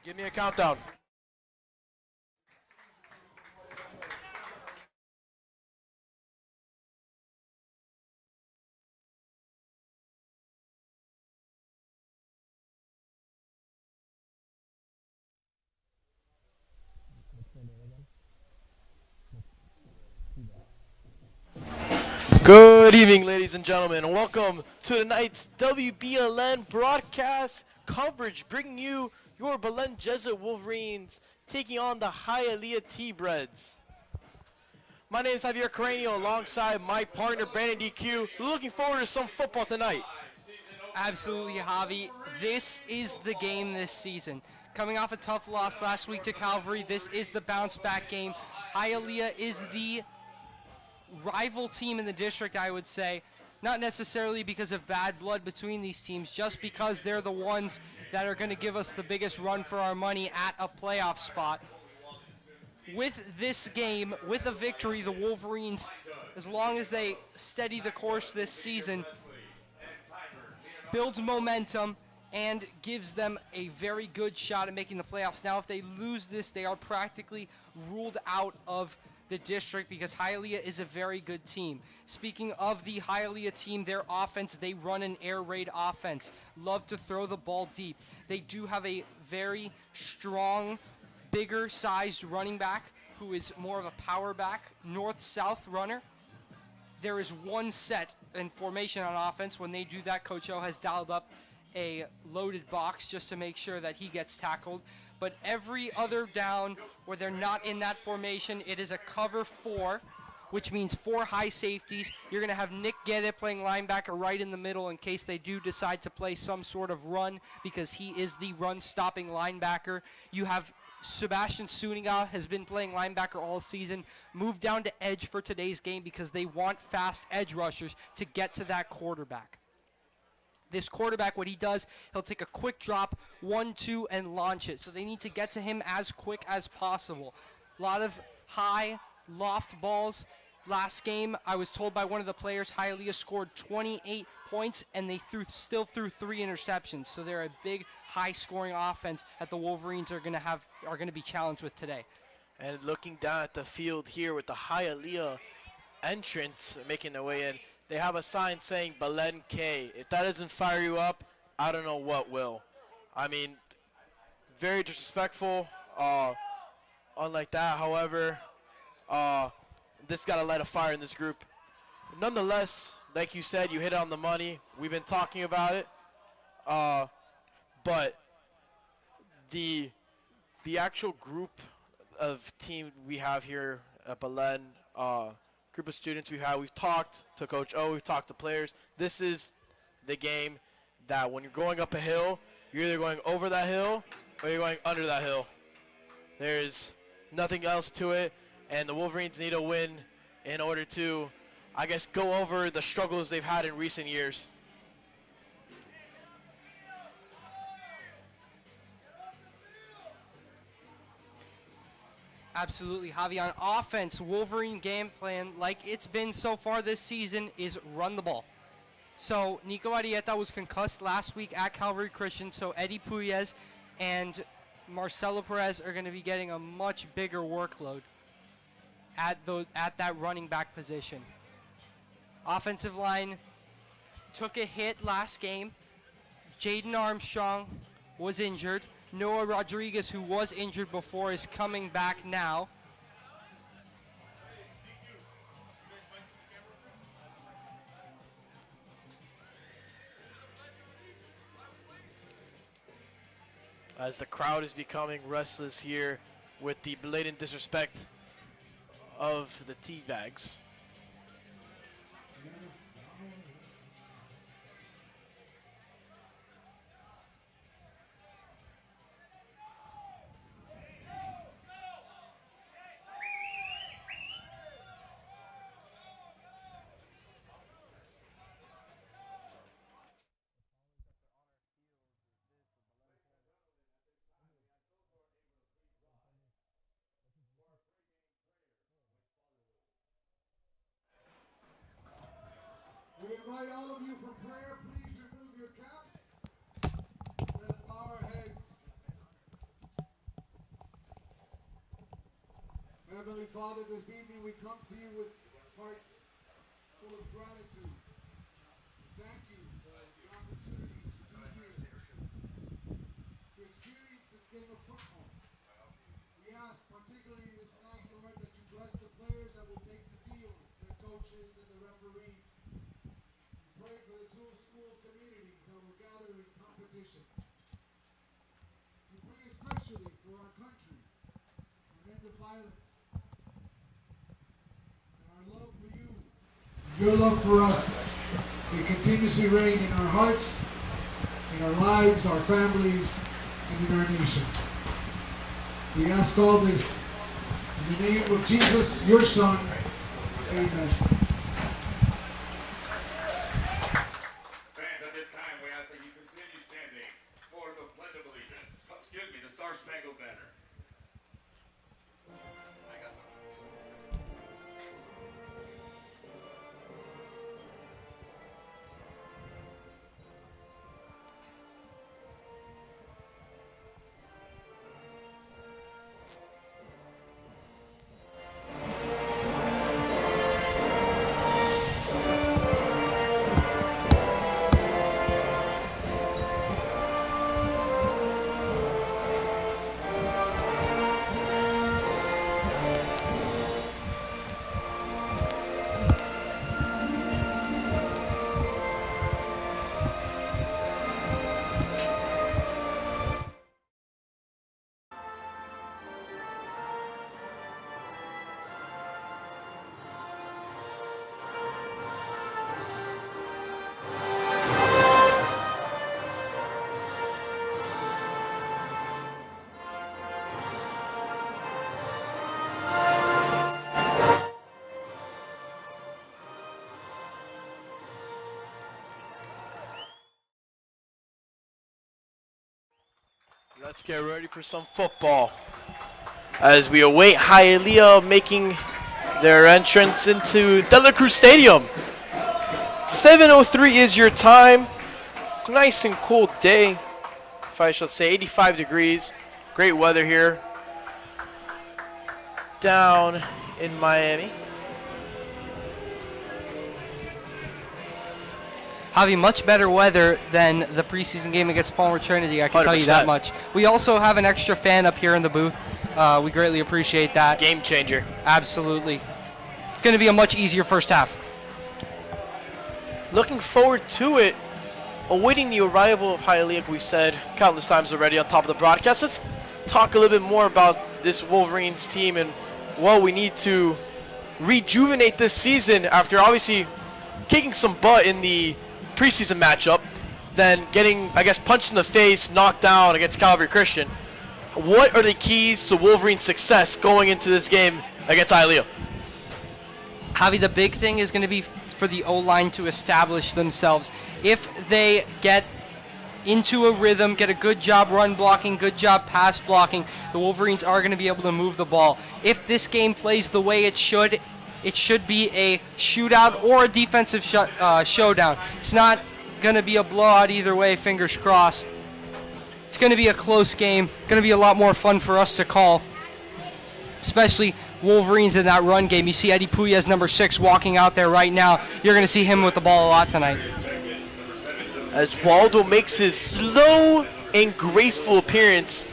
Give me a countdown. Good evening, ladies and gentlemen, and welcome to tonight's WBLN broadcast coverage, bringing you your Belen Jesuit Wolverines taking on the Hialeah T-Breads. My name is Javier Carreño, alongside my partner Brandon DQ. Looking forward to some football tonight. Absolutely, Javi. This is the game this season. Coming off a tough loss last week to Calvary, this is the bounce-back game. Hialeah is the rival team in the district, I would say. Not necessarily because of bad blood between these teams, just because they're the ones that are going to give us the biggest run for our money at a playoff spot. With this game, with a victory, the Wolverines, as long as they steady the course this season, builds momentum and gives them a very good shot at making the playoffs. Now, if they lose this, they are practically ruled out of the district because Hialeah is a very good team. Speaking of the Hialeah team, their offense, they run an air raid offense. Love to throw the ball deep. They do have a very strong, bigger sized running back who is more of a power back, north-south runner. There is one set in formation on offense. When they do that, Coach O has dialed up a loaded box just to make sure that he gets tackled. But every other down where they're not in that formation, it is a cover 4, which means 4 high safeties. You're going to have Nick Guede playing linebacker right in the middle in case they do decide to play some sort of run because he is the run-stopping linebacker. You have Sebastian Suniga has been playing linebacker all season, moved down to edge for today's game because they want fast edge rushers to get to that quarterback. This quarterback, what he does, he'll take a quick drop, 1-2, and launch it. So they need to get to him as quick as possible. A lot of high loft balls. Last game, I was told by one of the players, Hialeah scored 28 points, and they still threw 3 interceptions. So they're a big, high-scoring offense that the Wolverines are going to be challenged with today. And looking down at the field here with the Hialeah entrance making their way in, they have a sign saying Belen K. If that doesn't fire you up, I don't know what will. I mean, very disrespectful. Unlike that, however, this got to light a fire in this group. Nonetheless, like you said, you hit it on the money. We've been talking about it. But the actual group of team we have here at Belen, group of students we've talked to Coach O, we've talked to players. This is the game that when you're going up a hill, you're either going over that hill or you're going under that hill. There's nothing else to it, and the Wolverines need a win in order to, I guess, go over the struggles they've had in recent years. Absolutely, Javi. On offense, Wolverine game plan, like it's been so far this season, is run the ball. So Nico Arieta was concussed last week at Calvary Christian, so Eddie Puyes and Marcelo Perez are going to be getting a much bigger workload at that running back position. Offensive line took a hit last game. Jaden Armstrong was injured. Noah Rodriguez, who was injured before, is coming back now. As the crowd is becoming restless here with the blatant disrespect of the teabags. We invite all of you for prayer. Please remove your caps. Let's bow our heads. Heavenly Father, this evening we come to you with hearts full of gratitude. Thank you for the opportunity to be here, to experience this game of football. We ask, particularly this night, Lord, that you bless the players that will take the field, the coaches and the referees. We pray for the two school communities that will gather in competition. We pray especially for our country, an end of violence, and our love for you. Your love for us will continuously reign in our hearts, in our lives, our families, and in our nation. We ask all this in the name of Jesus, your Son. Amen. Fans, at this time, we ask that you continue standing for the Pledge of Allegiance. Excuse me, the Star Spangled Banner. Let's get ready for some football as we await Hialeah making their entrance into De La Cruz Stadium. 7:03 is your time. Nice and cool day, if I should say. 85 degrees. Great weather here down in Miami. Javi, much better weather than the preseason game against Palmer Trinity, I can tell you that 100%. much. We also have an extra fan up here in the booth. We greatly appreciate that. Game changer. Absolutely. It's going to be a much easier first half. Looking forward to it. Awaiting the arrival of Hialeah, we said countless times already on top of the broadcast. Let's talk a little bit more about this Wolverines team and what we need to rejuvenate this season after obviously kicking some butt in the preseason matchup, then getting, I guess, punched in the face, knocked down against Calvary Christian. What are the keys to Wolverines' success going into this game against Alia? Javi, the big thing is going to be for the O-line to establish themselves. If they get into a rhythm, get a good job run blocking, good job pass blocking, the Wolverines are going to be able to move the ball. If this game plays the way it should be a shootout or a defensive showdown. It's not going to be a blowout either way, fingers crossed. It's going to be a close game, going to be a lot more fun for us to call, especially Wolverines in that run game. You see Eddie Puyas, number 6, walking out there right now. You're going to see him with the ball a lot tonight. As Waldo makes his slow and graceful appearance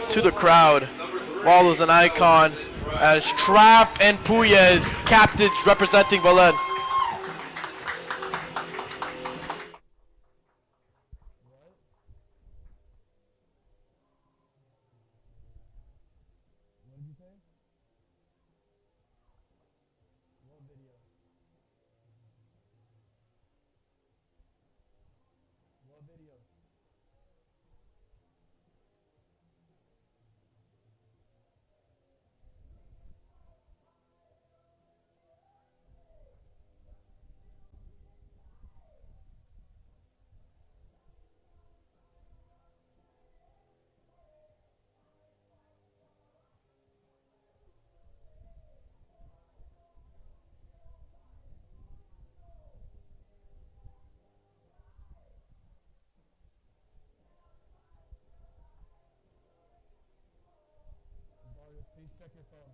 to the crowd. Waldo's an icon as Trapp and Puyas, captains representing Belen. Please check your phone.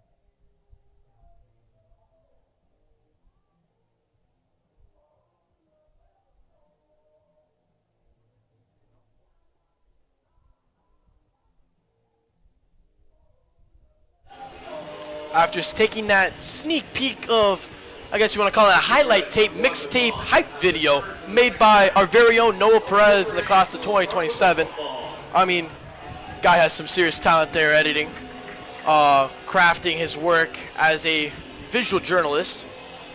after taking that sneak peek of, I guess you want to call it a highlight tape, mixtape hype video made by our very own Noah Perez in the class of 2027. I mean, guy has some serious talent there editing, crafting his work as a visual journalist,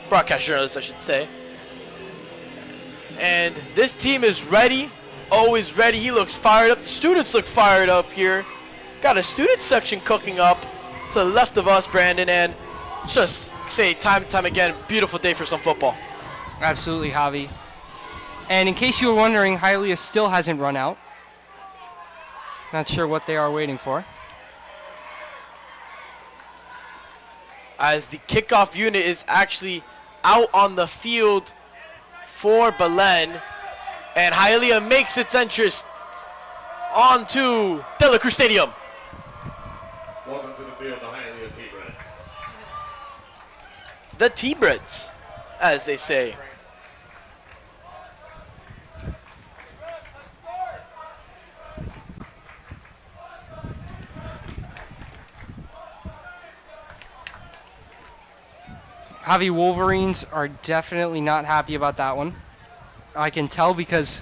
broadcast journalist I should say. And this team is ready, always ready. He looks fired up. The students look fired up here. Got a student section cooking up to the left of us, Brandon, and just say time and time again, beautiful day for some football. Absolutely, Javi. And in case you were wondering, Hialeah still hasn't run out. Not sure what they are waiting for. As the kickoff unit is actually out on the field for Belen, and Hialeah makes its entrance onto De La Cruz Stadium. Welcome to the field, the Hialeah T-Breads. The T-Breads, as they say. Javi, Wolverines are definitely not happy about that one. I can tell because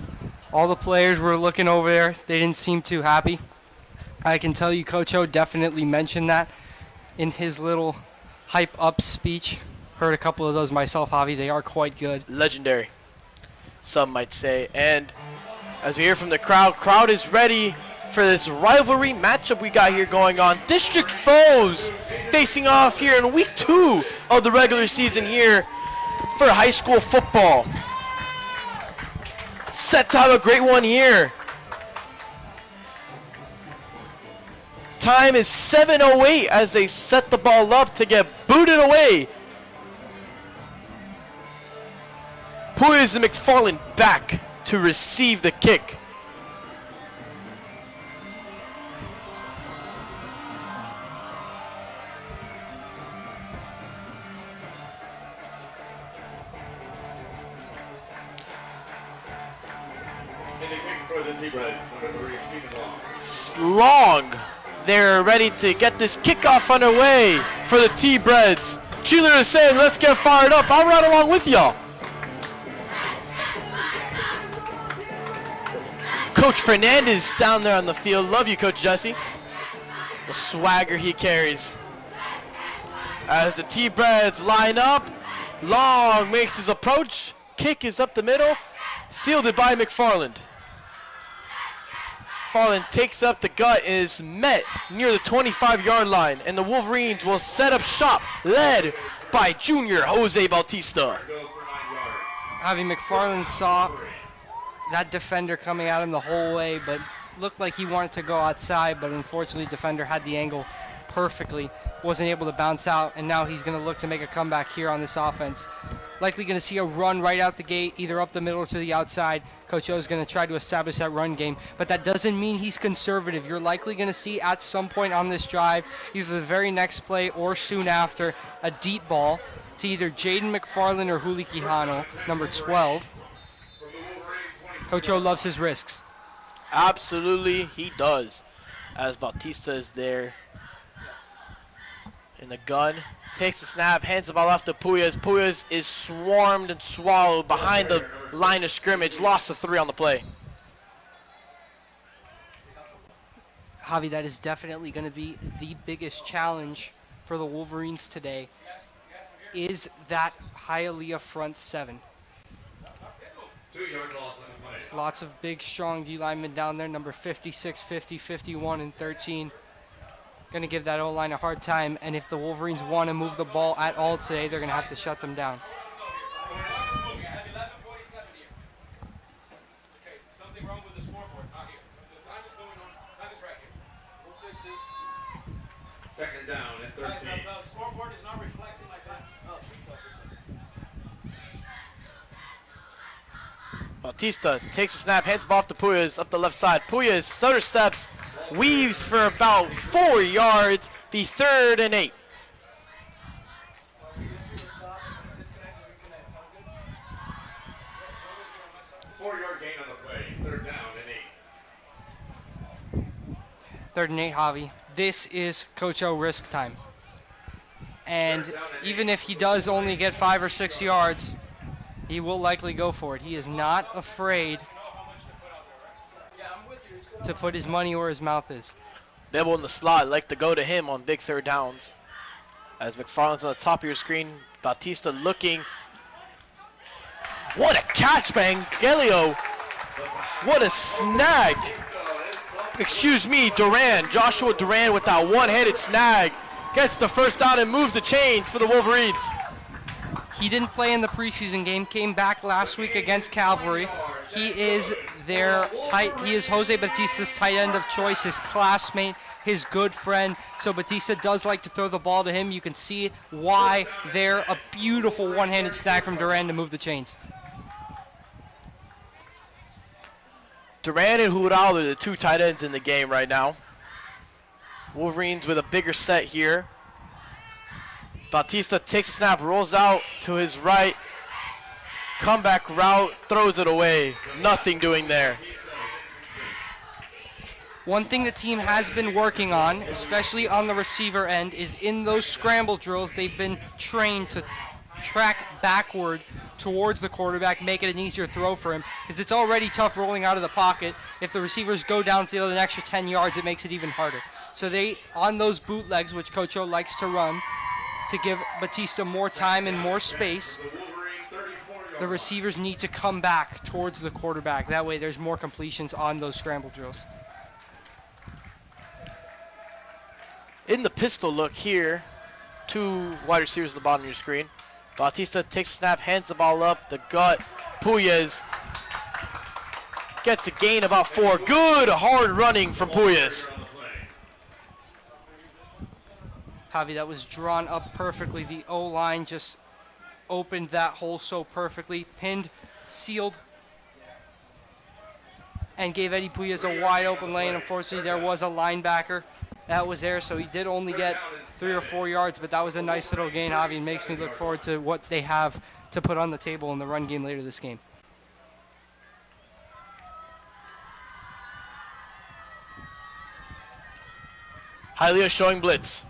all the players were looking over there. They didn't seem too happy. I can tell you Coach O definitely mentioned that in his little hype up speech. Heard a couple of those myself, Javi. They are quite good. Legendary, some might say. And as we hear from the crowd is ready for this rivalry matchup we got here going on. District foes facing off here in week 2 of the regular season here for high school football. Set to have a great one here. Time is 7:08 as they set the ball up to get booted away. Puys and McFarland back to receive the kick. Long. They're ready to get this kickoff underway for the T-Breads. Cheerleader is saying, let's get fired up. I'm right along with y'all. Coach Fernandez down there on the field. Love you, Coach Jesse. The swagger he carries. As the T-Breads line up, Long makes his approach. Kick is up the middle, fielded by McFarland. McFarland takes up the gut, is met near the 25-yard line, and the Wolverines will set up shop, led by junior Jose Bautista. Javi, McFarland saw that defender coming at him the whole way, but looked like he wanted to go outside, but unfortunately defender had the angle perfectly, wasn't able to bounce out, and now he's going to look to make a comeback here on this offense. Likely going to see a run right out the gate, either up the middle or to the outside. Coach O is going to try to establish that run game, but that doesn't mean he's conservative. You're likely going to see at some point on this drive, either the very next play or soon after, a deep ball to either Jaden McFarland or Huli Quijano, number 12. Coach O loves his risks. Absolutely, he does. As Bautista is there in the gun. Takes the snap, hands the ball off to Puyas. Puyas is swarmed and swallowed behind the line of scrimmage. Loss of 3 on the play. Javi, that is definitely going to be the biggest challenge for the Wolverines today, is that Hialeah front 7. 2-yard loss on the play. Lots of big, strong D linemen down there, number 56, 50, 51, and 13. Going to give that O-line a hard time, and if the Wolverines want to move the ball at all today, they're going to have to shut them down. Something wrong with the scoreboard. Not here. The time is going on. Time is right here. We'll fix it. Second down at 13. Guys, the scoreboard is not reflecting my time. Oh, it's up. Bautista takes the snap, hands the ball off to Puyas up the left side. Puyas stutter steps, weaves for about 4 yards, be 3rd and 8. Gain on the play. 3rd down and 8. 3rd and 8, Javi. This is Coach O risk time. And even if he does only get 5 or 6 yards, he will likely go for it. He is not afraid to put his money where his mouth is. Bibble in the slot like to go to him on big third downs. As McFarland's on the top of your screen, Bautista looking. What a catch by Angelio. What a snag. Excuse me, Duran. Joshua Duran with that one-handed snag. Gets the first down and moves the chains for the Wolverines. He didn't play in the preseason game, came back last week against Cavalry. He is he is Jose Batista's tight end of choice, his classmate, his good friend. So Batista does like to throw the ball to him. You can see why there. A beautiful one-handed snag from Duran to move the chains. Duran and Hural are the two tight ends in the game right now. Wolverines with a bigger set here. Bautista takes a snap, rolls out to his right. Comeback route, throws it away. Nothing doing there. One thing the team has been working on, especially on the receiver end, is in those scramble drills, they've been trained to track backward towards the quarterback, make it an easier throw for him, because it's already tough rolling out of the pocket. If the receivers go downfield an extra 10 yards, it makes it even harder. So they, on those bootlegs, which Coach O likes to run, to give Batista more time and more space, the receivers need to come back towards the quarterback. That way there's more completions on those scramble drills. In the pistol look here, two wide receivers at the bottom of your screen. Bautista takes a snap, hands the ball up, the gut. Puyas gets a gain about 4. Good hard running from Puyas. Javi, that was drawn up perfectly. The O-line just opened that hole so perfectly, pinned, sealed, and gave Eddie Puyas a wide open lane. Unfortunately, there was a linebacker that was there, so he did only get 3 or 4 yards, but that was a nice little gain, Javi, and makes me look forward to what they have to put on the table in the run game later this game. Hialeah showing blitz.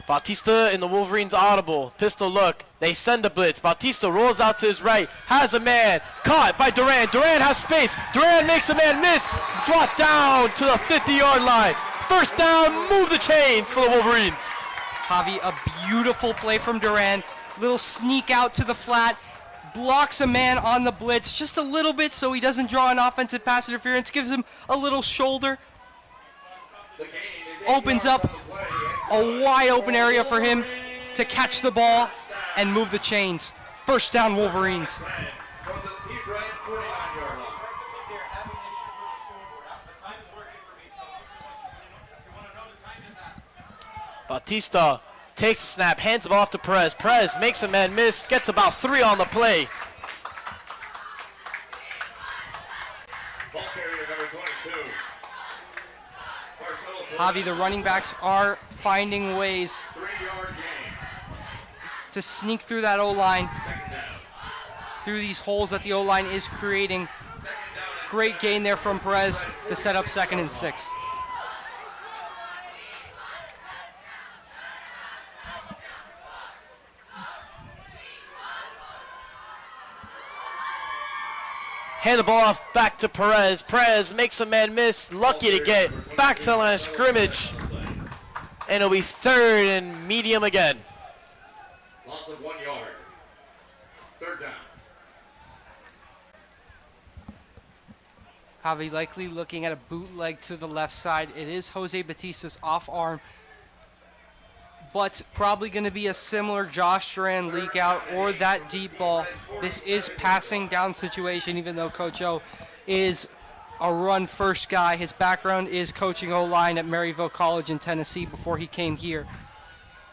Bautista in the Wolverines audible. Pistol look. They send the blitz. Bautista rolls out to his right. Has a man. Caught by Duran. Duran has space. Duran makes a man miss. Brought down to the 50-yard line. First down. Move the chains for the Wolverines. Javi, a beautiful play from Duran. Little sneak out to the flat. Blocks a man on the blitz just a little bit so he doesn't draw an offensive pass interference. Gives him a little shoulder. Opens up a wide open area for him to catch the ball and move the chains. First down, Wolverines. Bautista takes a snap, hands the ball off to Perez. Perez makes a man miss, gets about 3 on the play. Javi, the running backs are finding ways to sneak through that O-line, through these holes that the O-line is creating. Great gain there from Perez to set up 2nd and 6. Hand the ball off back to Perez. Perez makes a man miss. Lucky to get back to the line of scrimmage. And it'll be 3rd and medium again. Loss of 1 yard. 3rd down. Javi likely looking at a bootleg to the left side. It is Jose Batista's off arm, but probably going to be a similar Josh Duran leak out or that deep ball. This is passing down situation, even though Coach O is a run first guy. His background is coaching O-line at Maryville College in Tennessee before he came here.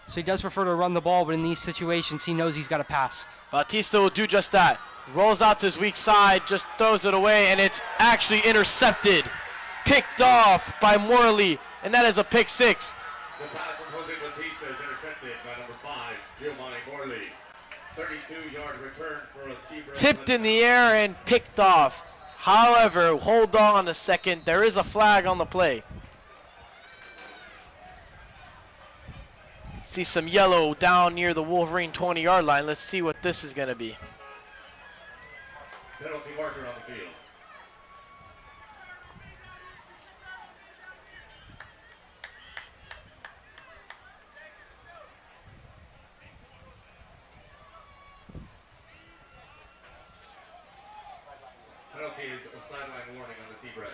So he does prefer to run the ball, but in these situations, he knows he's got to pass. Bautista will do just that. Rolls out to his weak side, just throws it away, and it's actually intercepted. Picked off by Morley, and that is a pick 6. The pass from Jose Bautista is intercepted by number 5, Giovanni Morley. 32-yard return for a T-Bird. Tipped in the air and picked off. However, hold on a second. There is a flag on the play. See some yellow down near the Wolverine 20-yard line. Let's see what this is going to be. Penalty marker on the field. Penalty is a sideline warning on the T-Breads.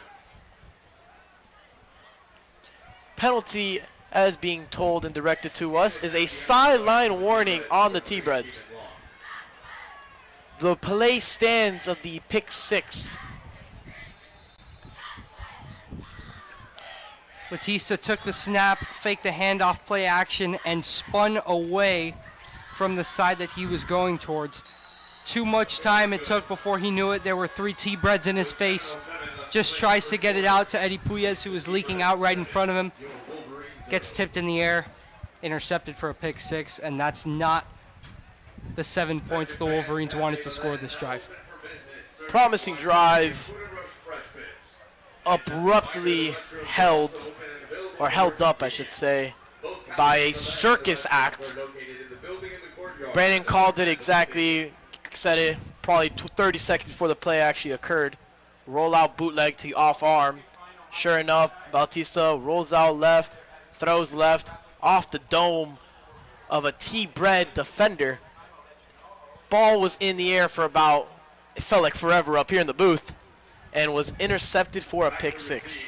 Penalty, as being told and directed to us, is a sideline warning on the T-Breads. The play stands of the pick 6. Batista took the snap, faked the handoff play action, and spun away from the side that he was going towards. Too much time it took before he knew it. There were 3 T-Breads in his face. Just tries to get it out to Eddie Puyes, who was leaking out right in front of him. Gets tipped in the air, intercepted for a pick 6, and that's not the 7 points the Wolverines wanted to score this drive. Promising drive, abruptly held up, I should say, by a circus act. Brandon called it exactly, said it probably 30 seconds before the play actually occurred. Roll out bootleg to off arm. Sure enough, Bautista rolls out left, throws left, off the dome of a T-Bread defender. Ball was in the air for about, it felt like forever up here in the booth, and was intercepted for a pick 6.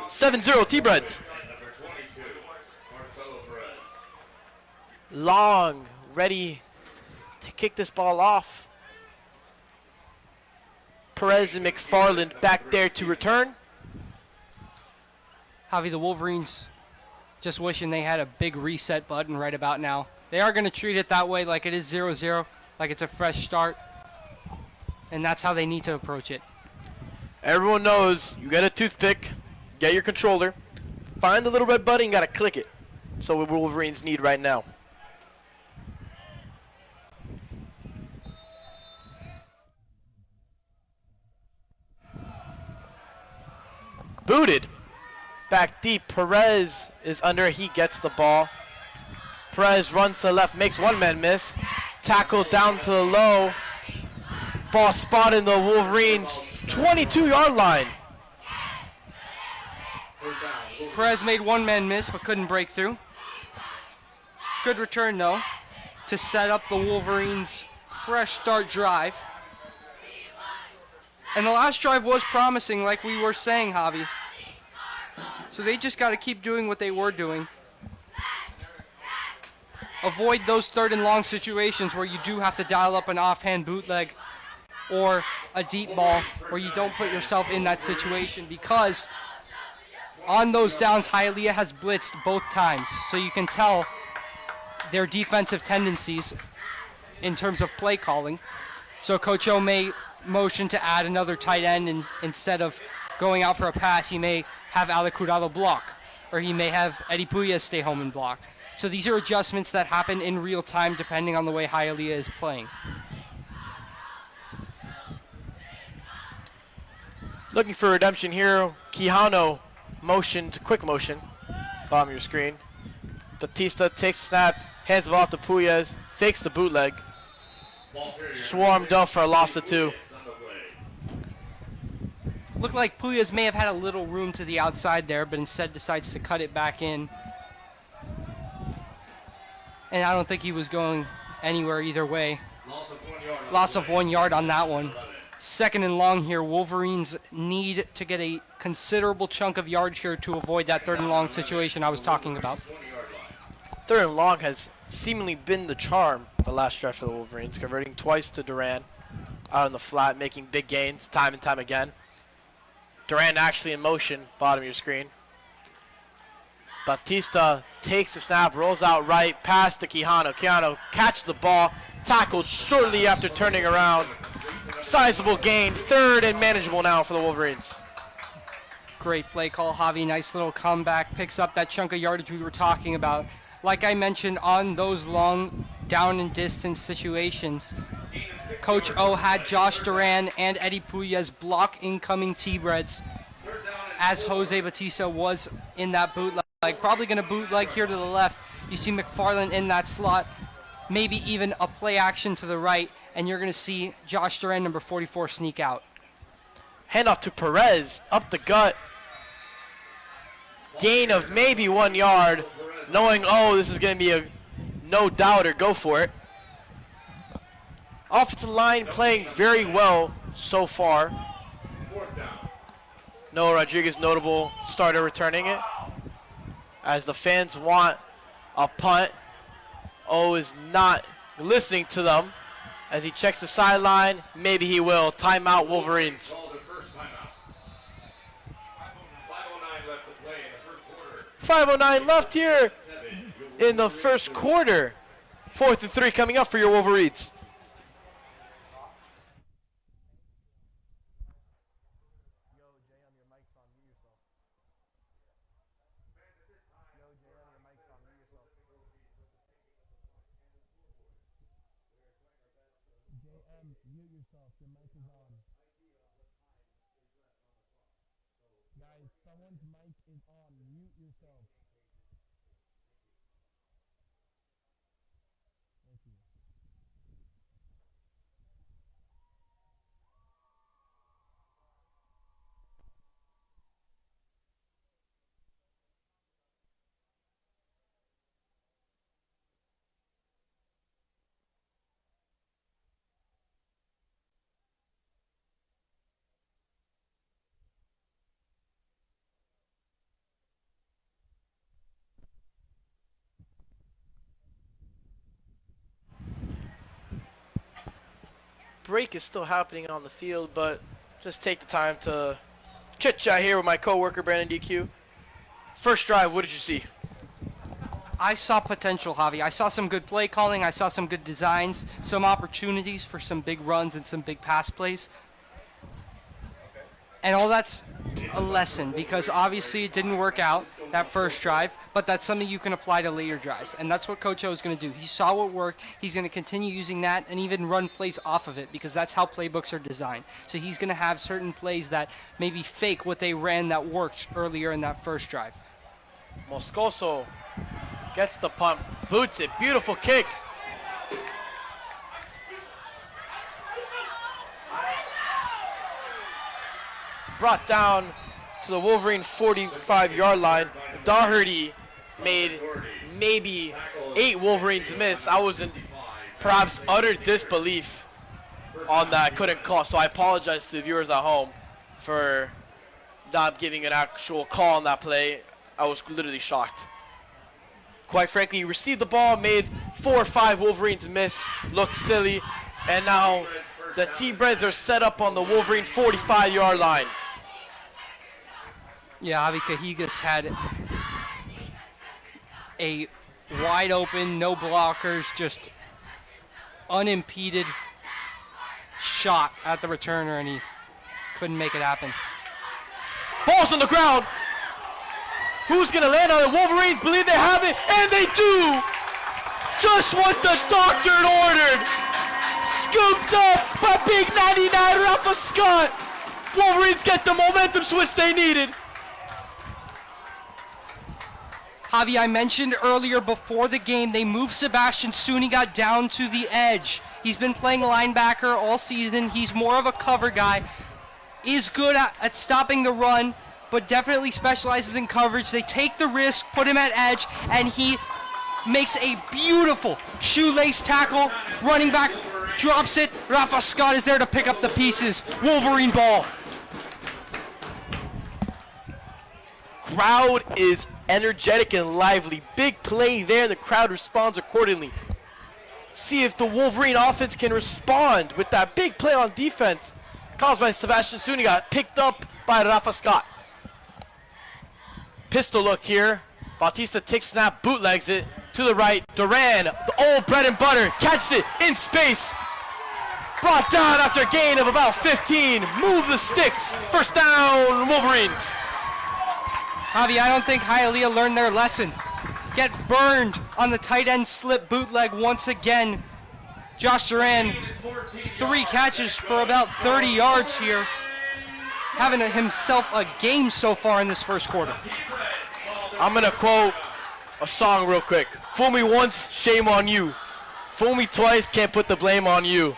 7-0 T-Breads. Long, ready to kick this ball off. Perez and McFarland back there to return. Javi, the Wolverines just wishing they had a big reset button right about now. They are going to treat it that way, like it is 0-0, like it's a fresh start. And that's how they need to approach it. Everyone knows you get a toothpick, get your controller, find the little red button, you got to click it. So what Wolverines need right now. Booted. Back deep. Perez is under. He gets the ball. Perez runs to the left, makes one man miss. Tackle down to the low. Ball spotted in the Wolverines' 22-yard line. Perez made one man miss but couldn't break through. Good return, though, to set up the Wolverines' fresh start drive. And the last drive was promising, like we were saying, Javi. So they just got to keep doing what they were doing. Avoid those 3rd and long situations where you do have to dial up an offhand bootleg or a deep ball where you don't put yourself in that situation, because on those downs, Hialeah has blitzed both times. So you can tell their defensive tendencies in terms of play calling. So Coach O may motion to add another tight end, and instead of going out for a pass, he may have Alia Curado block, or he may have Eddie Puyes stay home and block. So these are adjustments that happen in real time depending on the way Hialeah is playing. Looking for redemption here. Quijano motioned, quick motion, bottom of your screen. Batista takes the snap, hands it off to Puyes, fakes the bootleg. Swarmed up for a loss of 2. Looked like Puyes may have had a little room to the outside there, but instead decides to cut it back in. And I don't think he was going anywhere either way. Loss of 1 yard on that one. 2nd and long here. Wolverines need to get a considerable chunk of yards here to avoid that 3rd and long situation I was talking about. 3rd and long has seemingly been the charm the last drive for the Wolverines, converting twice to Duran out on the flat, making big gains time and time again. Duran actually in motion, bottom of your screen. Batista takes the snap, rolls out right, pass to Quijano. Quijano catches the ball, tackled shortly after turning around. Sizable gain, 3rd and manageable now for the Wolverines. Great play call, Javi. Nice little comeback, picks up that chunk of yardage we were talking about. Like I mentioned, on those long down and distance situations, Coach O had Josh Duran and Eddie Puyes block incoming T-Breads as Jose Batista was in that bootleg. Like probably going to bootleg here to the left. You see McFarland in that slot, maybe even a play action to the right, and you're going to see Josh Duran, number 44, sneak out. Handoff to Perez, up the gut. Gain of maybe 1 yard, knowing, oh, this is going to be a no-doubter, go for it. Offensive line playing very well so far. Noah Rodriguez, notable starter, returning it. As the fans want a punt, O is not listening to them. As he checks the sideline, maybe he will. Timeout, Wolverines. 5:09 left here in the first quarter. 4th and 3 coming up for your Wolverines. Break is still happening on the field, but just take the time to chit-chat here with my coworker, Brandon DQ. First drive, what did you see? I saw potential, Javi. I saw some good play calling. I saw some good designs, some opportunities for some big runs and some big pass plays. And all that's a lesson because obviously it didn't work out that first drive, but that's something you can apply to later drives. And that's what Coach O is going to do. He saw what worked. He's going to continue using that and even run plays off of it because that's how playbooks are designed. So he's going to have certain plays that maybe fake what they ran that worked earlier in that first drive. Moscoso gets the punt, boots it, beautiful kick. Brought down to the Wolverine 45-yard line. Daugherty made maybe 8 Wolverines miss. I was in perhaps utter disbelief on that. Couldn't call, so I apologize to the viewers at home for not giving an actual call on that play. I was literally shocked. Quite frankly, he received the ball, made 4 or 5 Wolverines miss, looked silly, and now the T-Breads are set up on the Wolverine 45-yard line. Yeah, Avi Cajigas had a wide open, no blockers, just unimpeded shot at the returner, and he couldn't make it happen. Ball's on the ground. Who's going to land on it? Wolverines believe they have it, and they do! Just what the doctor ordered! Scooped up by big 99 Rafa Scott! Wolverines get the momentum switch they needed. Javi, I mentioned earlier before the game, they moved Sebastian Suniga down to the edge. He's been playing linebacker all season. He's more of a cover guy. Is good at stopping the run, but definitely specializes in coverage. They take the risk, put him at edge, and he makes a beautiful shoelace tackle. Running back drops it. Rafa Scott is there to pick up the pieces. Wolverine ball. Crowd is energetic and lively. Big play there, the crowd responds accordingly. See if the Wolverine offense can respond with that big play on defense caused by Sebastian Suniga, picked up by Rafa Scott. Pistol look here. Bautista takes snap, bootlegs it to the right. Duran, the old bread and butter, catches it in space. Brought down after a gain of about 15. Move the sticks. First down, Wolverines. Javi, I don't think Hialeah learned their lesson. Get burned on the tight end slip bootleg once again. Josh Duran, 3 catches for about 30 yards here. Having himself a game so far in this first quarter. I'm going to quote a song real quick. Fool me once, shame on you. Fool me twice, can't put the blame on you.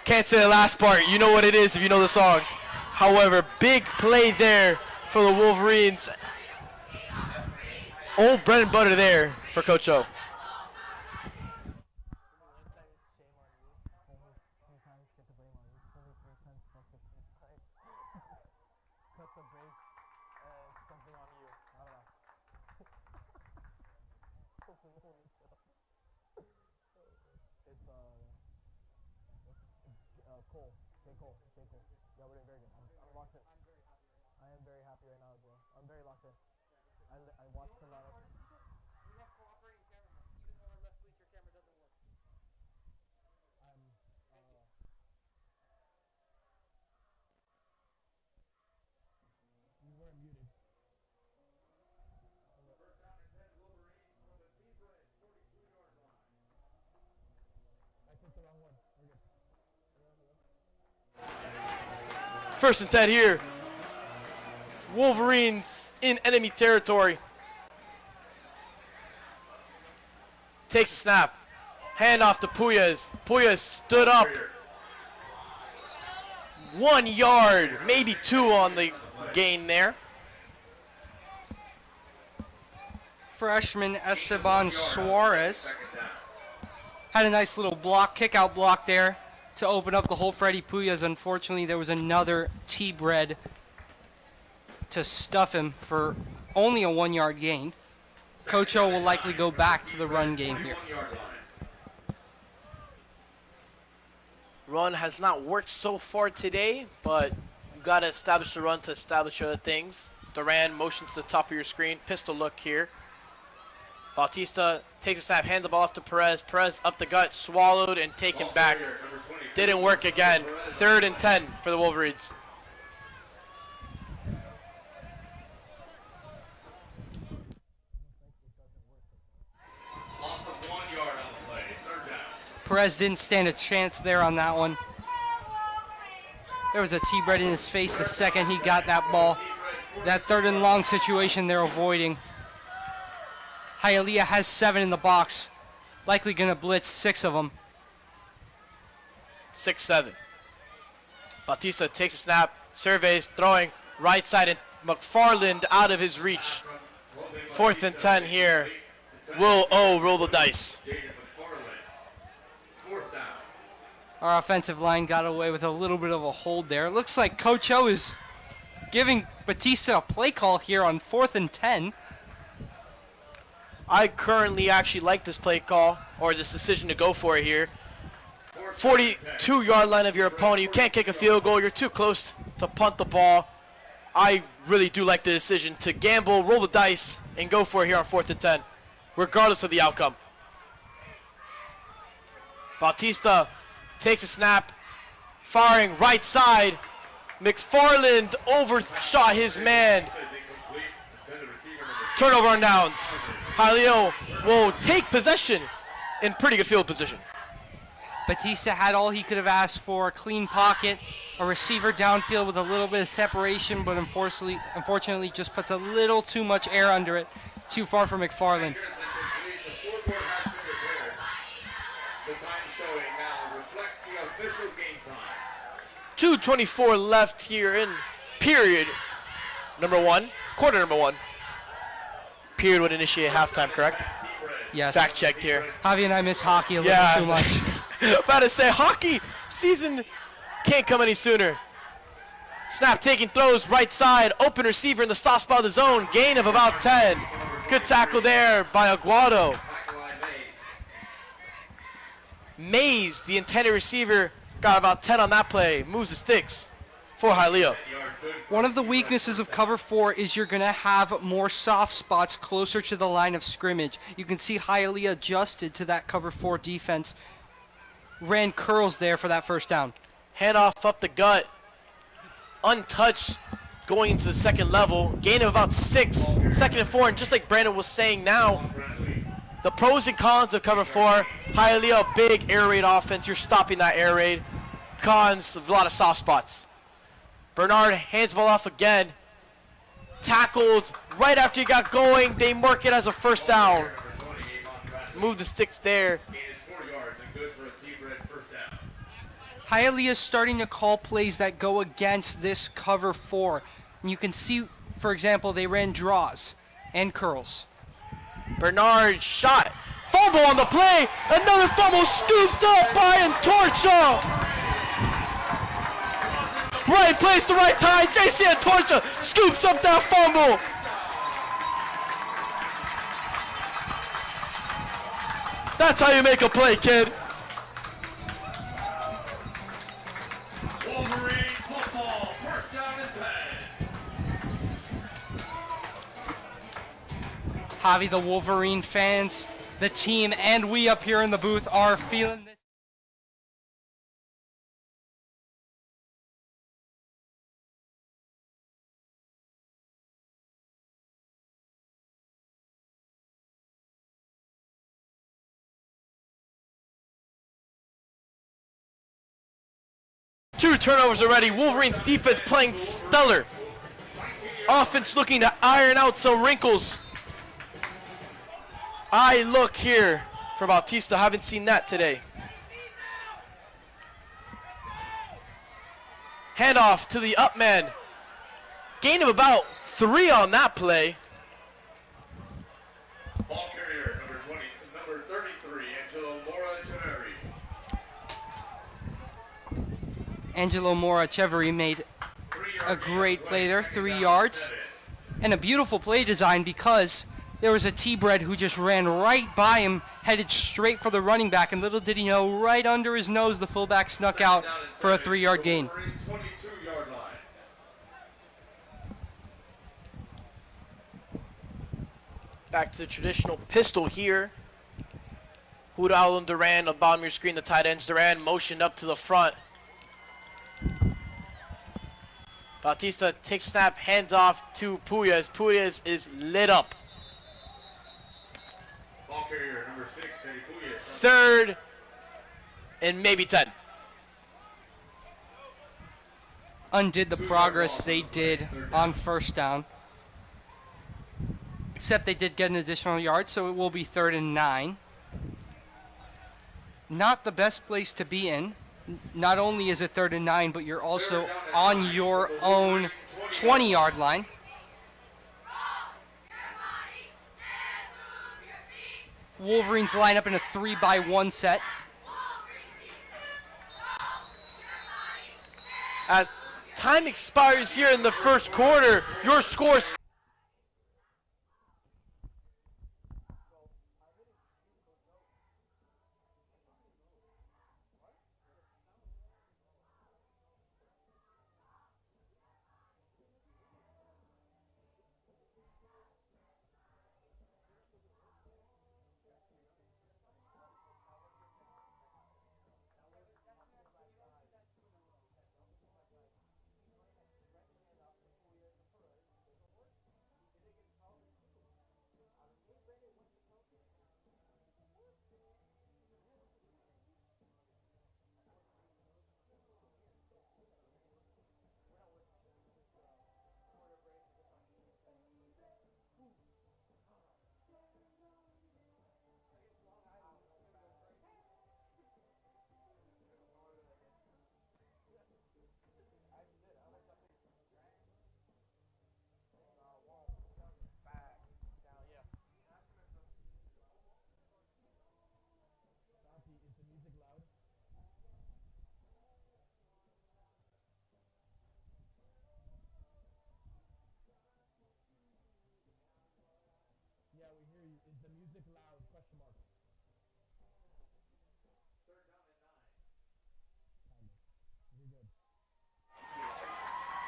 Can't say the last part. You know what it is if you know the song. However, big play there for the Wolverines. Old bread and butter there for Coach O. First and 10 here. Wolverines in enemy territory. Takes a snap. Hand off to Puyas. Puyas stood up. 1 yard, maybe 2 on the gain there. Freshman Esteban Suarez had a nice little block, kick-out block there to open up the hole for Eddie Puyas. Unfortunately, there was another T-bread to stuff him for only a 1 yard gain. Coach O will likely go back to the run game here. Run has not worked so far today, but you got to establish the run to establish other things. Duran motions to the top of your screen. Pistol look here. Bautista takes a snap, hands the ball off to Perez. Perez up the gut, swallowed and taken back. Didn't work again. 3rd and 10 for the Wolverines. Perez didn't stand a chance there on that one. There was a T-bread in his face the second he got that ball. That 3rd and long situation they're avoiding. Hialeah has 7 in the box. Likely going to blitz 6 of them. 6-7. Bautista takes a snap, surveys, throwing right side, and McFarland out of his reach. 4th and 10 here. Will O roll the dice? Our offensive line got away with a little bit of a hold there. It looks like Coach O is giving Bautista a play call here on 4th and 10. I currently actually like this play call, or this decision to go for it here. 42-yard line of your opponent. You can't kick a field goal. You're too close to punt the ball. I really do like the decision to gamble, roll the dice, and go for it here on 4th and 10, regardless of the outcome. Bautista takes a snap, firing right side. McFarland overshot his man. Turnover on downs. Hialeah will take possession in pretty good field position. Bautista had all he could have asked for: a clean pocket, a receiver downfield with a little bit of separation, but unfortunately just puts a little too much air under it. Too far for McFarland. 2:24 left here in period number 1, quarter number 1. Period would initiate halftime, correct? Yes. Fact checked here. Javi and I miss hockey a little too much. About to say, hockey season can't come any sooner. Snap taking throws right side, open receiver in the soft spot of the zone, gain of about 10. Good tackle there by Aguado. Mays, the intended receiver, got about 10 on that play. Moves the sticks for Hialeah. One of the weaknesses of cover 4 is you're going to have more soft spots closer to the line of scrimmage. You can see Hialeah adjusted to that cover 4 defense. Ran curls there for that first down. Handoff up the gut. Untouched going into the second level. Gain of about 6. 2nd and 4. And just like Brandon was saying now, the pros and cons of cover 4. Hialeah, big air raid offense. You're stopping that air raid. Cons, a lot of soft spots. Bernard hands the ball off again. tackled right after he got going. They mark it as a first down. Move the sticks there. Gain is 4 yards and good for a T-Bred first down. Hialeah is starting to call plays that go against this cover 4. And you can see, for example, they ran draws and curls. Bernard shot. Fumble on the play. Another fumble scooped up by Antorcha. Right place, the right time. JC Antorcha scoops up that fumble. That's how you make a play, kid. Wolverine football, first down and 10. Javi, the Wolverine fans, the team, and we up here in the booth are feeling this. Two turnovers already. Wolverines defense playing stellar. Offense looking to iron out some wrinkles. I look here for Bautista. Haven't seen that today. Handoff to the up man. Gain of about 3 on that play. Ball carrier, number 33, Angelo Mora Echeverri. Angelo Mora-Chevery made a great play there, 3 yards. And a beautiful play design because there was a T-Bred who just ran right by him, headed straight for the running back, and little did he know, right under his nose, the fullback snuck out for a 3-yard gain. 22-yard line. Back to the traditional pistol here. Hudal and Duran, the bottom of your screen, the tight ends. Duran motioned up to the front. Bautista takes snap, hands off to Puyas. Puyas is lit up. Ball carrier, number 6, Eddie Puyas. 3rd and maybe 10. Undid the progress they did on first down. Except they did get an additional yard, so it will be 3rd and 9. Not the best place to be in. Not only is it 3rd and 9, but you're also on your own 20-yard line. Wolverines line up in a 3-by-1 set. As time expires here in the first quarter, your score.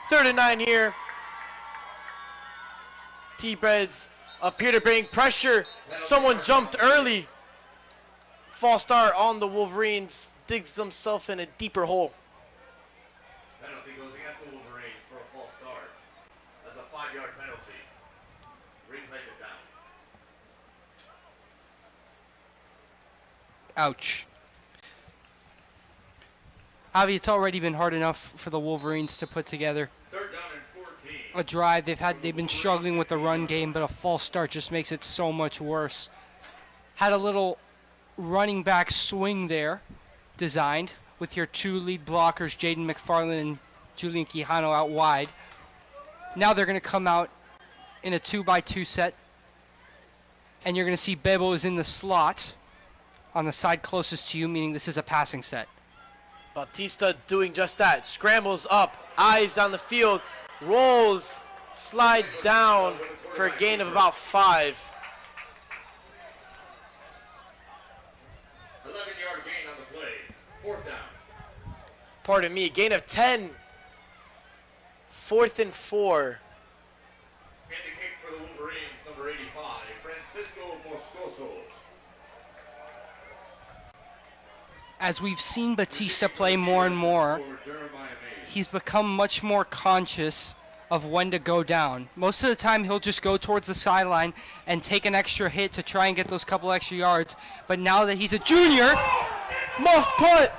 Third and 9 here. T-Breds appear to bring pressure. Someone jumped early. False start on the Wolverines. Digs themselves in a deeper hole. Penalty goes against the Wolverines for a false start. That's a 5-yard penalty. Replay it down. Ouch. Javi, it's already been hard enough for the Wolverines to put together 3rd down and 14. a drive. They've been struggling with the run game, but a false start just makes it so much worse. Had a little running back swing there designed with your two lead blockers, Jaden McFarland and Julian Quijano, out wide. Now they're going to come out in a 2x2 set, and you're going to see Bebo is in the slot on the side closest to you, meaning this is a passing set. Bautista doing just that. Scrambles up, eyes down the field, rolls, slides down for a gain of about 5. 11-yard gain on the play. 4th down. Pardon me, gain of 10. 4th and 4. And the kick for the Wolverines, number 85, Francisco Moscoso. As we've seen Batista play more and more, he's become much more conscious of when to go down. Most of the time, he'll just go towards the sideline and take an extra hit to try and get those couple extra yards. But now that he's a junior, Muffed punt.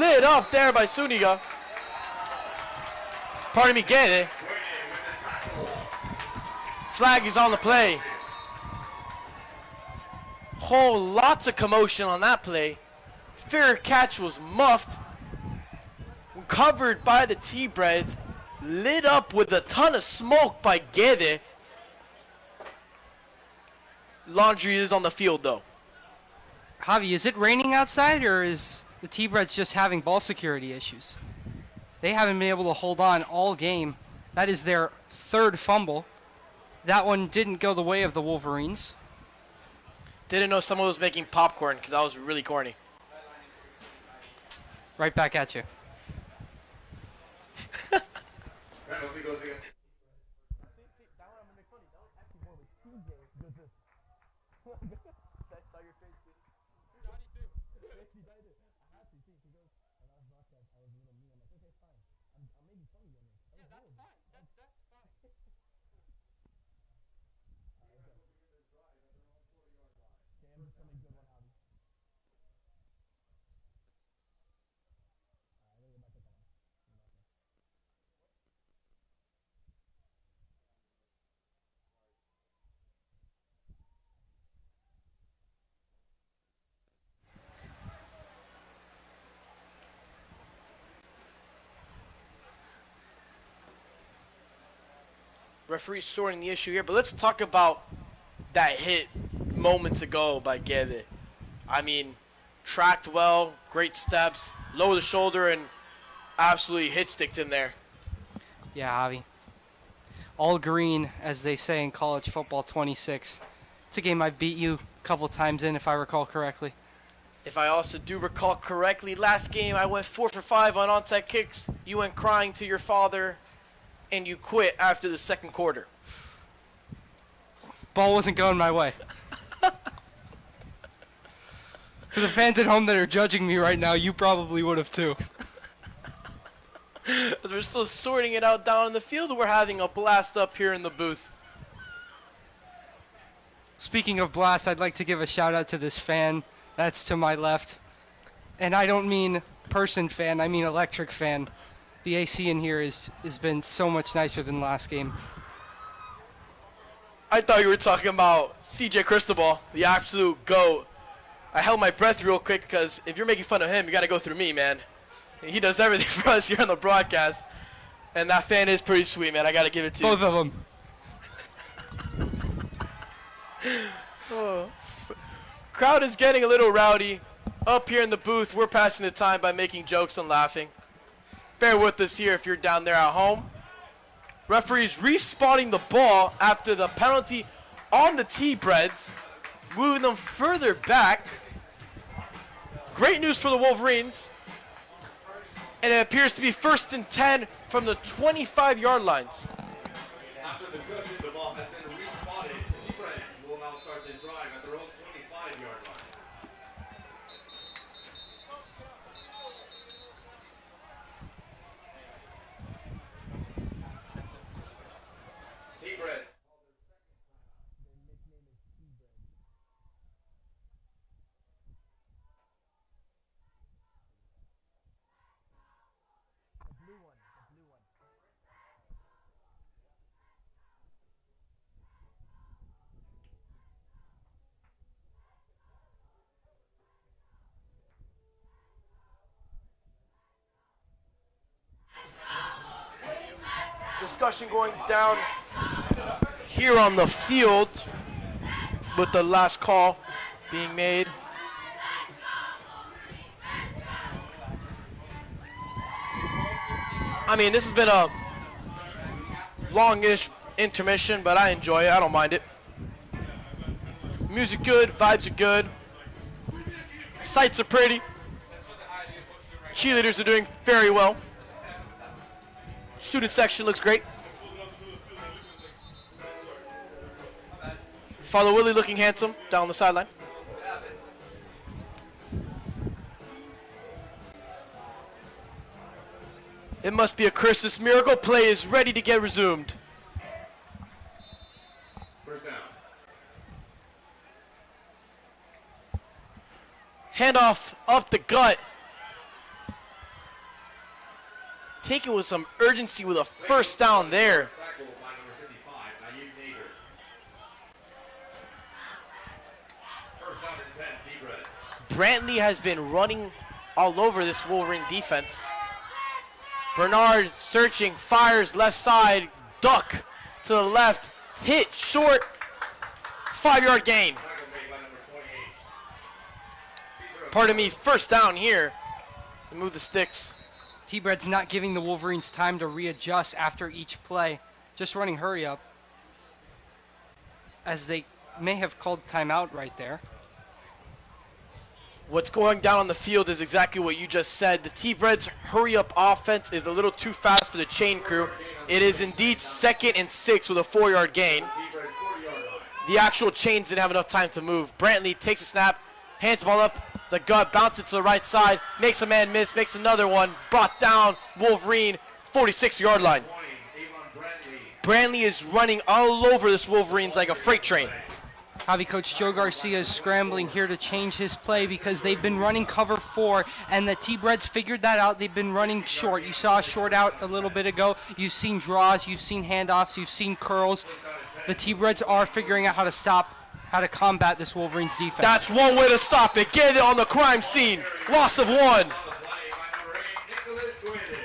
Lit up there by Suniga. Pardon me, get it. Flag is on the play. Lots of commotion on that play. Fair catch was muffed. Covered by the T-Breads. Lit up with a ton of smoke by Gede. Laundry is on the field though. Javi, is it raining outside, or is the T-Breads just having ball security issues? They haven't been able to hold on all game. That is their 3rd fumble. That one didn't go the way of the Wolverines. Didn't know someone was making popcorn because that was really corny. Right back at you. Penalty goes against. Referee sorting the issue here, but let's talk about that hit moments ago by Gede. I mean, tracked well, great steps, lower the shoulder, and absolutely hit sticked him there. Yeah, Javi. All green, as they say in college football 26. It's a game I beat you a couple times in, if I recall correctly. If I also do recall correctly, last game I went 4 for 5 on onside kicks. You went crying to your father, and you quit after the 2nd quarter. Ball wasn't going my way. For the fans at home that are judging me right now, you probably would have too. As we're still sorting it out down in the field, we're having a blast up here in the booth. Speaking of blast, I'd like to give a shout out to this fan that's to my left. And I don't mean person fan, I mean electric fan. The AC in here has been so much nicer than last game. I thought you were talking about CJ Cristobal, the absolute GOAT. I held my breath real quick because if you're making fun of him, you got to go through me, man. He does everything for us here on the broadcast. And that fan is pretty sweet, man. I got to give it to you. Both of them. Crowd is getting a little rowdy. Up here in the booth, we're passing the time by making jokes and laughing. Bear with us here if you're down there at home. Referees respotting the ball after the penalty on the T-Breads, moving them further back. Great news for the Wolverines. And it appears to be 1st and 10 from the 25-yard lines. After discussion, the ball has been respotted. The T-Breads will now start this drive at their own 25-yard line. T-Breads. discussion going down here on the field with the last call being made. I mean, this has been a longish intermission, but I enjoy it. I don't mind it. Music good, vibes are good. Sights are pretty. Cheerleaders are doing very well. Student section looks great. Father Willie looking handsome down the sideline. It must be a Christmas miracle. Play is ready to get resumed. First down. Handoff up the gut. Taken with some urgency with a first down there. Tackle by number 55, Naeem Nader. First down and 10, T-Bred. Brantley has been running all over this Wolverine defense. Bernard searching, fires left side, duck to the left, hit short, 5-yard gain. Tackle made by number 28. Pardon me, first down here. Move the sticks. T-Bred's not giving the Wolverines time to readjust after each play, just running hurry up, as they may have called timeout right there. What's going down on the field is exactly what you just said. The T-Bred's hurry-up offense is a little too fast for the chain crew. It is indeed 2nd and 6 with a 4-yard gain. T-Bred 40-yard line. The actual chains didn't have enough time to move. Brantley takes a snap, hands the ball up the gut, bounces it to the right side, makes a man miss, makes another one, brought down Wolverine, 46-yard line. 20, Avon Brantley is running all over this Wolverines like a freight train. Javi coach Joe Garcia is scrambling here to change his play because they've been running cover 4, and the T-Breds figured that out. They've been running short. You saw a short out a little bit ago. You've seen draws, you've seen handoffs, you've seen curls. The T-Breds are figuring out how to combat this Wolverines defense. That's one way to stop it. Get it on the crime scene. Loss of 1. by number 8, Nicholas Guedes.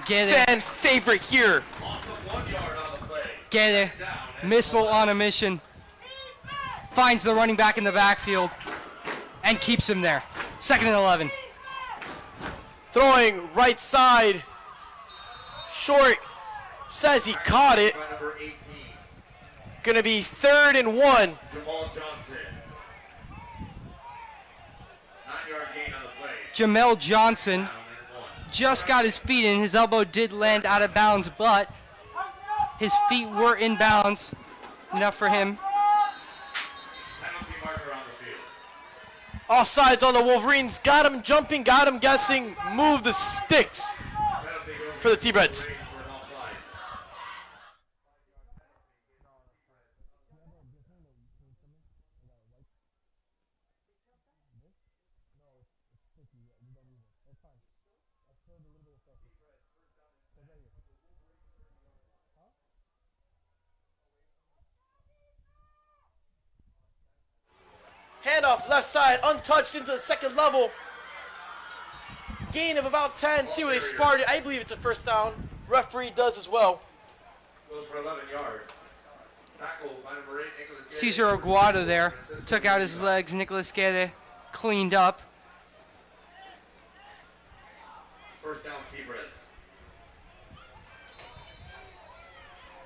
Get it, Fan favorite here. Loss of 1 yard on the play. get it. Missile on a mission. Finds the running back in the backfield and keeps him there. 2nd and 11. Throwing right side. Short. Says he caught it. By number 18, Gonna be 3rd and 1. Jamal Johnson. 9-yard gain on the play. Jamel Johnson Down and 1. just got his feet in. His elbow did land out of bounds, but his feet were in bounds. Enough for him. Penalty marker on the field. Offsides on the Wolverines. Got him jumping, got him guessing. Move the sticks Penalty goes for the T-Breds. for an offside. Handoff left side, untouched into the 2nd level. Gain of about 10. See where they sparred it. I believe it's a first down. Referee does as well. Goes for 11 yards. Tackle by number 8, Nicholas Guedes. Cesar Aguado there. Took out his legs. Nicolas Guede cleaned up. First down, T-Breds.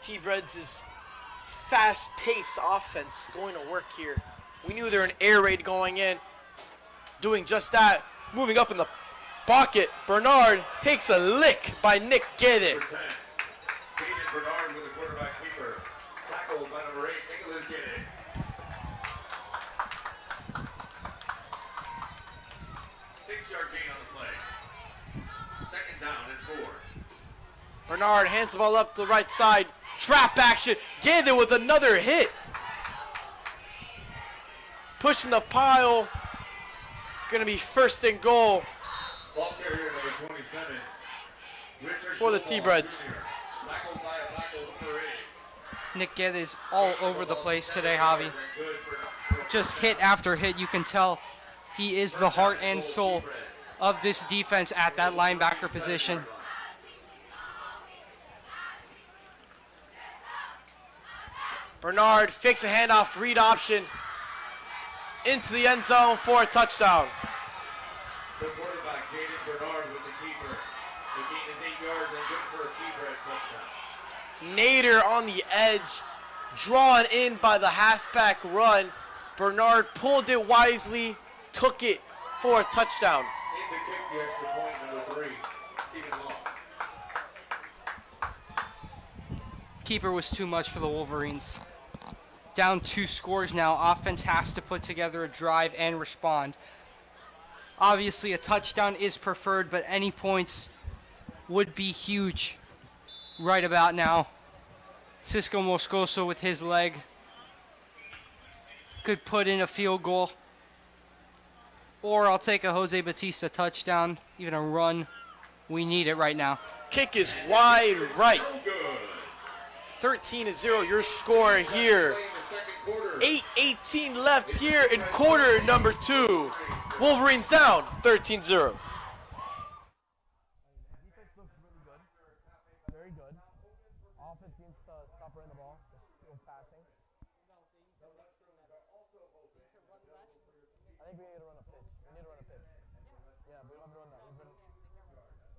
T-Breds' fast-paced offense going to work here. We knew they were an air raid going in, doing just that. Moving up in the pocket, Bernard takes a lick by Nick Guede. Number 10, Caden Bernard with the quarterback keeper. Tackle by number 8, Nicholas Guedes. 6-yard gain on the play. 2nd down and 4. Bernard hands the ball up to the right side. Trap action. Guede with another hit. Pushing the pile. Going to be 1st and goal Ball carrier number 27. Richard for the Gilmore, T-Breds. Jr. Tackled by a tackle number 8. Nick Guede is all over the place today, Javi. And good for Just hit after hit. You can tell he is the heart and soul of this defense at that linebacker position. Bernard fakes a handoff, read option into the end zone for a touchdown. The quarterback, Jaden Bernard, with the keeper. The gain is 8 yards and good for a keeper at touchdown. Nader on the edge, drawn in by the halfback run. Bernard pulled it wisely, took it for a touchdown. In to kick the extra point, number 3, Stephen Long. Keeper was too much for the Wolverines. Down 2 scores now. Offense has to put together a drive and respond. Obviously, a touchdown is preferred, but any points would be huge right about now. Cisco Moscoso with his leg could put in a field goal. Or I'll take a Jose Batista touchdown, even a run. We need it right now. Kick is wide right. 13-0 your score here. 8:18 left here in quarter number 2. Wolverines down 13-0. Very good. Offense needs to stop running the ball. Just passing. I think we need to run a pitch. Yeah, we don't have to run that. We've been...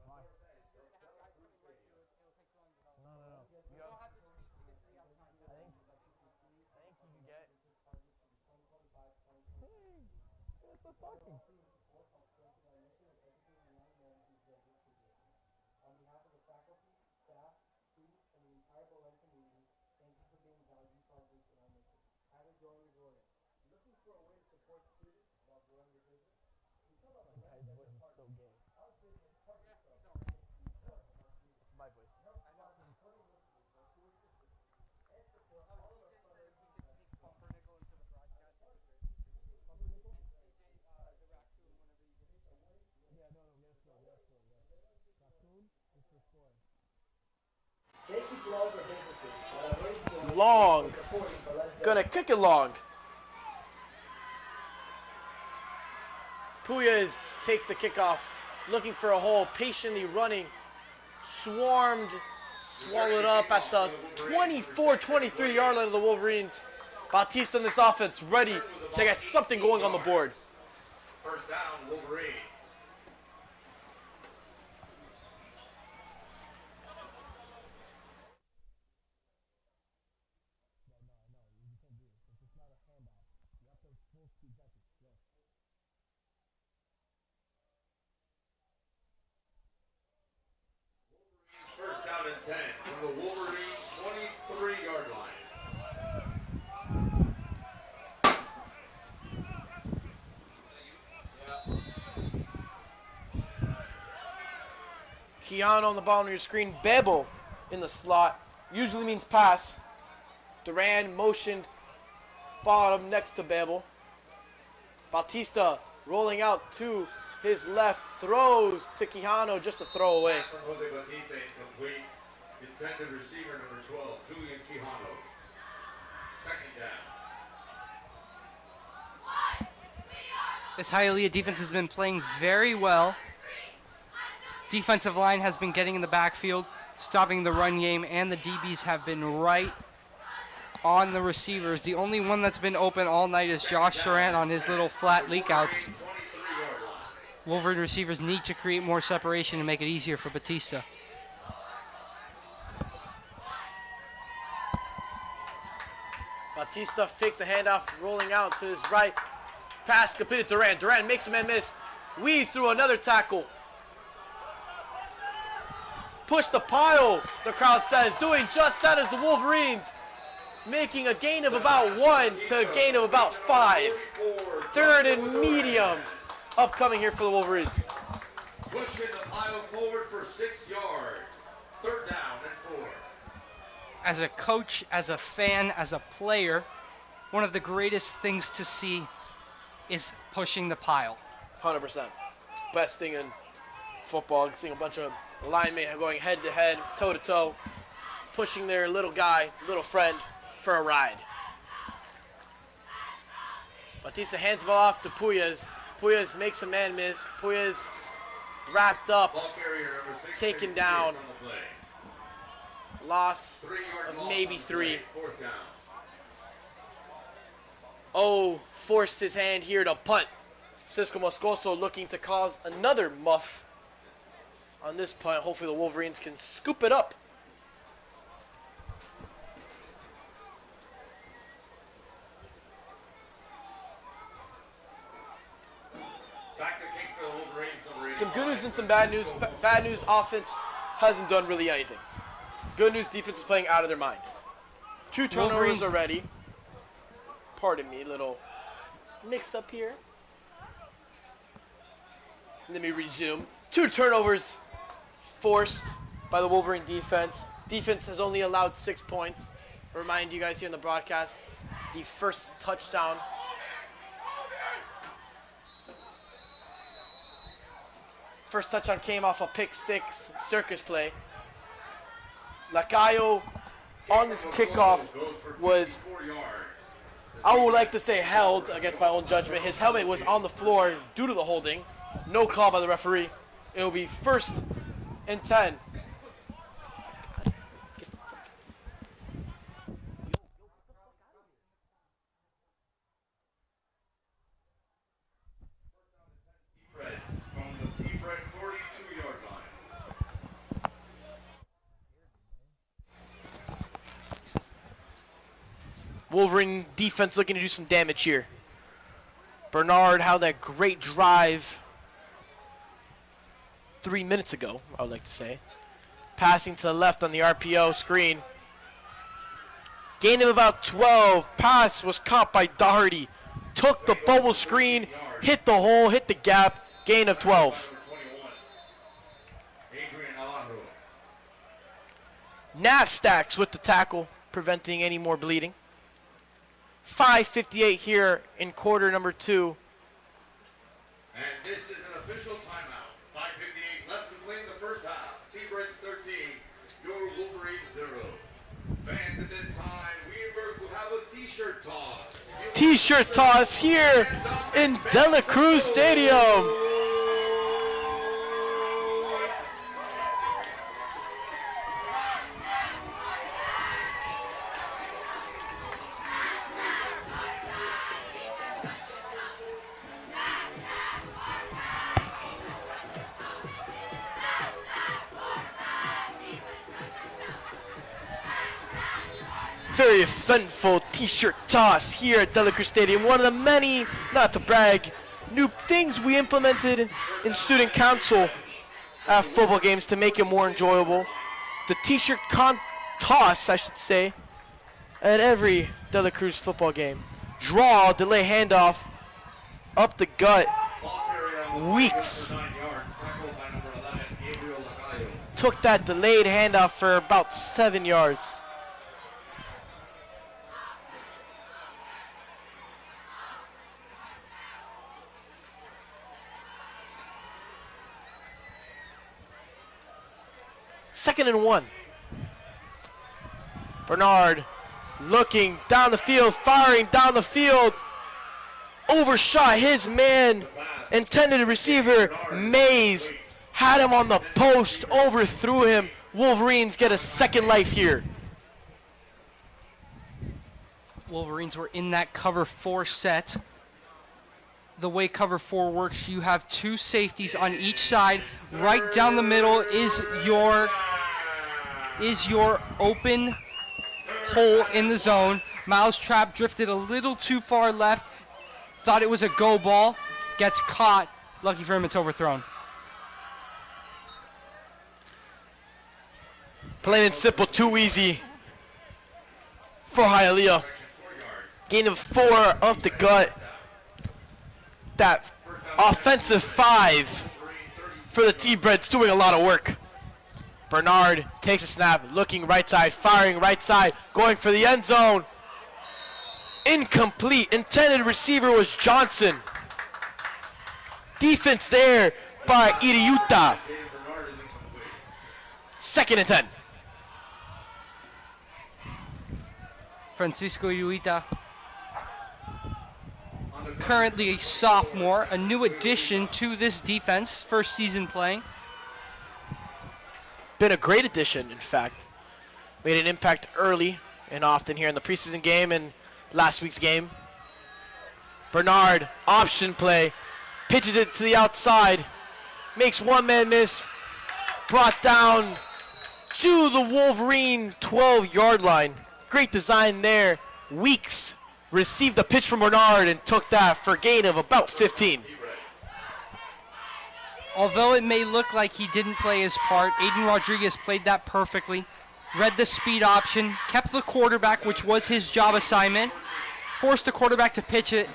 Why? No. You have... I think you can get... Hey, let's talking. On behalf of the faculty, staff, students, and the entire Belen community, thank you for being valued partners in our mission. Have enjoyed your glory. Looking for a way to support students while growing your business? You tell us Guy's voice is so gay. our business partners us. It's my voice. Thank you to all of our businesses that are ready to Long. supporting Belen. Gonna kick it long. Puyas takes the kickoff, looking for a hole, patiently running. Swallowed up at the 24-23 yard line of the Wolverines. Bautista in this offense ready to get something going on the board. First down, Wolverines. First down and 10 from the Wolverines 23-yard line. Keanu on the bottom of your screen. Bebel in the slot. Usually means pass. Duran motioned bottom next to Bebel. Bautista rolling out to his left. Throws to Quijano, just a throwaway. Pass from Jose Batista incomplete. Intended receiver number 12, Julian Quijano. Second down. This Hialeah defense has been playing very well. Defensive line has been getting in the backfield, stopping the run game, and the DBs have been right on the receivers. The only one that's been open all night is Josh Durant on his little flat leak outs. 23-yard line. Wolverine receivers need to create more separation and make it easier for Batista. Bautista fakes a handoff, rolling out to his right. Pass completed to Durant. Durant makes a man miss. Weaves through another tackle. Push the pile, the crowd says. Doing just that as the Wolverines making a gain of about 1 to a gain of about 5. Third and medium upcoming here for the Wolverines. Pushing the pile forward for 6 yards. Third down and 4. As a coach, as a fan, as a player, one of the greatest things to see is pushing the pile. 100%. Best thing in football, seeing a bunch of linemen going head to head, toe to toe, pushing their little guy, little friend for a ride. Bautista hands the ball off to Puyas. Puyas makes a man miss. Puyas wrapped up, Ball carrier number 6, taken David down. Pierce on the play. Loss 3-yard of loss maybe on the 3. play. Fourth down. Oh, forced his hand here to punt. Cisco Moscoso looking to cause another muff on this punt. Hopefully the Wolverines can scoop it up. Back to kick for the Wolverines, number Some good 85. news and some bad news. Bad news, offense hasn't done really anything. Good news, defense is playing out of their mind. 2 turnovers Wolverines- already. Pardon me, little mix up here. Let me resume. 2 turnovers forced by the Wolverine defense. Defense has only allowed 6 points. Remind you guys here in the broadcast, the first touchdown. First touchdown came off a pick 6 circus play. Lacayo on this kickoff was, 4 yards. I would like to say, held against my own judgment. His helmet was on the floor due to the holding. No call by the referee. It will be 1st and 10. Reds from the T-Fred 42-yard line. Wolverine defense looking to do some damage here. Bernard had that great drive 3 minutes ago, I would like to say. Passing to the left on the RPO screen. Gain of about 12. Pass was caught by Doherty. Took the bubble screen, hit the hole, hit the gap. Gain of 12. Number 21, Adrian Alejandro. Nav stacks with the tackle, preventing any more bleeding. 5:58 here in quarter number 2. And this is an official timeout. 5:58 left to play in the first half. T-Reds 13, your Wolverines 0. Fans, at this time, Weberg will have a T-shirt toss. T-shirt toss here in De La Cruz Stadium. Very eventful T-shirt toss here at De La Cruz Stadium. One of the many, not to brag, new things we implemented in student council at football games to make it more enjoyable. The T-shirt toss, I should say, at every De La Cruz football game. Draw, delay handoff, up the gut. Weeks 9 yards, tackled by number 11, Gabriel Lacayo. took that delayed handoff for about 7 yards. Second and 1. Bernard looking down the field, firing down the field. Overshot his man, intended receiver, Mays. Had him on the post, overthrew him. Wolverines get a second life here. Wolverines were in that cover 4 set. The way cover 4 works, you have 2 safeties on each side. Right down the middle is your open hole in the zone. Mousetrap drifted a little too far left. Thought it was a go ball. Gets caught. Lucky for him, it's overthrown. Plain and simple, too easy for Hialeah. Gain of 4 up the gut. That offensive 5 for the T-Breads doing a lot of work. Bernard takes a snap, looking right side, firing right side, going for the end zone. Incomplete. Intended receiver was Johnson. Defense there by Iriuta. Second and 10. Francisco Iruita, currently a sophomore, a new addition to this defense, first season playing. Been a great addition, in fact. Made an impact early and often here in the preseason game and last week's game. Bernard, option play, pitches it to the outside, makes one man miss, brought down to the Wolverine 12-yard line. Great design there. Weeks received a pitch from Bernard and took that for a gain of about 15. Although it may look like he didn't play his part, Aiden Rodriguez played that perfectly, read the speed option, kept the quarterback, which was his job assignment, forced the quarterback to pitch it,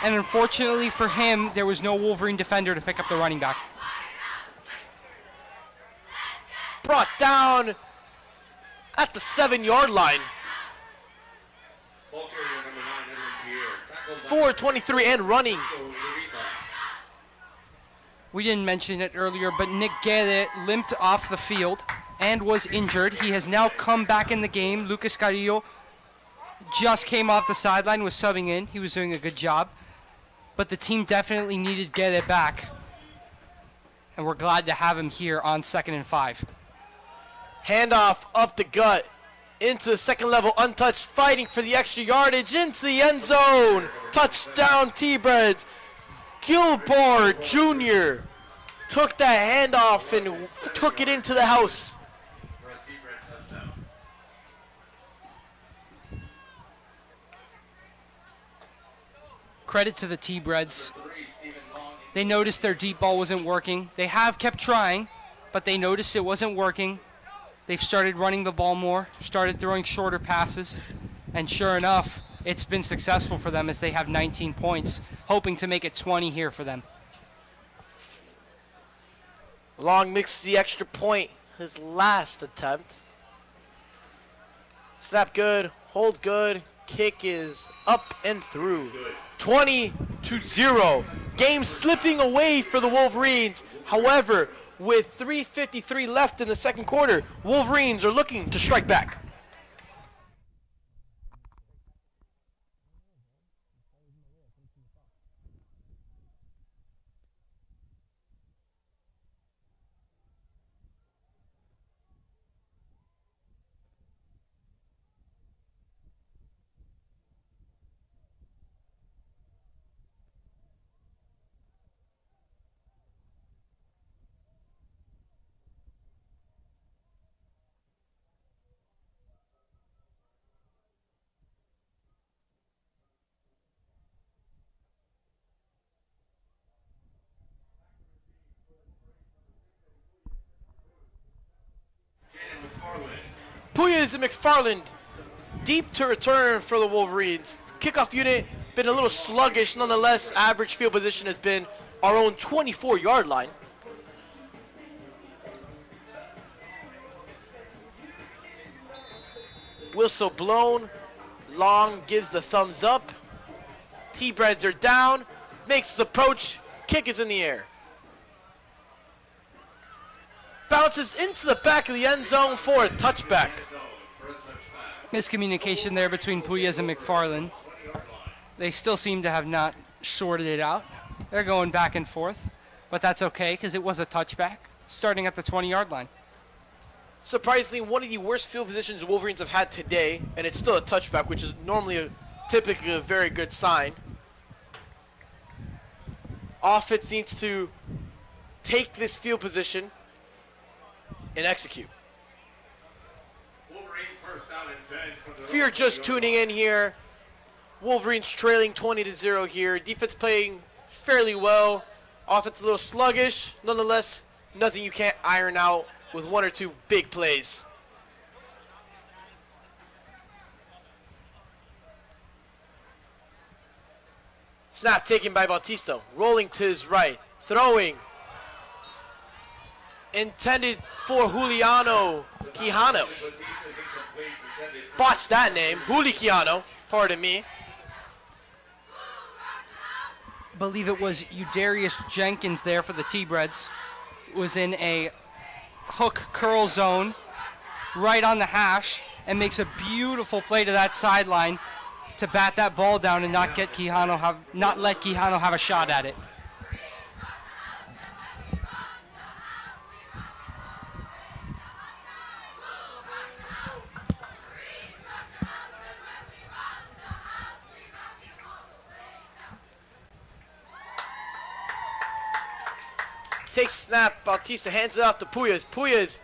and unfortunately for him, there was no Wolverine defender to pick up the running back. Brought down at the 7-yard line. 4:23 and running. We didn't mention it earlier, but Nick Guerre limped off the field and was injured. He has now come back in the game. Lucas Carrillo just came off the sideline, was subbing in. He was doing a good job. But the team definitely needed Guerre back. And we're glad to have him here on 2nd and 5. Handoff up the gut into the second level, untouched, fighting for the extra yardage into the end zone. Touchdown T-Breads. Gilbert Jr. took that handoff and took it into the house. Credit to the T-Breads. They noticed their deep ball wasn't working. They have kept trying, but they noticed it wasn't working. They've started running the ball more, started throwing shorter passes, and sure enough, it's been successful for them as they have 19 points, hoping to make it 20 here for them. Long mixes the extra point, his last attempt. Snap good, hold good, kick is up and through. 20-0. Game slipping away for the Wolverines. However, with 3:53 left in the second quarter, Wolverines are looking to strike back. Puyas and McFarland deep to return for the Wolverines. Kickoff unit been a little sluggish. Nonetheless, average field position has been our own 24-yard line. Whistle blown. Long gives the thumbs up. T-Breads are down. Makes his approach. Kick is in the air. Bounces into the back of the end zone for a touchback. Miscommunication there between Puyas and McFarland. They still seem to have not sorted it out. They're going back and forth, but that's okay because it was a touchback starting at the 20-yard line. Surprisingly, one of the worst field positions the Wolverines have had today, and it's still a touchback, which is normally typically a very good sign. Offense needs to take this field position and execute. If you're just tuning in here, Wolverines trailing 20-0 here. Defense playing fairly well. Offense a little sluggish. Nonetheless, nothing you can't iron out with one or two big plays. Snap taken by Bautista. Rolling to his right. Throwing. Intended for Juliano Quijano. Botched that name. Juli Quijano. Pardon me. Believe it was Udarius Jenkins there for the T-Breads. Was in a hook curl zone right on the hash and makes a beautiful play to that sideline to bat that ball down and not let Quijano have a shot at it. Takes snap. Bautista hands it off to Puyas. Puyas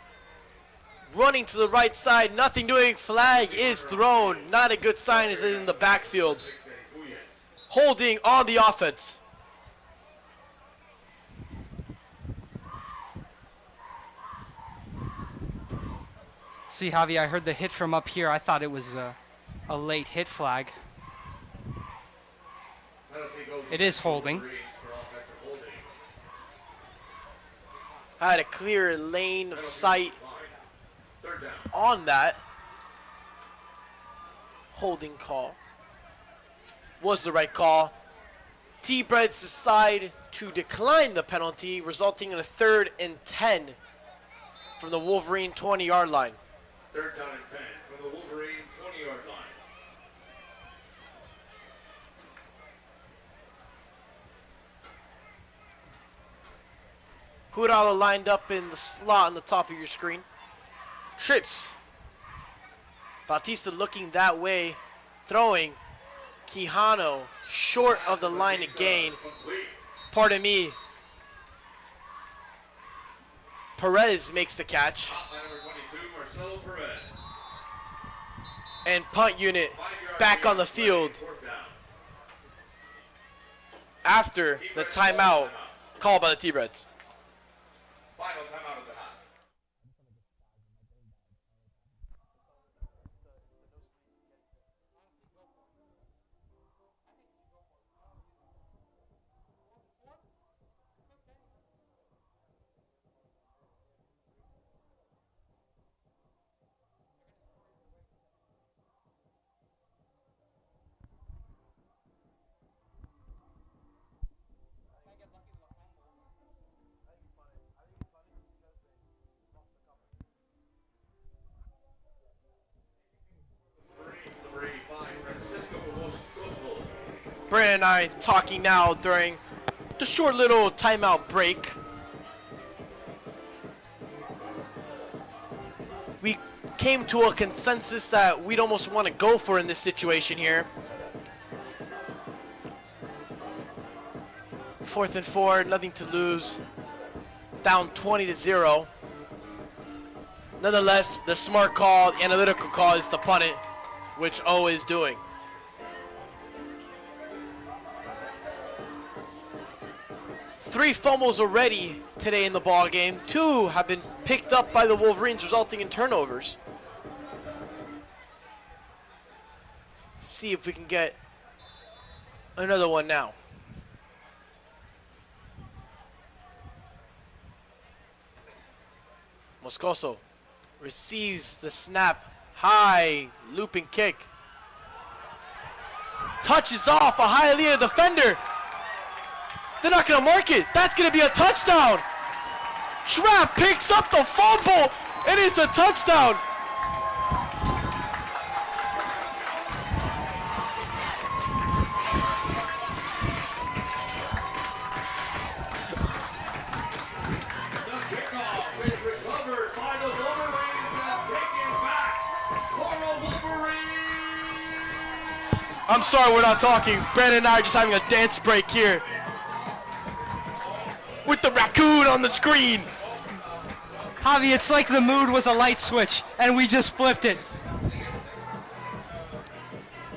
running to the right side. Nothing doing. Flag is thrown. Not a good sign as in the backfield. Holding on the offense. See, Javi, I heard the hit from up here. I thought it was a late hit flag. It is holding. I had a clear lane of sight on that. Holding call was the right call. T-Breads decide to decline the penalty, resulting in a 3rd and 10 from the Wolverine 20-yard line. 3rd down and 10 from the Wolverine 20-yard line. Hurala lined up in the slot on the top of your screen. Trips. Bautista looking that way, throwing. Quijano short of the line again. Pardon me. Perez makes the catch. And punt unit back on the field after the timeout called by the T-Breads. Final timeout of the half. Brandon and I talking now during the short little timeout break. We came to a consensus that we'd almost want to go for in this situation here. 4th and 4, nothing to lose. Down 20-0. Nonetheless, the smart call, the analytical call is to punt it, which O is doing. Three fumbles already today in the ball game. 2 have been picked up by the Wolverines, resulting in turnovers. See if we can get another one now. Moscoso receives the snap. High looping kick. Touches off a Hialeah defender. They're not going to mark it. That's going to be a touchdown. Trap picks up the fumble, and it's a touchdown. The kickoff is recovered by the Wolverines and taken back for a Wolverine. I'm sorry we're not talking. Brandon and I are just having a dance break here with the raccoon on the screen. Javi, it's like the mood was a light switch, and we just flipped it.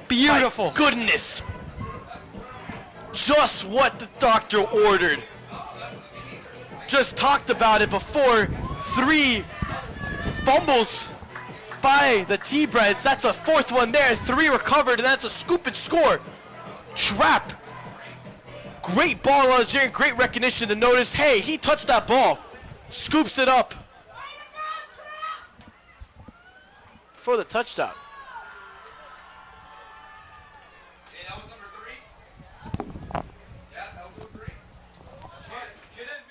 Beautiful. My goodness. Just what the doctor ordered. Just talked about it before. 3 fumbles by the T-Breads. That's a 4th one there. 3 recovered, and that's a scoop and score. Trap. Great ball on Jerry, great recognition to notice, hey, he touched that ball. Scoops it up for the touchdown. Hey, that was number 3? Yeah, that was number 3. She didn't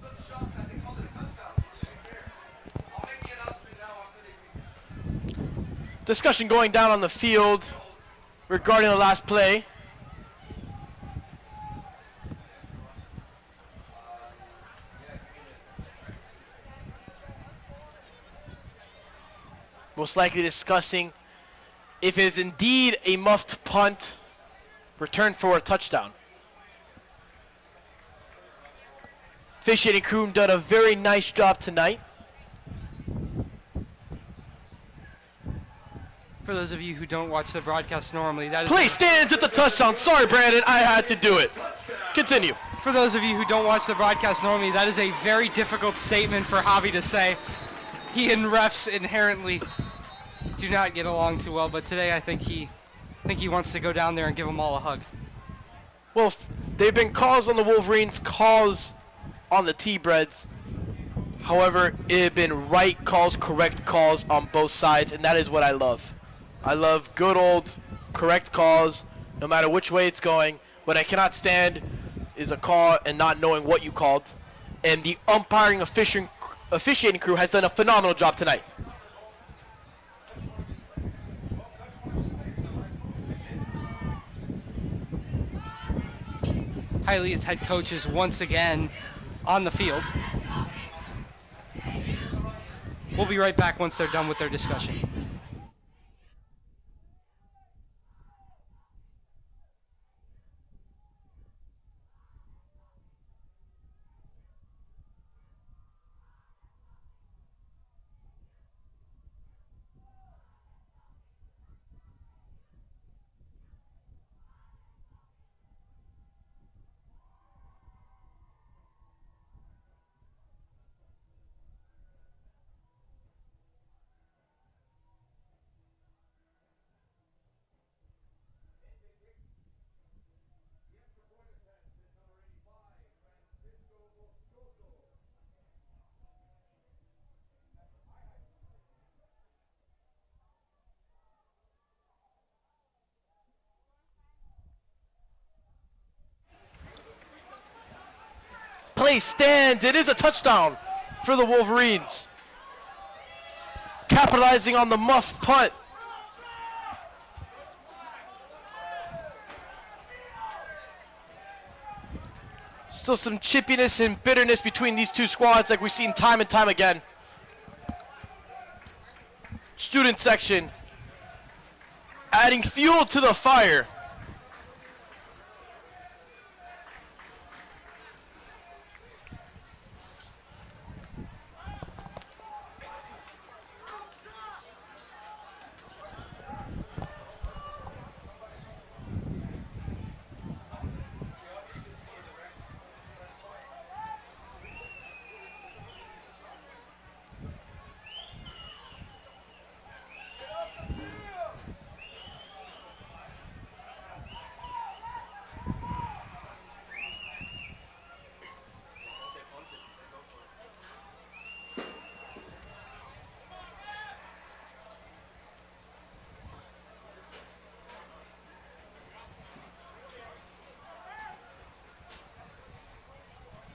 miss such shot that they called it a touchdown. To be fair. I'll make the announcement now after they Discussion going down on the field regarding the last play. Most likely discussing if it is indeed a muffed punt, return for a touchdown. officiating crew done a very nice job tonight. For those of you who don't watch the broadcast normally, that is Play stands at the touchdown. Sorry, Brandon, I had to do it. Continue. for those of you who don't watch the broadcast normally, that is a very difficult statement for Javi to say. He and refs inherently do not get along too well, but today I think he wants to go down there and give them all a hug. Well, they've been calls on the Wolverines, calls on the T-Breads. However, it have been right calls, correct calls on both sides, and that is what I love. I love good old correct calls, no matter which way it's going. What I cannot stand is a call and not knowing what you called. And the umpiring officiating crew has done a phenomenal job tonight. Hialeah's head coach is once again on the field. We'll be right back once they're done with their discussion. Play stands. It is a touchdown for the Wolverines. Capitalizing on the muff punt. Still some chippiness and bitterness between these two squads like we've seen time and time again. Student section adding fuel to the fire.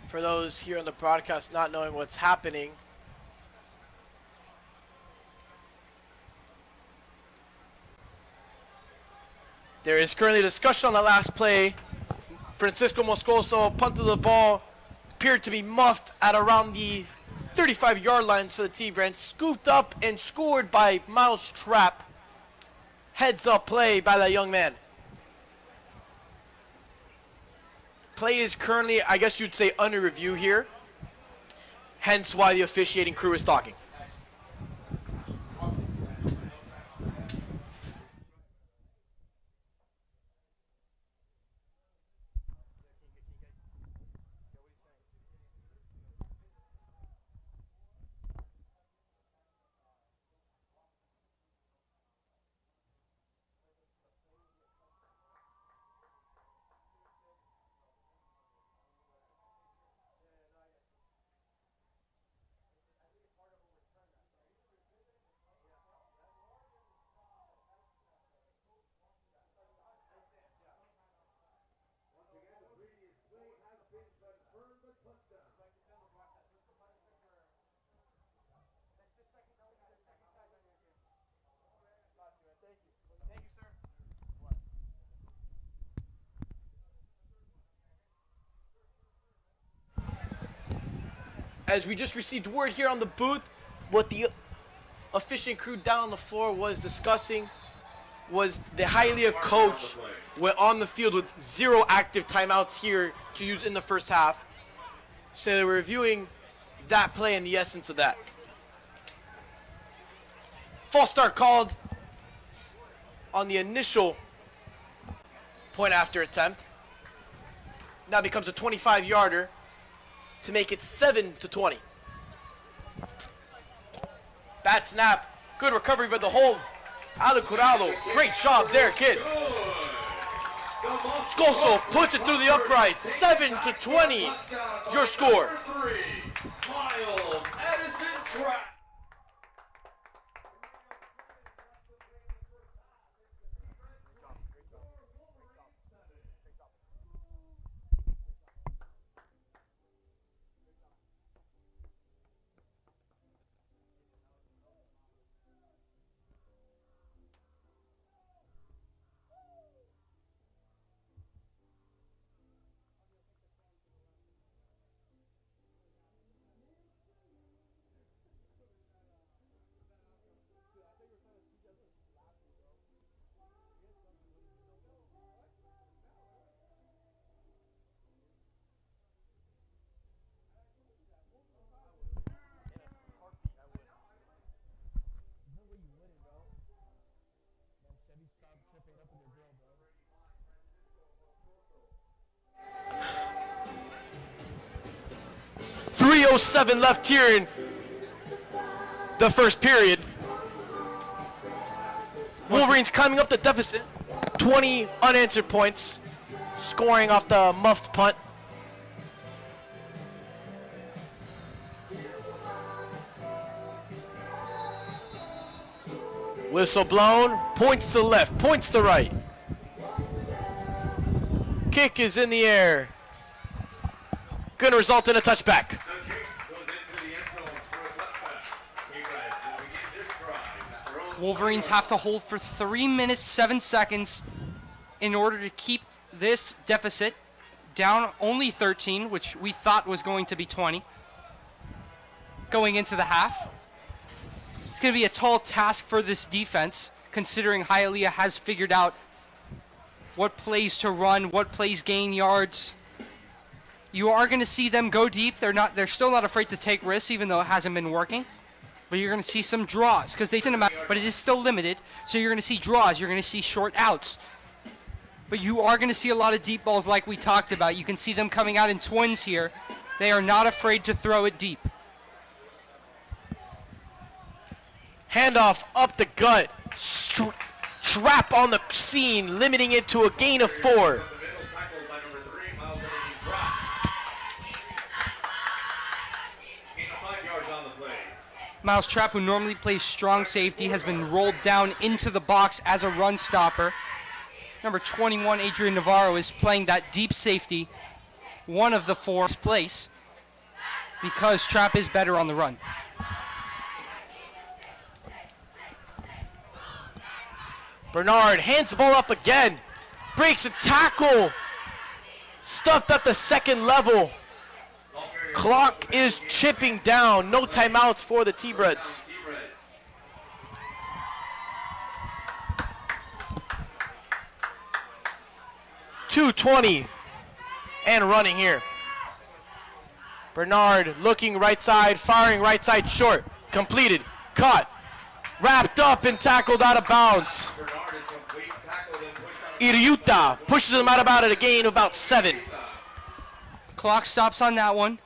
For those here on the broadcast not knowing what's happening, there is currently discussion on the last play. Francisco Moscoso punted the ball, appeared to be muffed at around the 35-yard lines for the T-Brands, scooped up and scored by Miles Trapp. Heads up play by that young man. Play is currently, I guess you'd say, under review here. Hence why the officiating crew is talking. As we just received word here on the booth, what the officiating crew down on the floor was discussing was the Hialeah coach went on the field with 0 active timeouts here to use in the first half. So they were reviewing that play and the essence of that. False start called on the initial point after attempt. Now becomes a 25-yarder to make it 7-20. Bad snap. Good recovery by the hold. Alia Corrado. Great job there, kid. Scoso puts it through the uprights. 7-20. Your score. Miles Edison Track. Chevy stop tripping up in their grill, bro. 3:07 left here in the first period. Wolverines climbing up the deficit. 20 unanswered points, scoring off the muffed punt. Whistle blown, points to left, points to right. Kick is in the air. Gonna result in a touchback. The kick goes into the end zone for a touchback. T-Reds will begin this drive. Their own Wolverines have to hold for 3 minutes, 7 seconds in order to keep this deficit down only 13, which we thought was going to be 20, going into the half. It's going to be a tall task for this defense, considering Hialeah has figured out what plays to run, what plays gain yards. You are going to see them go deep. They're still not afraid to take risks, even though it hasn't been working. But you're going to see some draws because they send them out, but it is still limited. So you're going to see draws. You're going to see short outs. But you are going to see a lot of deep balls like we talked about. You can see them coming out in twins here. They are not afraid to throw it deep. Handoff up the gut. Trap on the scene, limiting it to a gain of 4. the middle tackle by number 3, Miles Edison dropped. Gain of 5 yards on the play. Miles Trapp, who normally plays strong safety, has been rolled down into the box as a run stopper. Number 21, Adrian Navarro, is playing that deep safety, one of the 4 place, because Trapp is better on the run. Bernard hands the ball up again. Breaks a tackle. Stuffed at the second level. Clock is chipping down. No timeouts for the T-Breads. 2:20 and running here. Bernard looking right side, firing right side short. Completed, caught, wrapped up and tackled out of bounds. Iriuta pushes him out about it, a gain of about 7. Clock stops on that one.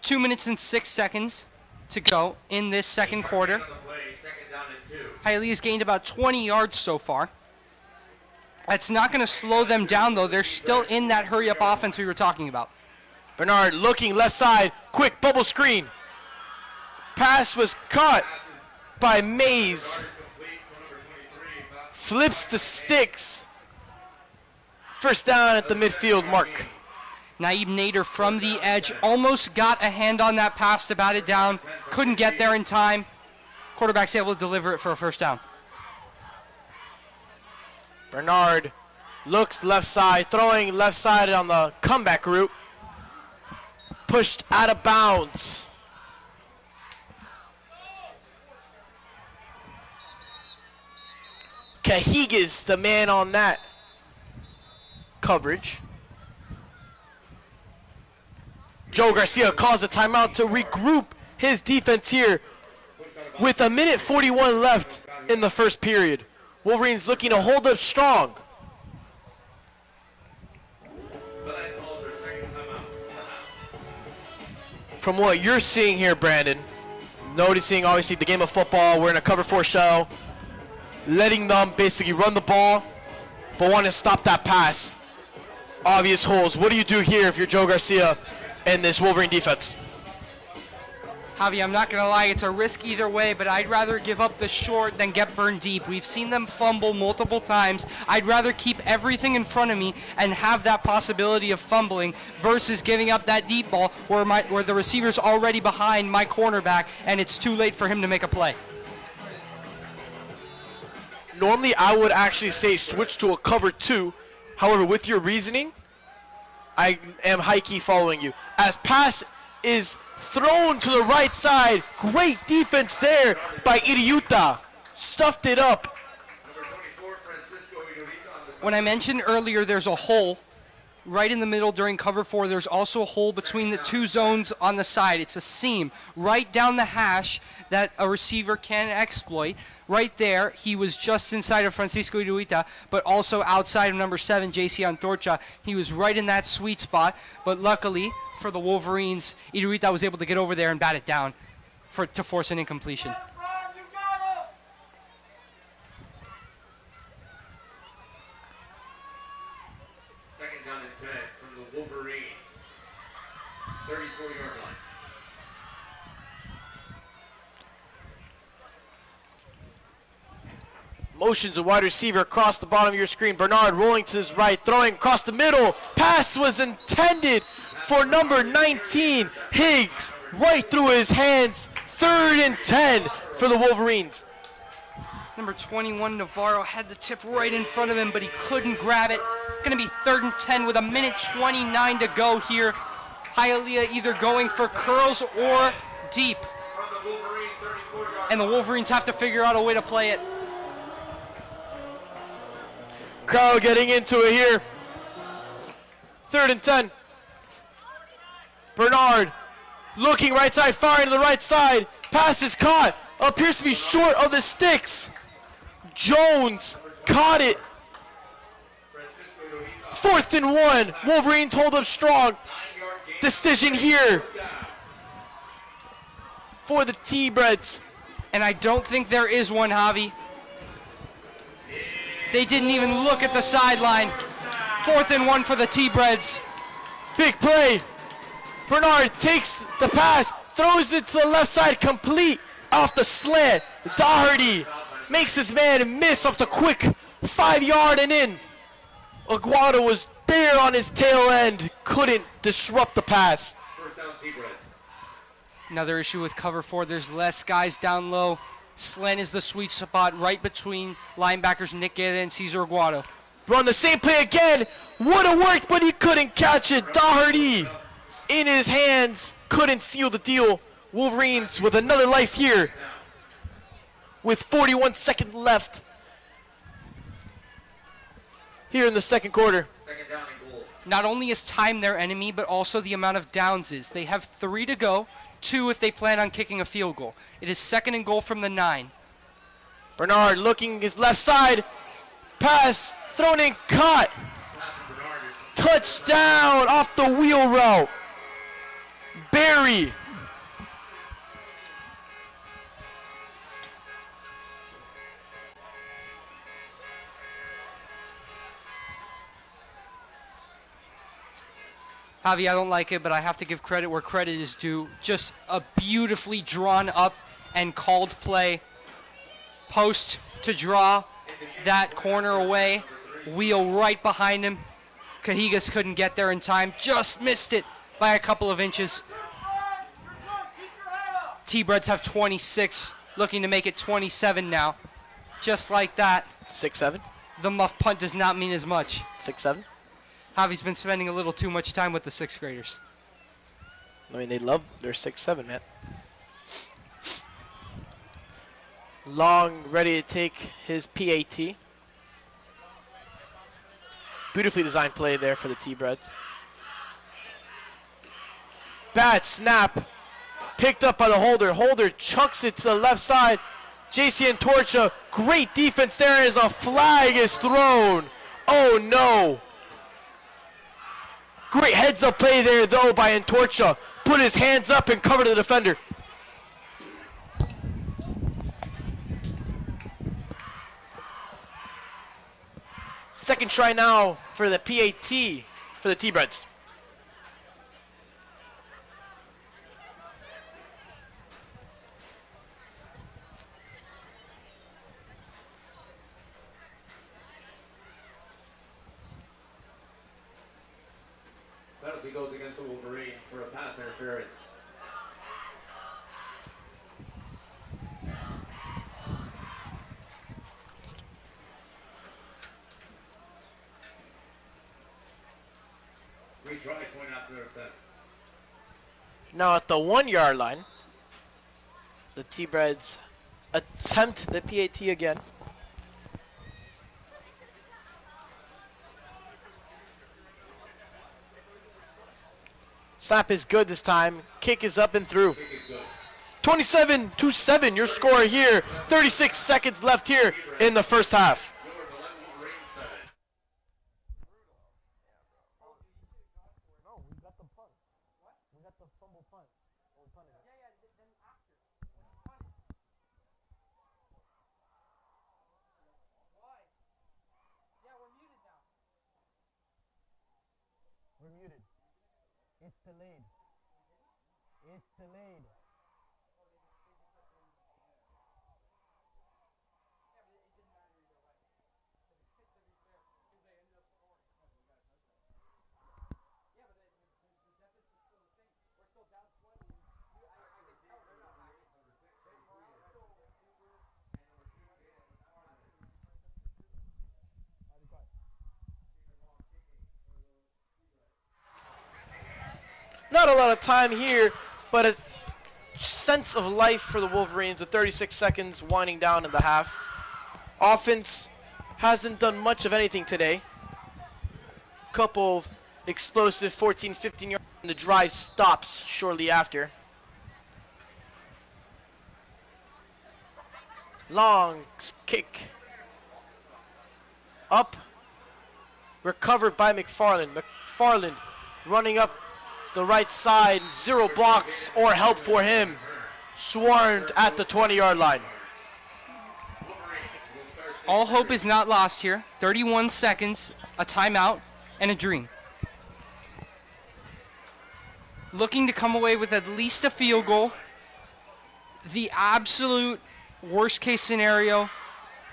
2 minutes and 6 seconds to go in this second quarter. Hialeah's gained about 20 yards so far. That's not going to slow them down, though. They're still in that hurry-up offense we were talking about. Bernard looking left side, quick bubble screen. Pass was caught by Mays. Flips to Sticks. First down at the midfield mark. Naib Nader from the edge almost got a hand on that pass to bat it down. Couldn't get there in time. Quarterback's able to deliver it for a first down. Bernard looks left side, throwing left side on the comeback route. Pushed out of bounds. Cahigas, the man on that coverage. Joe Garcia calls a timeout to regroup his defense here with 1:41 left in the first period. Wolverines looking to hold up strong. From what you're seeing here, Brandon, noticing obviously the game of football, we're in a cover 4 show, letting them basically run the ball, but want to stop that pass. Obvious holes. What do you do here if you're Joe Garcia and this Wolverine defense? Javi, I'm not going to lie, it's a risk either way, but I'd rather give up the short than get burned deep. We've seen them fumble multiple times. I'd rather keep everything in front of me and have that possibility of fumbling versus giving up that deep ball where the receiver's already behind my cornerback and it's too late for him to make a play. Normally, I would actually say switch to a cover 2. However, with your reasoning, I am high-key following you. As pass is thrown to the right side. Great defense there by Iriuta. Stuffed it up. When I mentioned earlier there's a hole right in the middle during cover 4, there's also a hole between the two zones on the side. It's a seam right down the hash that a receiver can exploit. Right there, he was just inside of Francisco Iriuta, but also outside of number 7, JC Antorcha. He was right in that sweet spot, but luckily for the Wolverines, Iriuta was able to get over there and bat it down to force an incompletion. Second down and 10 from the Wolverine. 34-yard line. Motions a wide receiver across the bottom of your screen. Bernard rolling to his right, throwing across the middle. Pass was intended for number 19, Higgs, right through his hands. 3rd and 10 for the Wolverines. Number 21, Navarro, had the tip right in front of him, but he couldn't grab it. Going to be 3rd and 10 with 1:29 to go here. Hialeah either going for curls or deep. And the Wolverines have to figure out a way to play it. Crowd getting into it here. 3rd and 10. Bernard looking right side, firing to the right side. Pass is caught. Appears to be short of the sticks. Jones caught it. 4th and 1. Wolverines hold up strong. Decision here for the T-Breads. And I don't think there is one, Javi. They didn't even look at the sideline. 4th and 1 for the T-Breads. Big play. Bernard takes the pass, throws it to the left side, complete off the slant. Doherty makes his man miss off the quick 5-yard and in. Aguado was there on his tail end, couldn't disrupt the pass. First down, T-Breads. Another issue with cover 4, there's less guys down low. Slant is the sweet spot right between linebackers Nick Guerra and Cesar Aguado. Run the same play again. Would have worked, but he couldn't catch it. Doherty in his hands, couldn't seal the deal. Wolverines with another life here with 41 seconds left here in the second quarter. Second down and goal. Not only is time their enemy, but also the amount of downs is. They have 3 to go, 2 if they plan on kicking a field goal. It is 2nd and goal from the 9. Bernard looking his left side. Pass thrown in, caught. Touchdown off the wheel route. Barry. Javi, I don't like it, but I have to give credit where credit is due. Just a beautifully drawn up and called play. Post to draw that corner away. Wheel right behind him. Cajigas couldn't get there in time. Just missed it by a couple of inches. T-Breads have 26, looking to make it 27 now. Just like that. 6-7. The muff punt does not mean as much. 6-7. Javi's been spending a little too much time with the 6th graders. I mean, they love their 6-7, man. Long, ready to take his PAT. Beautifully designed play there for the T-Breads. Bad snap. Picked up by the holder. Holder chucks it to the left side. JC Antorcha, great defense there as a flag is thrown. Oh no. Great heads up play there though by Antorcha. Put his hands up and cover the defender. Second try now for the PAT for the T-Breads. Penalty goes against the Wolverines for a pass interference. Retry point after attempt. Now at the 1 yard line, the T-Breads attempt the PAT again. Snap is good this time. Kick is up and through. 27-7, your score here. 36 seconds left here in the first half. No, we got the punt. What? We got the fumble punt. Or we punted it. We're muted. It's delayed. It's delayed. Not a lot of time here, but a sense of life for the Wolverines with 36 seconds winding down in the half. Offense hasn't done much of anything today. Couple of explosive 14, 15 yards, and the drive stops shortly after. Long kick. Up. Recovered by McFarland. McFarland running up the right side. Zero blocks or help for him. Swarmed at the 20-yard line. All hope is not lost here. 31 seconds, a timeout, and a dream. Looking to come away with at least a field goal. The absolute worst case scenario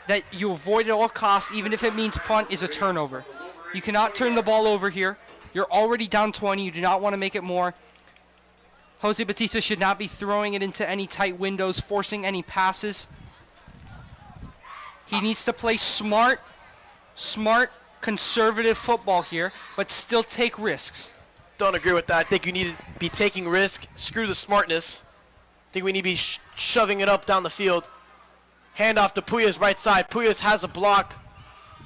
that you avoid at all costs, even if it means punt, is a turnover. You cannot turn the ball over here. You're already down 20. You do not want to make it more. Jose Batista should not be throwing it into any tight windows, forcing any passes. He needs to play smart, conservative football here, but still take risks. Don't agree with that. I think you need to be taking risk. Screw the smartness. I think we need to be shoving it up down the field. Hand off to Puyas right side. Puyas has a block.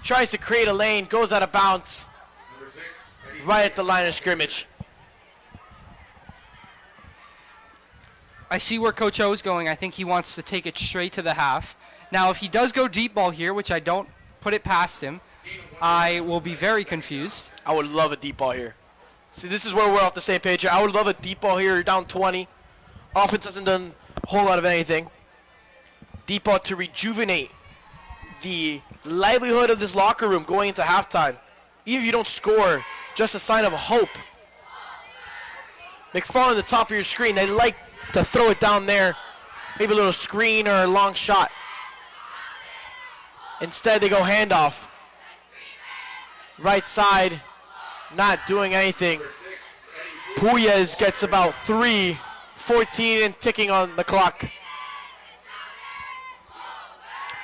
Tries to create a lane. Goes out of bounds. Right at the line of scrimmage. I see where Coach O is going. I think he wants to take it straight to the half. Now, if he does go deep ball here, which I don't put it past him, I will be very confused. I would love a deep ball here. See, this is where we're off the same page here. I would love a deep ball here. You're down 20. Offense hasn't done a whole lot of anything. Deep ball to rejuvenate the livelihood of this locker room going into halftime. Even if you don't score, just a sign of hope. McFarland, the top of your screen, they like to throw it down there. Maybe a little screen or a long shot. Instead, they go handoff. Right side, not doing anything. Puyas gets about 3, 14 and ticking on the clock.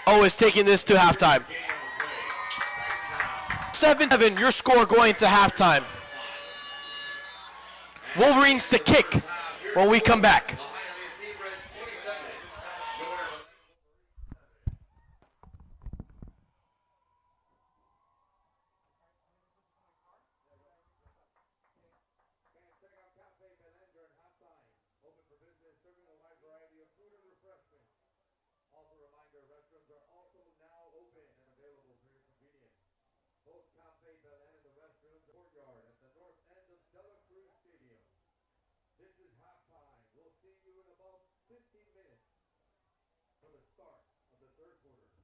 O is taking this to halftime. 7-7, your score going to halftime. Wolverines to kick when we come back. reminder, restrooms are also now open and available for your convenience. Both Cafe Belen and the restrooms courtyard at the north end of Dela Cruz Stadium. This is halftime. We'll see you in about 15 minutes for the start of the third quarter.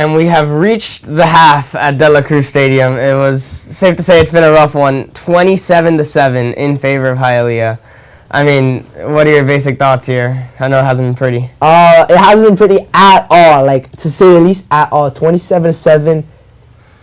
and we have reached the half at De La Cruz Stadium. It was safe to say it's been a rough one. 27-7 in favor of Hialeah. I mean, what are your basic thoughts here? I know it hasn't been pretty. It hasn't been pretty at all. Like, to say the least, at all. 27-7.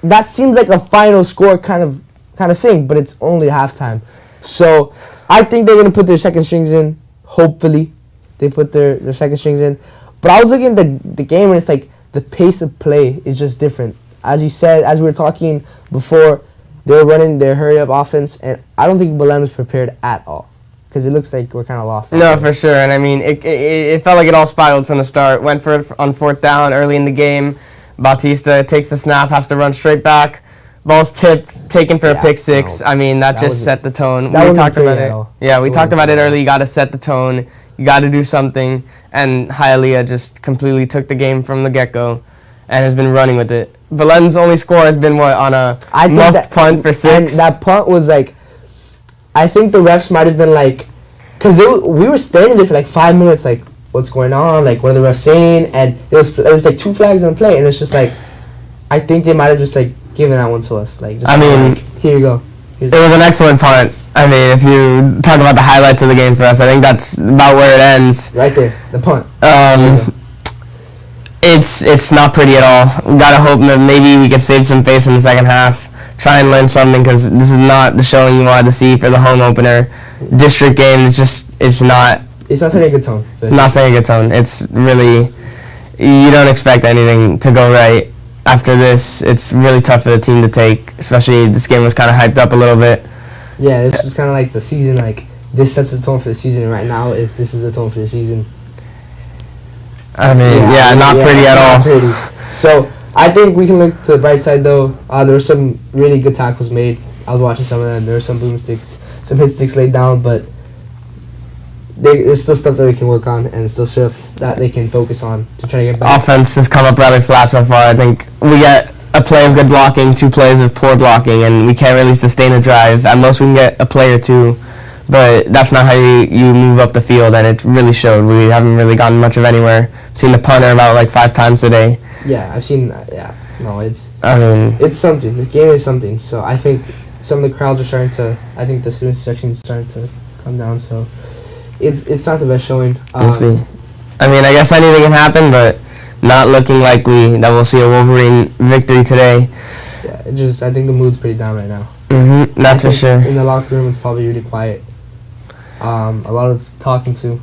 That seems like a final score kind of thing, but it's only halftime. So I think they're gonna put their second strings in. Hopefully, they put their second strings in. But I was looking at the game, and it's like the pace of play is just different. As you said, as we were talking before, they were running their hurry-up offense, and I don't think Belen was prepared at all, because it looks like we're kind of lost. No, for sure. And I mean, it felt like it all spiraled from the start. Went for it on fourth down early in the game. Bautista takes the snap, has to run straight back. Ball's tipped, taken for a pick six. I mean, that just set the tone. We talked about it. Yeah, we talked about it early. You got to set the tone. You got to do something. And Hialeah just completely took the game from the get-go and has been running with it. Belen's only score has been, what, on a muffed punt for 6? And that punt was like, I think the refs might have been like, because we were standing there for like 5 minutes, like, what's going on? Like, what are the refs saying? And there was like 2 flags on play, and it's just like, I think they might have just like given that one to us. Like, just like, here you go. It was an excellent punt. I mean, if you talk about the highlights of the game for us, I think that's about where it ends. Right there, the punt. It's not pretty at all. We gotta hope that maybe we can save some face in the second half. Try and learn something, because this is not the showing you wanted to see for the home opener. District game, it's not. It's not setting a good tone. Not setting a good tone. It's really, you don't expect anything to go right after this. It's really tough for the team to take, especially this game was kind of hyped up a little bit. Yeah, it's just kind of like the season, like, this sets the tone for the season right now, if this is the tone for the season. I mean, not pretty at all. Pretty. So, I think we can look to the bright side, though. There were some really good tackles made. I was watching some of them. There were some boomsticks, some hit sticks laid down, but there's still stuff that we can work on, and still stuff that they can focus on to try to get back. Offense has come up rather flat so far. I think we get a play of good blocking, 2 plays of poor blocking, and we can't really sustain a drive. At most, we can get a play or 2, but that's not how you move up the field, and it really showed. We haven't really gotten much of anywhere. I've seen the punter about like 5 times today. Yeah, I've seen. No, it's. I mean, it's something. The game is something. So I think some of the crowds are starting to. I think the student section is starting to come down. So it's not the best showing. We'll see. I mean, I guess anything can happen, but not looking likely that we'll see a Wolverine victory today. Yeah, I think the mood's pretty down right now. That's for sure. In the locker room, it's probably really quiet. A lot of talking to.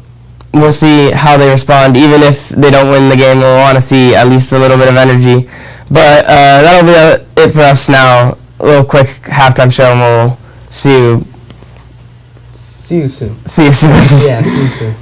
We'll see how they respond. Even if they don't win the game, we'll want to see at least a little bit of energy. But that'll be it for us now. A little quick halftime show, and we'll see you. See you soon. See you soon. Yeah, see you soon.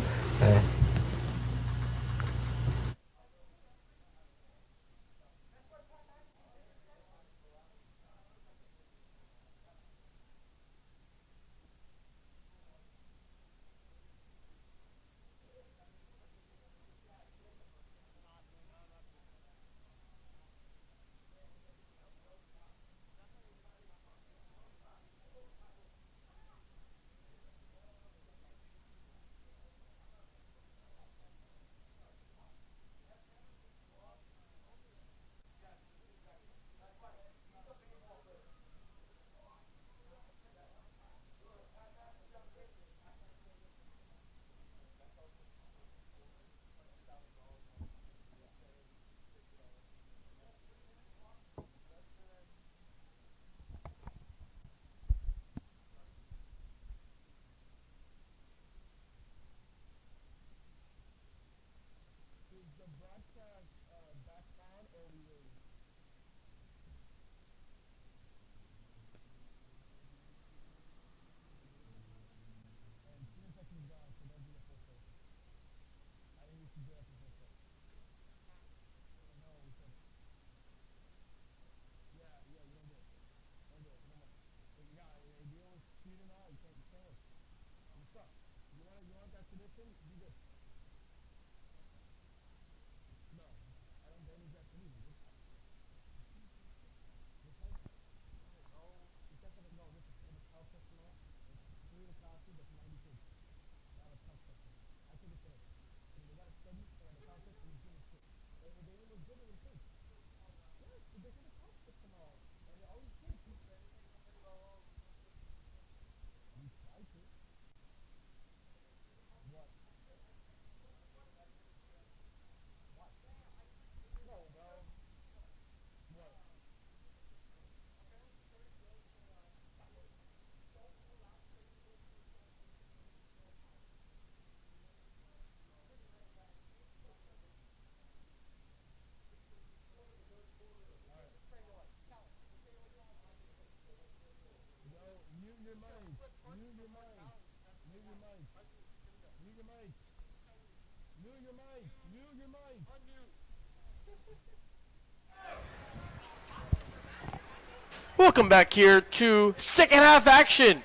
Welcome back here to second half action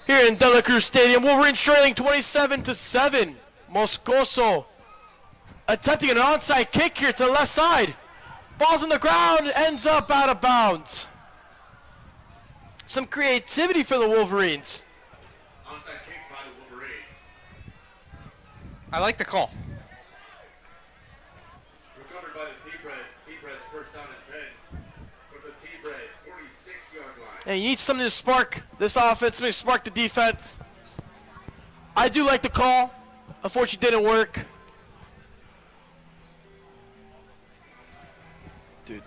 here in De La Cruz Stadium. Wolverines trailing 27-7. Moscoso attempting an onside kick here to the left side. Ball's on the ground, ends up out of bounds. Some creativity for the Wolverines. Onside kick by the Wolverines. I like the call. Recovered by the T-Breads. T-Breads first down and 10. From the T-Bread, 46-yard line. And you need something to spark this offense, something to spark the defense. I do like the call. Unfortunately, it didn't work. Dude.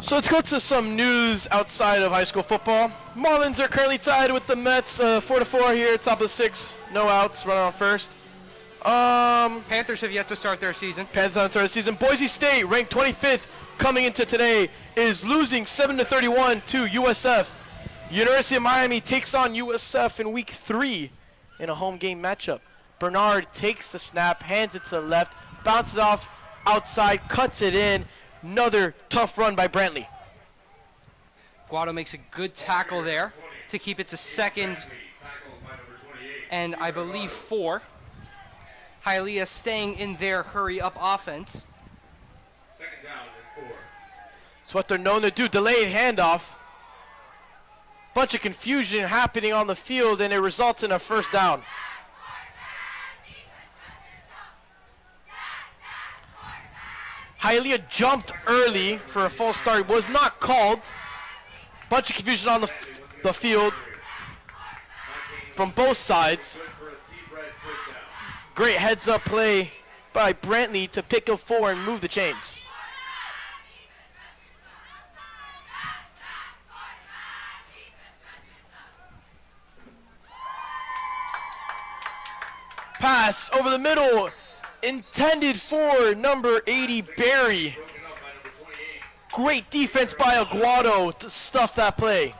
So let's go to some news outside of high school football. Marlins are currently tied with the Mets, 4-4 here, top of the sixth. No outs, runner on first. Panthers have yet to start their season. Panthers on start the season. Boise State, ranked 25th, coming into today, is losing 7-31 to USF. University of Miami takes on USF in week 3 in a home game matchup. Bernard takes the snap, hands it to the left, bounces off outside, cuts it in. Another tough run by Brantley. Guado makes a good tackle there to keep it to second and I believe 4. Hialeah staying in their hurry-up offense. Second down and 4. It's what they're known to do, delayed handoff. Bunch of confusion happening on the field, and it results in a first down. Hialeah jumped early for a false start, was not called. Bunch of confusion on the field from both sides. Great heads-up play by Brantley to pick up 4 and move the chains. Pass over the middle, intended for number 80, Barry. Great defense by Aguado to stuff that play.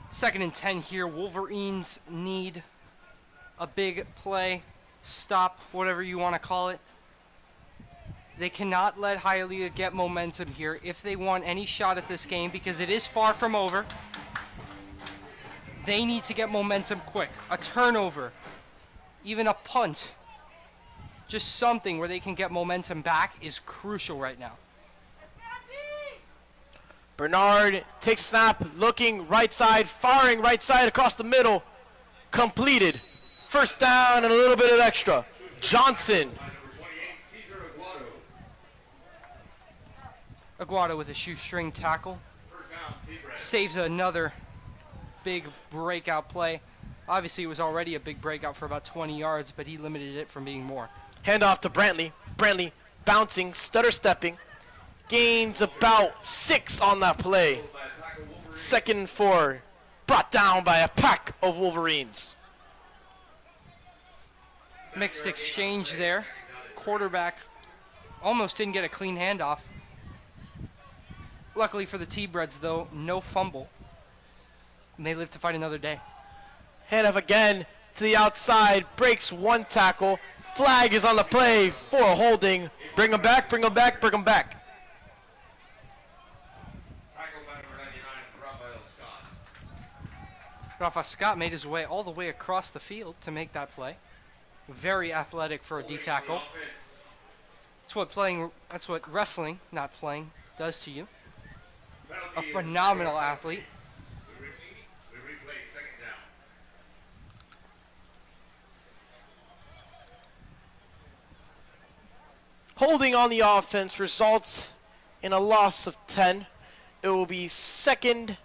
Second and 10 here. Wolverines need a big play, stop, whatever you want to call it. They cannot let Hialeah get momentum here if they want any shot at this game because it is far from over. They need to get momentum quick. A turnover, even a punt, just something where they can get momentum back is crucial right now. Bernard takes snap, looking right side, firing right side across the middle. Completed. First down and a little bit of extra. Johnson. Aguado with a shoestring tackle. Saves another big breakout play. Obviously, it was already a big breakout for about 20 yards, but he limited it from being more. Handoff to Brantley. Brantley bouncing, stutter stepping. Gains about 6 on that play. Second and 4. Brought down by a pack of Wolverines. Mixed exchange there. Quarterback almost didn't get a clean handoff. Luckily for the T-Breads, though, no fumble. And they live to fight another day. Handoff again to the outside. Breaks one tackle. Flag is on the play for a holding. Bring him back, bring him back, bring him back. Tackle by number 99, Raphael Scott. Rafa Scott made his way all the way across the field to make that play. Very athletic for a D tackle. That's what wrestling, not playing, does to you. A phenomenal athlete. We replay second down. Holding on the offense results in a loss of 10. It will be second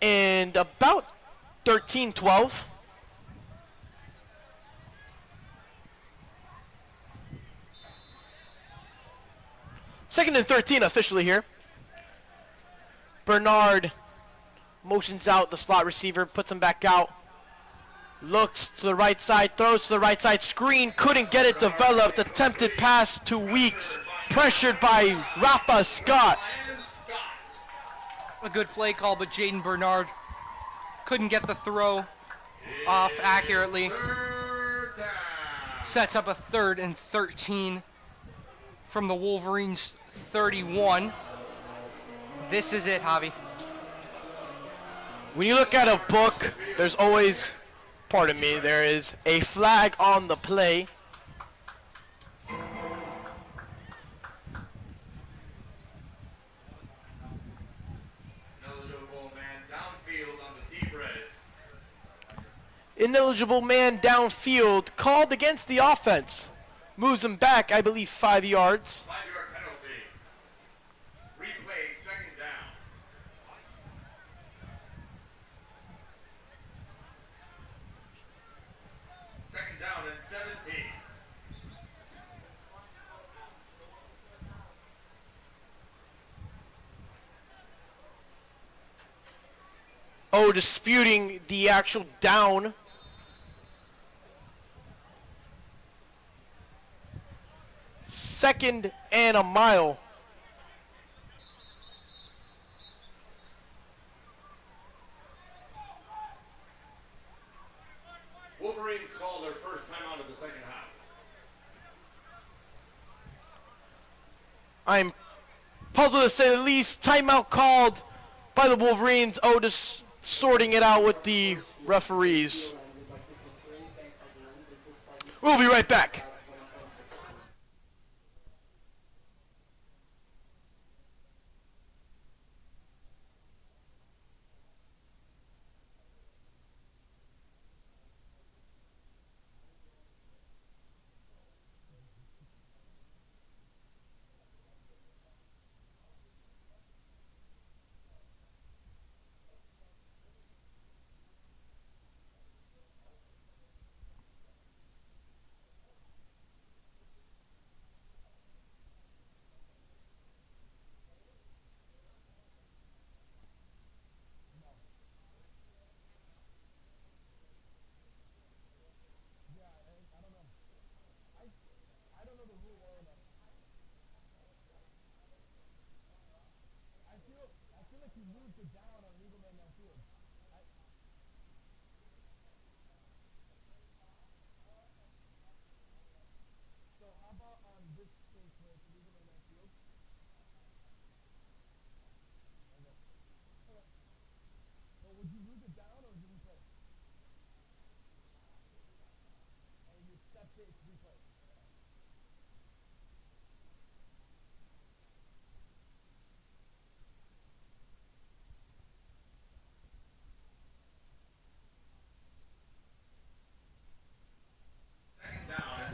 and about 13-12. Second and 13 officially here. Bernard motions out the slot receiver, puts him back out. Looks to the right side, throws to the right side, screen, couldn't get it developed. Attempted pass to Weeks, pressured by Rafa Scott. A good play call, but Jaden Bernard couldn't get the throw off accurately. Sets up a 3rd and 13 from the Wolverines' 31. This is it, Javi. When you look at a book, there's always, pardon me, there is a flag on the play. Ineligible man downfield on the T-Reds. Ineligible man downfield, called against the offense. Moves him back, I believe, 5 yards. 5-yard penalty. Replay second down. Second down and 17. Oh, disputing the actual down. Second and a mile. Wolverines call their first timeout of the second half. I'm puzzled to say the least. Timeout called by the Wolverines. Otis sorting it out with the referees. We'll be right back.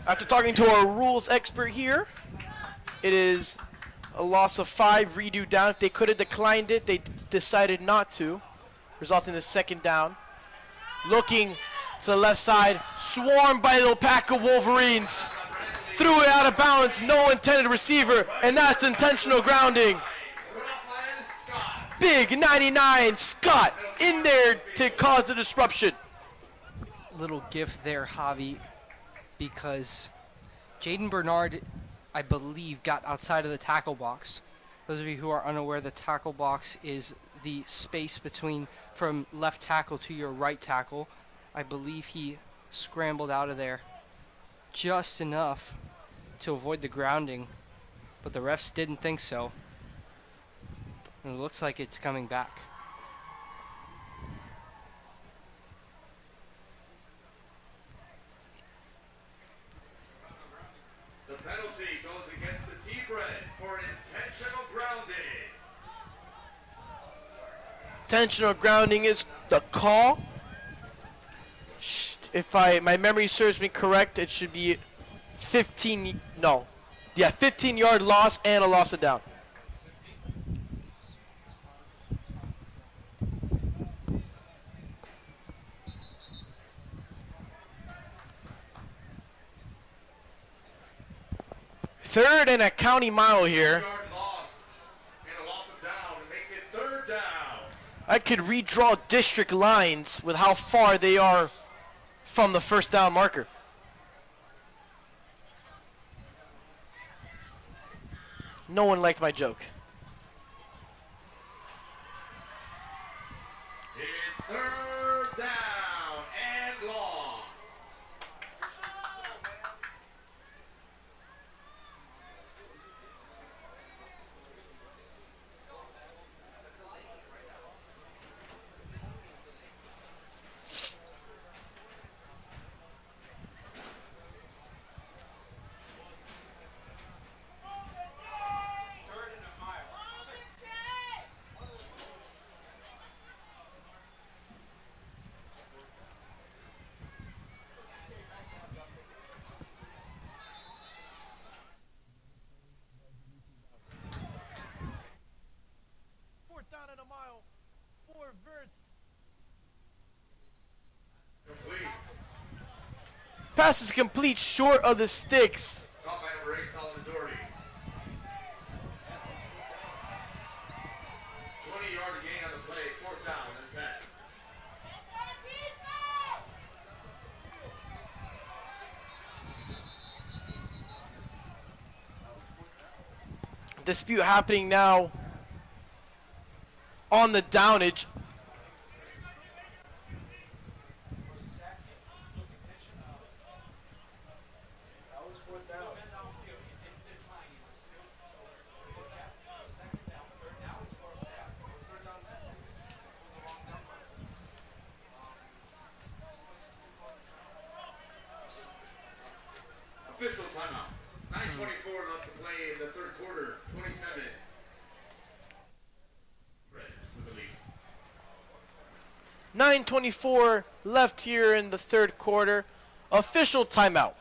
After talking to our rules expert here, it is a loss of 5, redo down. If they could have declined it, they decided not to, resulting in the second down. Looking to the left side, swarmed by a little pack of Wolverines. Threw it out of bounds, no intended receiver, and that's intentional grounding. Big 99 Scott in there to cause the disruption. Little gift there, Javi, because Jaden Bernard, I believe, got outside of the tackle box. Those of you who are unaware, the tackle box is the space between from left tackle to your right tackle. I believe he scrambled out of there just enough to avoid the grounding, but the refs didn't think so. And it looks like it's coming back. The penalty goes against the T-Breads for an intentional grounding. Intentional grounding is the call. If my memory serves me correct, it should be 15 15-yard loss and a loss of down. Third and a county mile here. I could redraw district lines with how far they are from the first down marker. No one liked my joke. It's third down and long. Pass is complete, short of the sticks. Caught by number 8, Solomon Doherty. 20-yard gain on the play, fourth down and 10. Dispute happening now on the downage. Official timeout. 9:24 left to play in the third quarter. 27. Reds with the lead. 9:24 left here in the third quarter. Official timeout.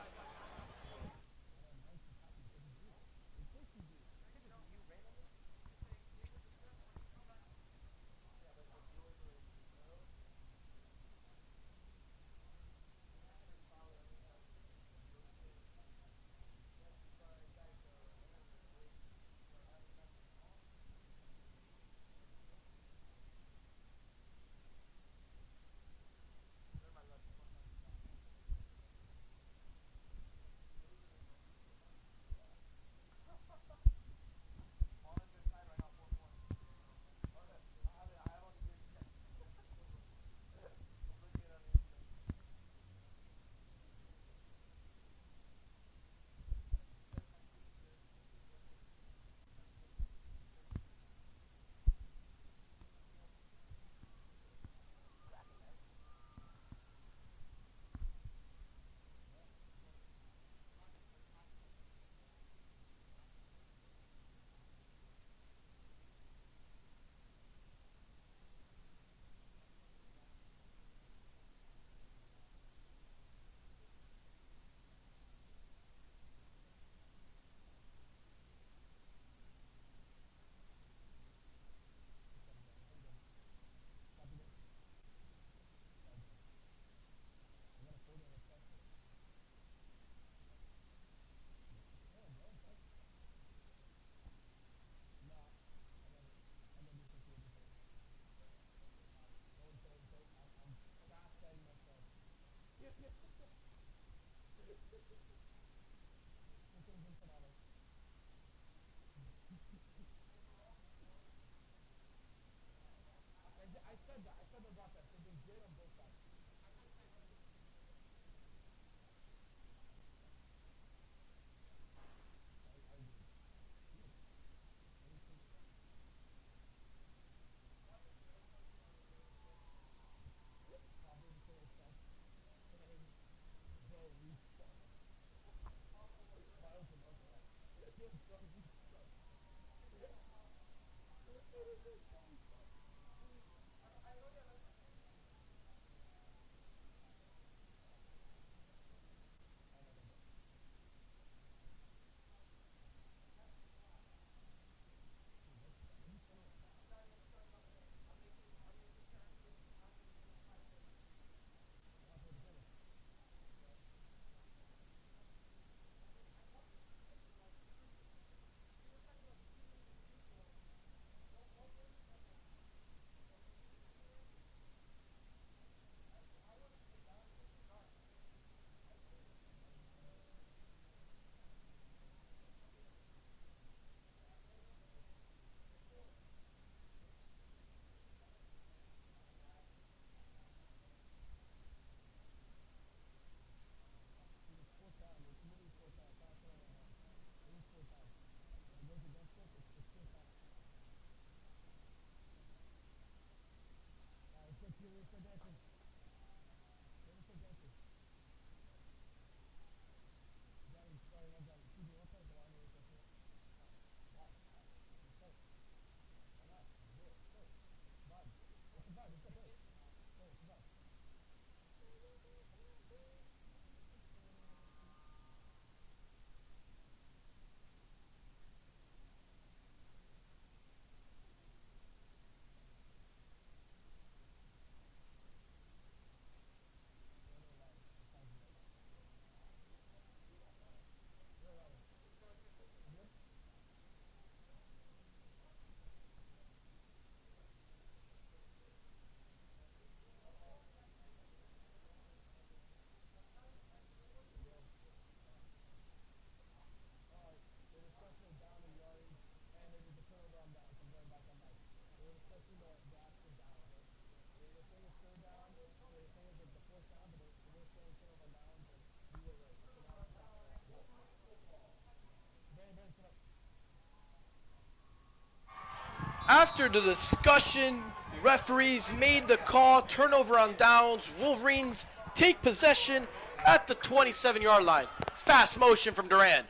After the discussion, referees made the call, turnover on downs. Wolverines take possession at the 27-yard line. Fast motion from Duran.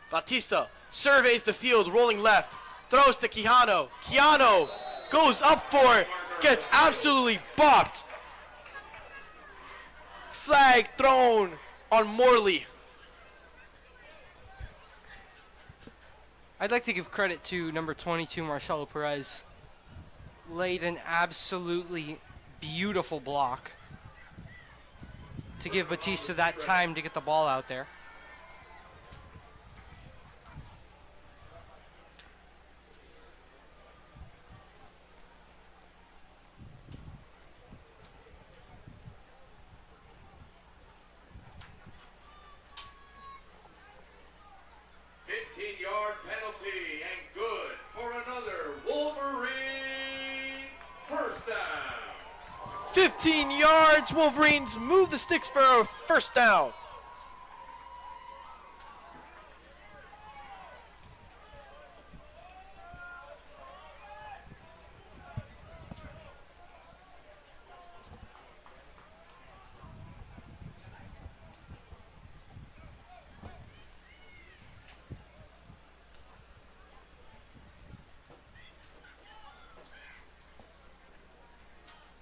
Bautista surveys the field, rolling left, throws to Quijano. Quijano goes up for it, gets absolutely bopped. Flag thrown on Morley. I'd like to give credit to number 22, Marcelo Perez. Laid an absolutely beautiful block to give Batista that time to get the ball out there. Penalty and good for another Wolverine first down. 15 yards. Wolverines move the sticks for a first down.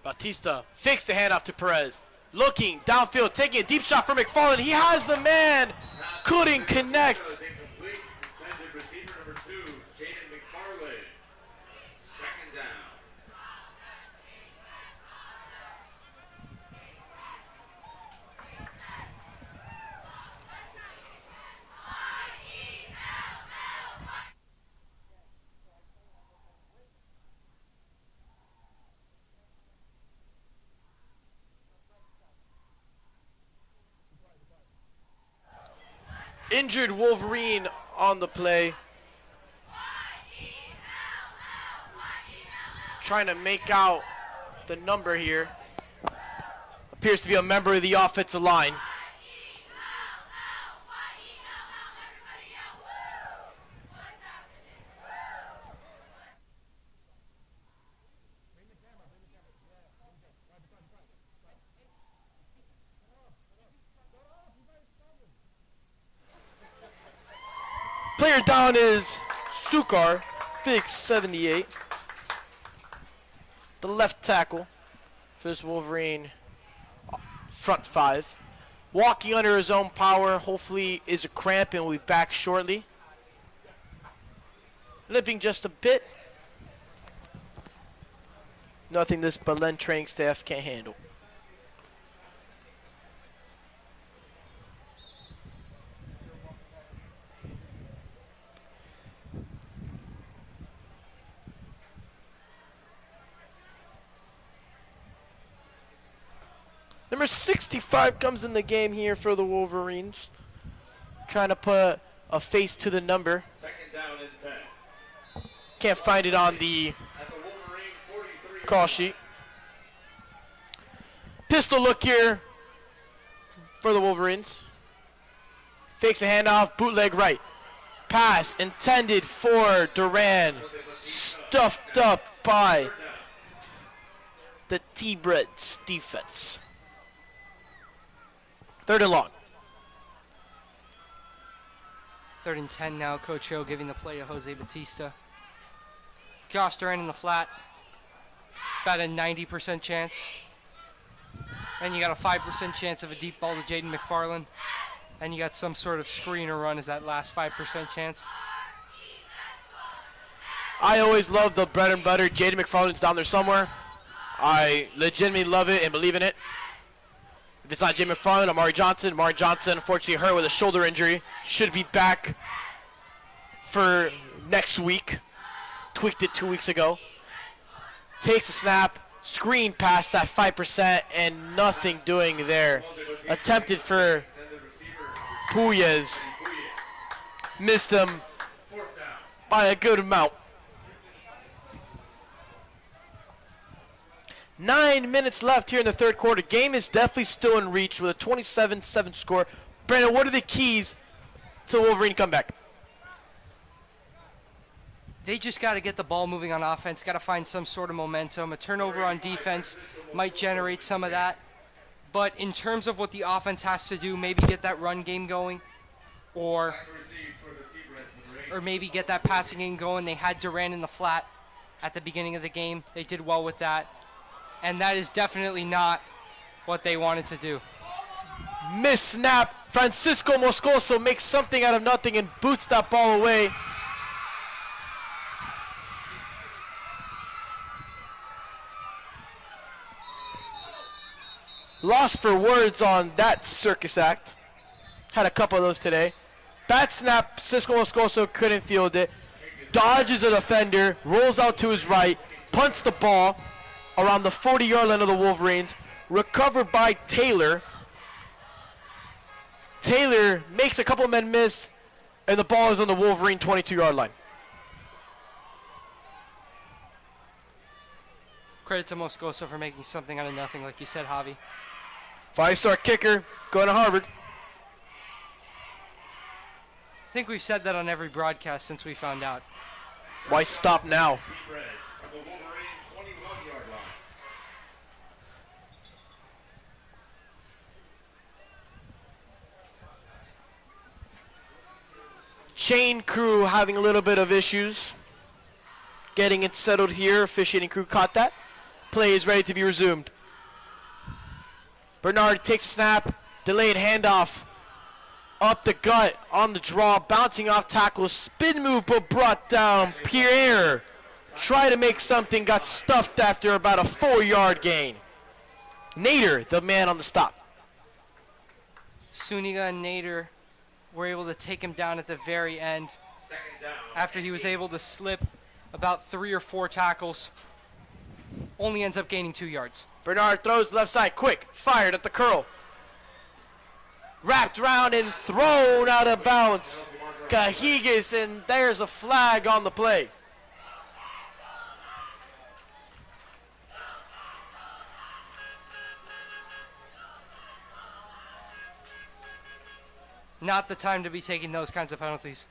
Bautista fakes the handoff to Perez. Looking downfield, taking a deep shot for McFarland. He has the man. Couldn't connect. Incomplete. Intended receiver number 2, Jaden McFarland. Second down. Injured Wolverine on the play. Trying to make out the number here. Appears to be a member of the offensive line. Player down is Sukar, big 78. The left tackle for this Wolverine front five. Walking under his own power, hopefully is a cramp and will be back shortly. Limping just a bit. Nothing this Belen training staff can't handle. Number 65 comes in the game here for the Wolverines. Trying to put a face to the number. Second down and 10. Can't find it on the At the Wolverine 43. call sheet. Pistol look here for the Wolverines. Fakes a handoff, bootleg right. Pass intended for Duran. Stuffed up by the T-Breads defense. Third and long. 3rd and 10 now. Coach O giving the play to Jose Batista. Josh Duran in the flat. About a 90% chance. And you got a 5% chance of a deep ball to Jaden McFarland. And you got some sort of screen or run as that last 5% chance. I always love the bread and butter. Jaden McFarland's down there somewhere. I legitimately love it and believe in it. If it's not Jay McFarland, Amari Johnson. Amari Johnson, unfortunately, hurt with a shoulder injury. Should be back for next week. Tweaked it 2 weeks ago. Takes a snap, screen past that 5%, and nothing doing there. Attempted for Puyas. Missed him by a good amount. 9 minutes left here in the third quarter. Game is definitely still in reach with a 27-7 score. Brandon, what are the keys to Wolverine comeback? They just got to get the ball moving on offense, got to find some sort of momentum. A turnover on defense might generate some of that. But in terms of what the offense has to do, maybe get that run game going or maybe get that passing game going. They had Durant in the flat at the beginning of the game. They did well with that. And that is definitely not what they wanted to do. Miss snap. Francisco Moscoso makes something out of nothing and boots that ball away. Lost for words on that circus act. Had a couple of those today. Bad snap. Cisco Moscoso couldn't field it. Dodges a defender. Rolls out to his right. Punts the ball around the 40-yard line of the Wolverines. Recovered by Taylor. Taylor makes a couple men miss, and the ball is on the Wolverine 22-yard line. Credit to Moscoso for making something out of nothing, like you said, Javi. 5-star kicker going to Harvard. I think we've said that on every broadcast since we found out. Why stop now? Chain crew having a little bit of issues getting it settled here. Officiating crew caught that. Play is ready to be resumed. Bernard takes a snap. Delayed handoff. Up the gut on the draw. Bouncing off tackle. Spin move but brought down. Pierre tried to make something. Got stuffed after about a 4-yard gain. Nader, the man on the stop. Suniga and Nader were able to take him down at the very end after he was able to slip about 3 or 4 tackles. Only ends up gaining 2 yards. Bernard throws left side, quick, fired at the curl. Wrapped around and thrown out of bounds. Cajigas, and there's a flag on the play. Not the time to be taking those kinds of penalties.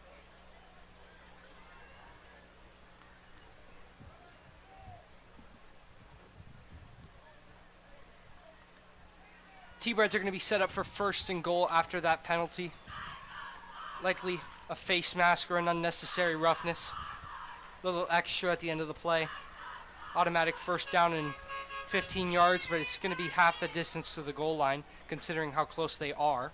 T-Breads are going to be set up for 1st and goal after that penalty. Likely a face mask or an unnecessary roughness. A little extra at the end of the play. Automatic 1st down and 15 yards, but it's going to be half the distance to the goal line, considering how close they are.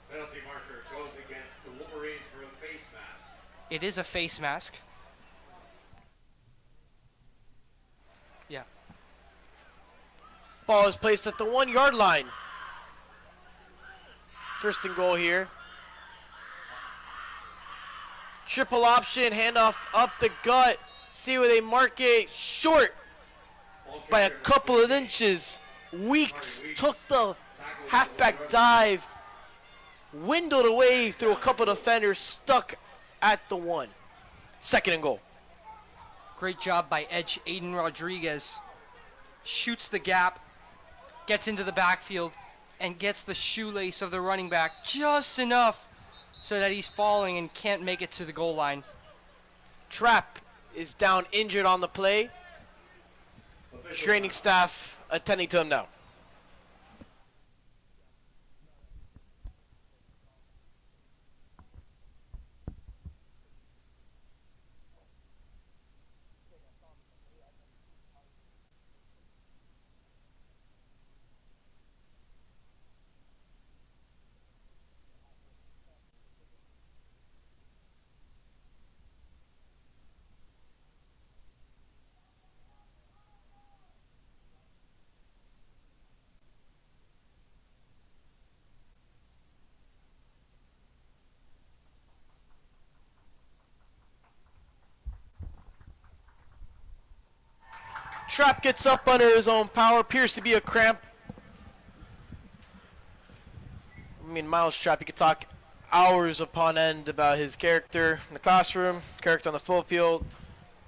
Penalty marker goes against the Wolverines for a face mask. It is a face mask. Yeah. Ball is placed at the 1-yard line. 1st and goal here. Triple option, handoff up the gut. See where they mark it. Short by a couple of inches. Weeks took the halfback dive. Windled away through a couple of defenders. Stuck at the 1. 2nd and goal. Great job by Edge Aiden Rodriguez. Shoots the gap. Gets into the backfield. And gets the shoelace of the running back just enough so that he's falling and can't make it to the goal line. Trapp is down injured on the play. Training staff attending to him now. Trapp gets up under his own power. Appears to be a cramp. I mean, Miles Trapp, you could talk hours upon end about his character in the classroom, character on the full field.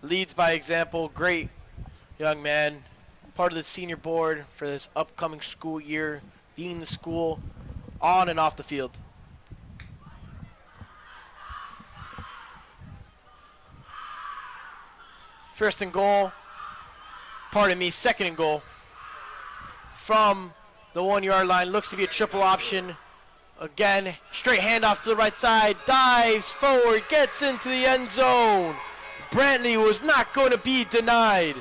Leads by example. Great young man, part of the senior board for this upcoming school year, leading the school on and off the field. First and goal, second and goal from the 1 yard line. Looks to be a triple option. Again, straight handoff to the right side, dives forward, gets into the end zone. Brantley was not going to be denied.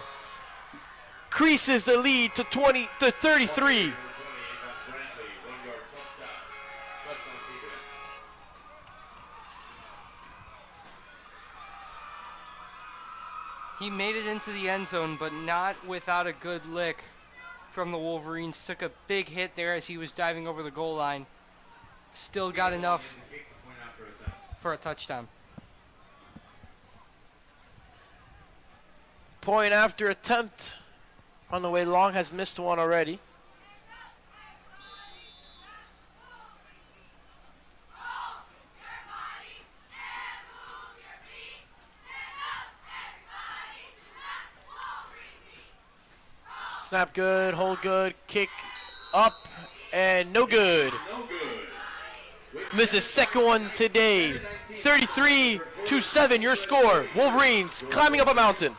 Creases the lead to 33. He made it into the end zone, but not without a good lick from the Wolverines. Took a big hit there as he was diving over the goal line. Still got enough for a touchdown. Point after attempt on the way. Long has missed one already. Snap good, hold good, kick up, and no good. Misses second one today. 33-7 your score. Wolverines climbing up a mountain.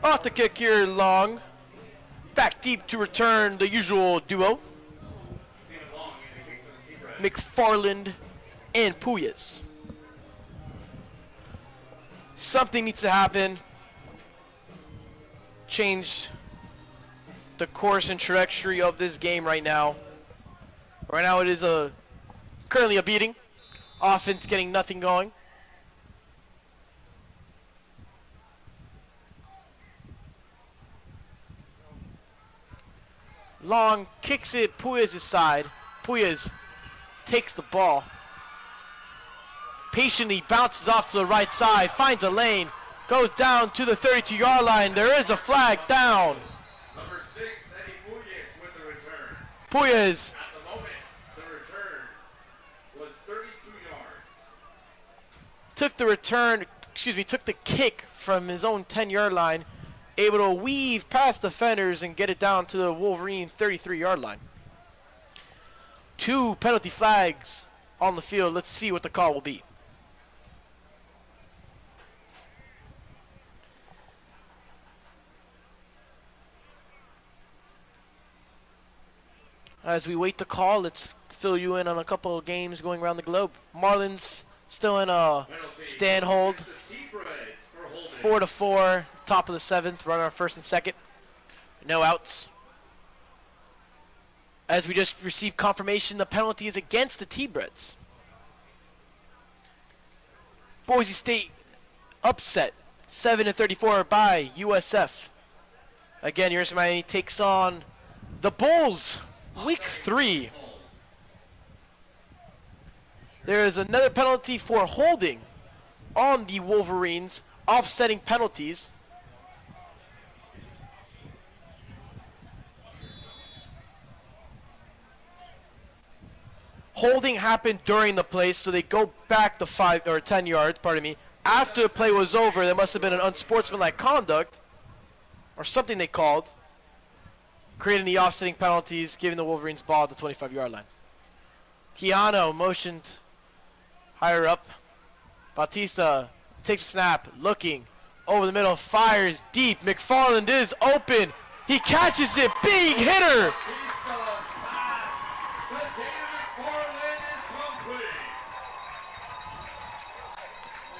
Off the kick here, Long. Back deep to return the usual duo. McFarland and Puyas. Something needs to happen. Change the course and trajectory of this game right now. Right now it is currently a beating. Offense getting nothing going. Long kicks it Puyas' side. Puyas takes the ball. Patiently bounces off to the right side, finds a lane, goes down to the 32-yard line. There is a flag down. Number 6, Eddie Puyas with the return. Puyas At the moment, the return was 32 yards. took the kick from his own 10-yard line, able to weave past defenders and get it down to the Wolverine 33-yard line. 2 penalty flags on the field. Let's see what the call will be. As we wait the call, let's fill you in on a couple of games going around the globe. Marlins still in a stand hold. 4-4, top of the 7th, runner on first and second. No outs. As we just received confirmation, the penalty is against the T-Breds. Boise State upset, 7-34 by USF. Again, University of Miami takes on the Bulls, week 3. There is another penalty for holding on the Wolverines, offsetting penalties. Holding happened during the play, so they go back to 5 or 10 yards, pardon me. After the play was over, there must have been an unsportsmanlike conduct or something they called, creating the offsetting penalties, giving the Wolverines ball at the 25-yard line. Quijano motioned higher up. Bautista takes a snap, looking over the middle, fires deep. McFarland is open. He catches it. Big hitter.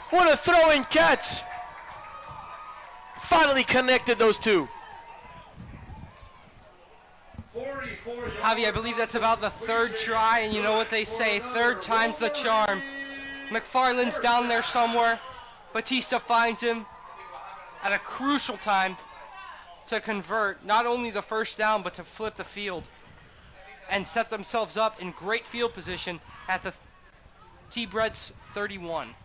What a throw and catch finally connected those two. 44 yards. Javi, I believe that's about the third try, and you know what they say, third time's the charm. McFarland's down there somewhere. Batista finds him at a crucial time to convert not only the first down, but to flip the field and set themselves up in great field position at the T-Bread's 31.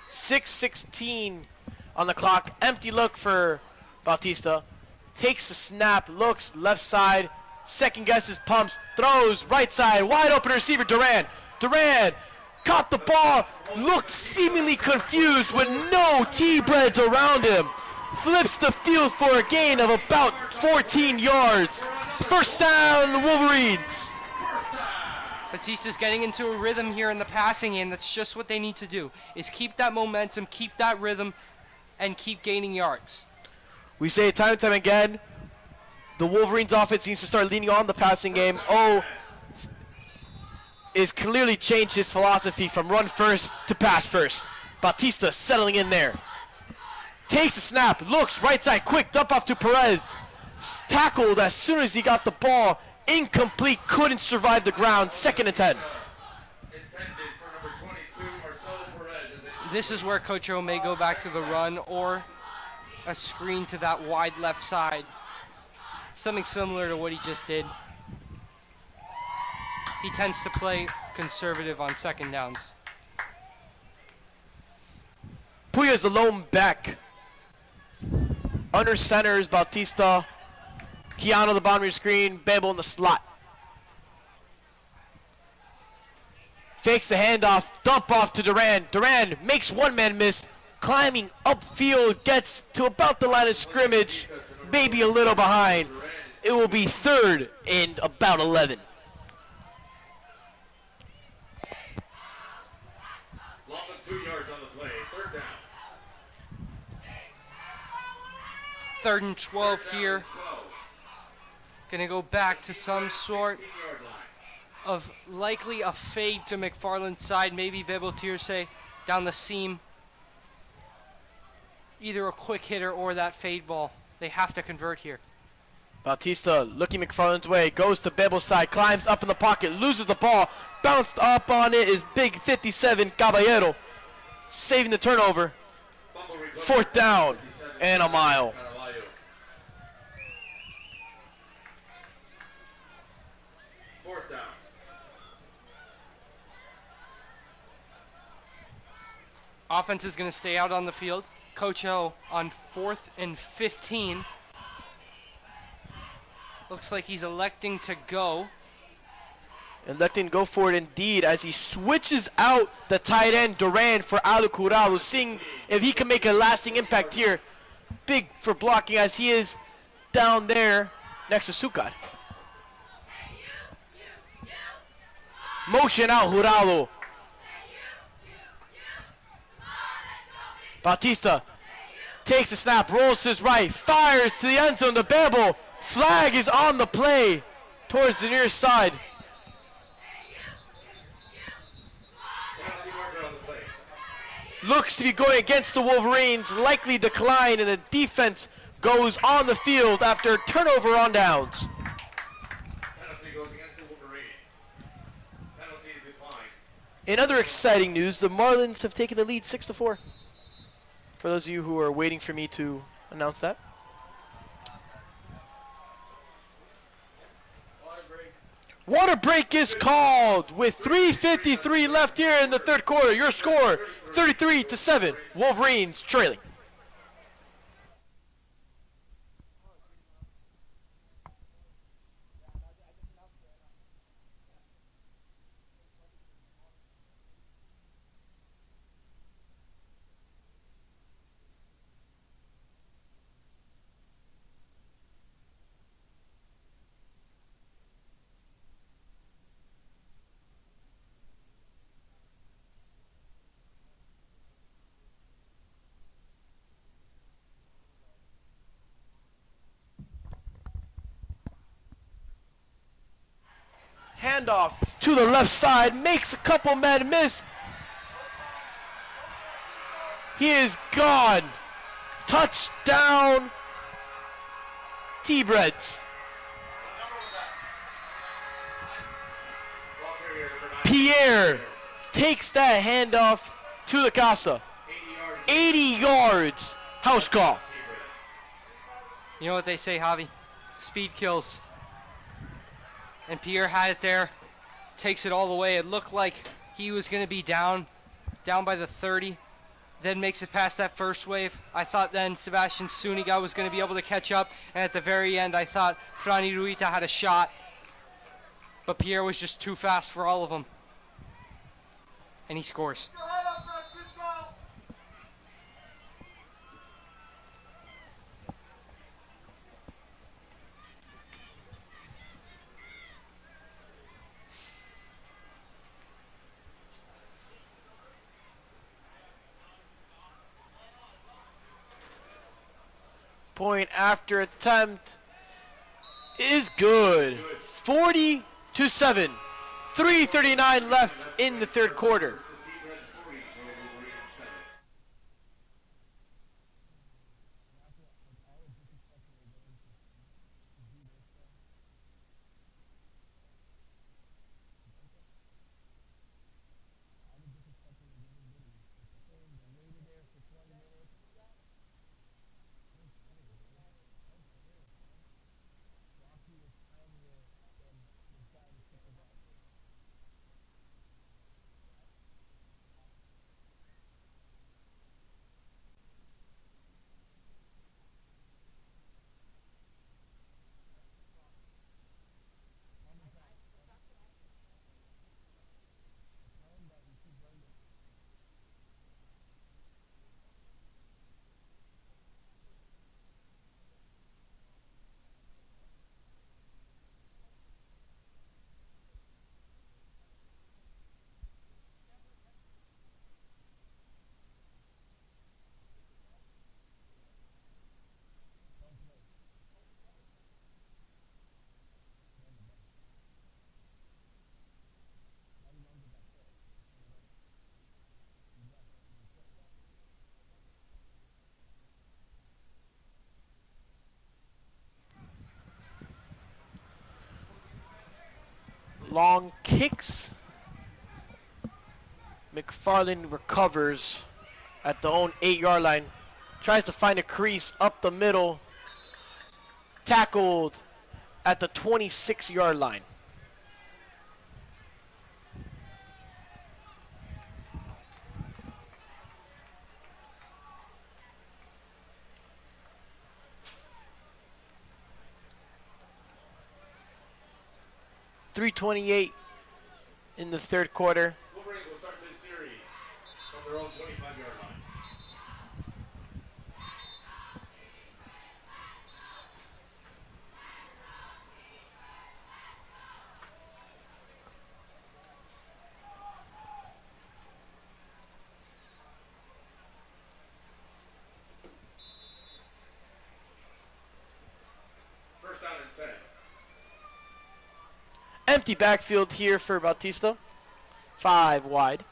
6:16 on the clock. Empty look for Bautista. Takes the snap, looks left side, second guesses, pumps, throws right side, wide open receiver Duran. Duran caught the ball, looked seemingly confused with no T-Breads around him. Flips the field for a gain of about 14 yards. First down, Wolverines. Batista's getting into a rhythm here in the passing game. That's just what they need to do, is keep that momentum, keep that rhythm, and keep gaining yards. We say it time and time again, the Wolverines offense needs to start leaning on the passing game. Is clearly changed his philosophy from run first to pass first. Bautista settling in there. Takes a snap, looks right side, quick dump off to Perez. Tackled as soon as he got the ball. Incomplete, couldn't survive the ground. 2nd and 10. Intended for number 22, Marcelo Perez. This is where Coach O may go back to the run or a screen to that wide left side. Something similar to what he just did. He tends to play conservative on second downs. Puya's the lone back. Under center is Bautista. Keanu the bottom of your screen. Bebo in the slot. Fakes the handoff. Dump off to Duran. Duran makes one man miss. Climbing upfield. Gets to about the line of scrimmage. Maybe a little behind. It will be 3rd and about 11. Loss of 2 yards on the play. 3rd down. 3rd and 12 here. 12. Gonna go back to some sort 16-yard line. of likely a fade to McFarland's side. Maybe Bebo Tierce down the seam. Either a quick hitter or that fade ball. They have to convert here. Bautista looking McFarland's way, goes to Bebo's side, climbs up in the pocket, loses the ball, bounced up on it is big 57 Caballero, saving the turnover. Fumble recovery. 4th down and a mile. Carvalho. 4th down. Offense is going to stay out on the field. Coach O on 4th and 15. Looks like he's electing to go. Electing to go for it indeed as he switches out the tight end Duran for Alu Curado, seeing if he can make a lasting impact here. Big for blocking as he is down there next to Sukat. Motion out Jurado. Bautista takes a snap, rolls to his right, fires to the end zone. The Bebo flag is on the play towards the near side. Penalty marker on the play. Looks to be going against the Wolverines, likely decline, and the defense goes on the field after a turnover on downs. Penalty goes against the Wolverines. Penalty declined. In other exciting news, the Marlins have taken the lead 6-4. For those of you who are waiting for me to announce that. Water break is called with 3:53 left here in the 3rd quarter. Your score, 33-7. Wolverines trailing. Handoff to the left side, makes a couple men miss. He is gone. Touchdown, T-Breads. Pierre takes that handoff to the Casa. 80 yards. House call. You know what they say, Javi? Speed kills. And Pierre had it there. Takes it all the way. It looked like he was going to be down by the 30. Then makes it past that first wave. I thought then Sebastian Suniga was going to be able to catch up. And at the very end, I thought Franny Ruita had a shot. But Pierre was just too fast for all of them. And he scores. Point after attempt is good. 40-7. 3:39 left in the third quarter. Long kicks. McFarland recovers at the own 8-yard line. Tries to find a crease up the middle. Tackled at the 26-yard line. .328 in the third quarter. Wolverines will start this series from their own 25-yard line. First down and 10. Empty backfield here for Bautista. 5 wide.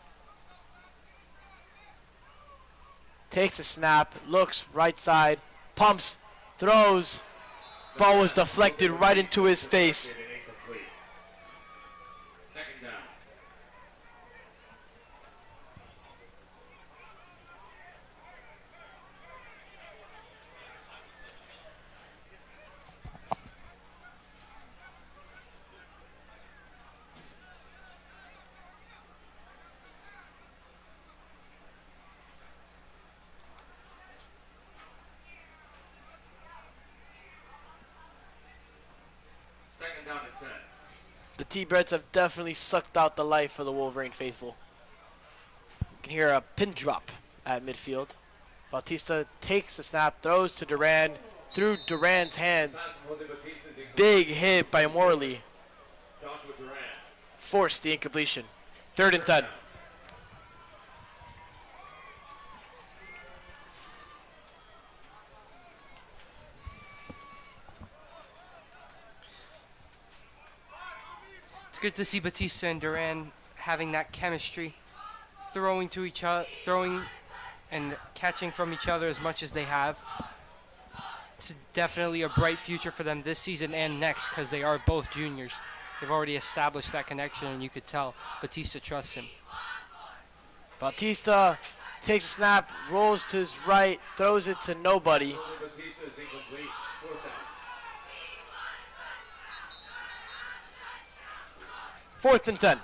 Takes a snap, looks right side, pumps, throws. Ball was deflected right into his face. Second down. Second down and 10. The T-Breads have definitely sucked out the life of the Wolverine faithful. You can hear a pin drop at midfield. Bautista takes the snap, throws to Duran, through Duran's hands. Big hit by Morley. Joshua Duran. Forced the incompletion. 3rd and 10. It's good to see Batista and Duran having that chemistry, throwing to each other, throwing and catching from each other as much as they have. It's definitely a bright future for them this season and next because they are both juniors. They've already established that connection, and you could tell Batista trusts him. Bautista takes a snap, rolls to his right, throws it to nobody. Batista is incomplete. Fourth down. 4th and 10.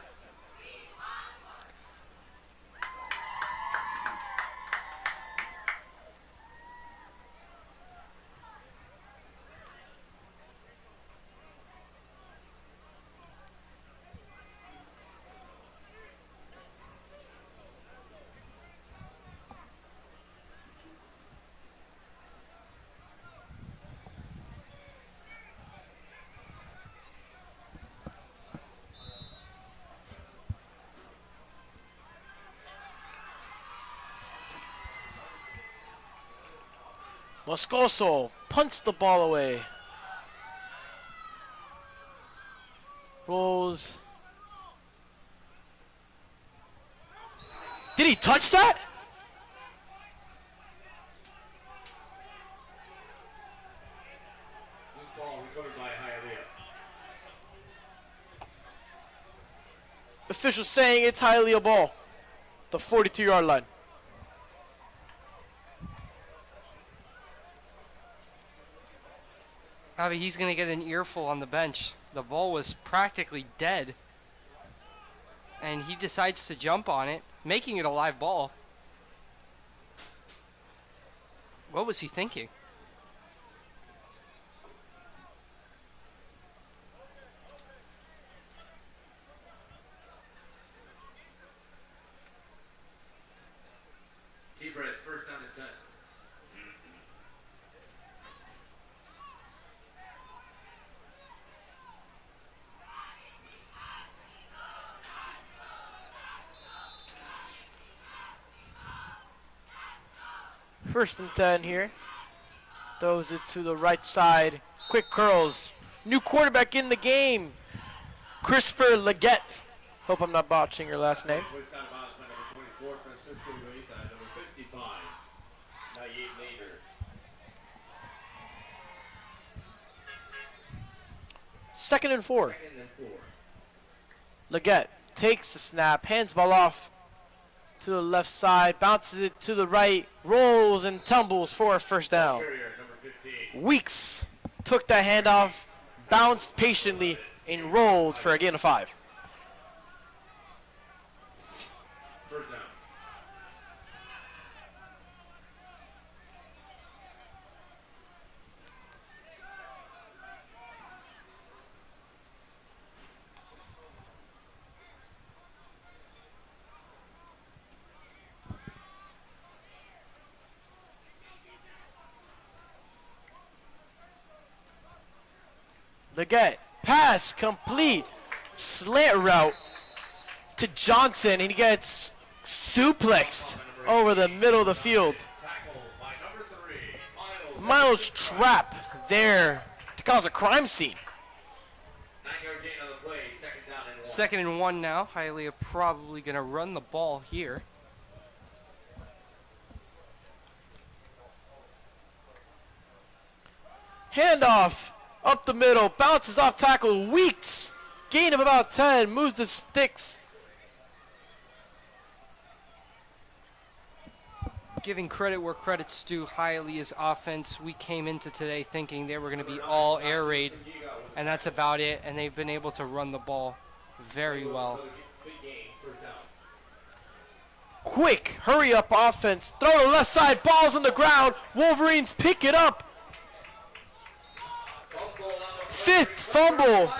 Moscoso punts the ball away. Rolls. Did he touch that? This ball recovered by Hialeah. Official saying it's Hialeah ball. The 42-yard line. Avi, he's going to get an earful on the bench. The ball was practically dead. And he decides to jump on it, making it a live ball. What was he thinking? T-Bread's first down and 10. First and 10 here. Throws it to the right side. Quick curls. New quarterback in the game. Christopher Leggett. Hope I'm not botching your last name. Pushed out of bounds by number 24, Francisco Ruiz, and number 55, Nayib Nader. Second and 4. Second and 4. Leggett takes the snap, hands ball off to the left side, bounces it to the right, rolls and tumbles for a first down. Carrier, number 15. Weeks took that handoff, bounced patiently, and rolled for a gain of 5. First down. Leggett, pass complete, slant route to Johnson, and he gets suplexed over the middle of the field. Tackled by number 3, Miles trap there to cause a crime scene. 9-yard gain on the play, second down and 1. Second and 1 now. Hialeah probably going to run the ball here. Handoff up the middle, bounces off tackle, Weeks. Gain of about 10, moves the sticks. Giving credit where credit's due, Hialeah's offense, we came into today thinking they were going to be all air raid, and that's about it, and they've been able to run the ball very well. Big gain, first down. Quick, hurry up offense. Throw to the left side, ball's on the ground. Wolverines pick it up. Fifth fumble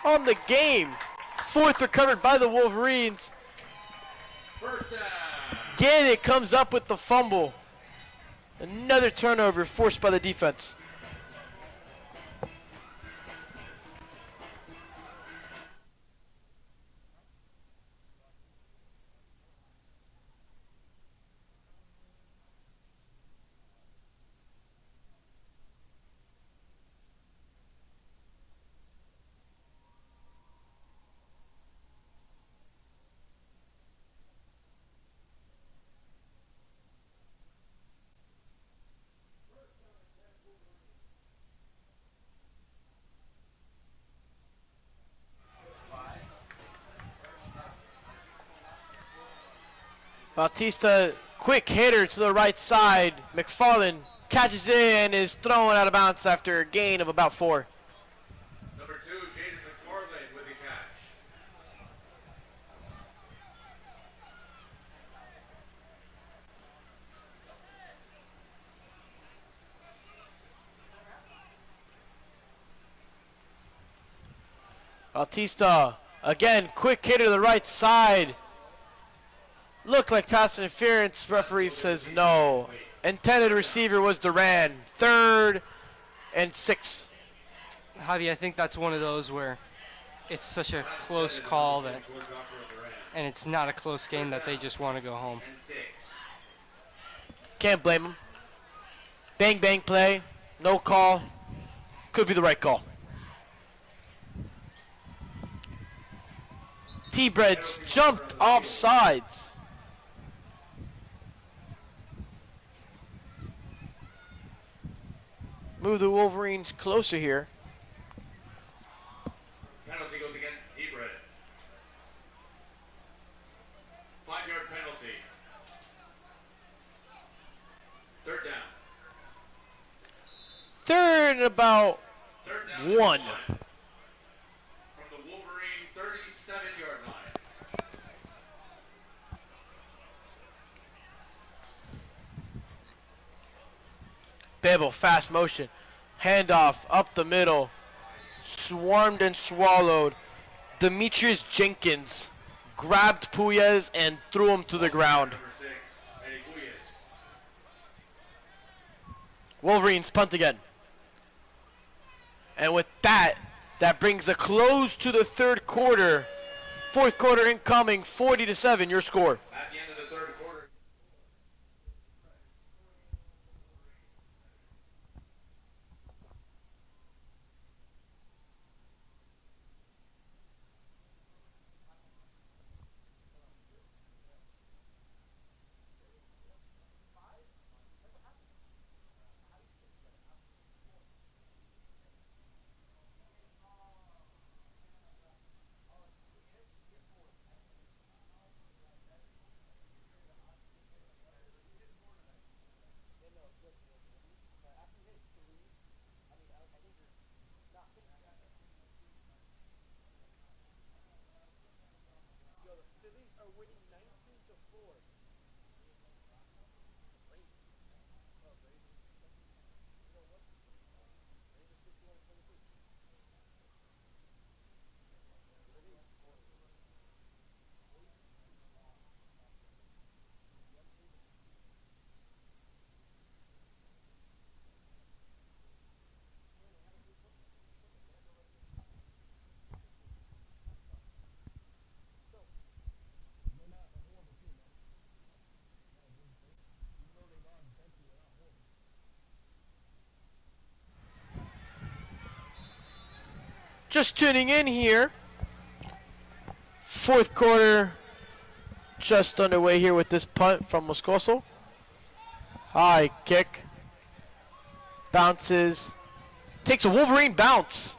on the game. Fourth recovered by the Wolverines. First down. Gannett comes up with the fumble. Another turnover forced by the defense. Bautista, quick hitter to the right side. McFarland catches it and is thrown out of bounds after a gain of about 4. Number 2, Jaden McFarland with the catch. Bautista, again, quick hitter to the right side. Looked like pass interference. Referee says no. Intended receiver was Duran. 3rd and 6. Javi, I think that's one of those where it's such a close call that, and it's not a close game that they just want to go home. Can't blame him. Bang, bang play. No call. Could be the right call. T-Breads jumped off sides. Move the Wolverines closer here. Penalty goes against T-Breads. 5-yard penalty. 3rd down. 3rd and about 3rd down. 1. From the Wolverine 37-yard line. Babel, fast motion. Handoff up the middle. Swarmed and swallowed. Demetrius Jenkins grabbed Puyas and threw him to the ground. Number 6, Eddie Puyas. Wolverines punt again. And with that, that brings a close to the 3rd quarter. 4th quarter incoming, 40-7, your score. At the end of the 3rd quarter. Just tuning in here. 4th quarter just underway here with this punt from Moscoso. High kick. Bounces. Takes a Wolverine bounce.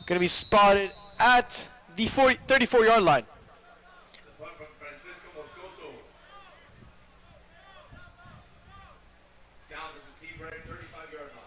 Going to be spotted at the 34-yard line. The punt from Francisco Moscoso. Down to the T-Bread 35-yard line.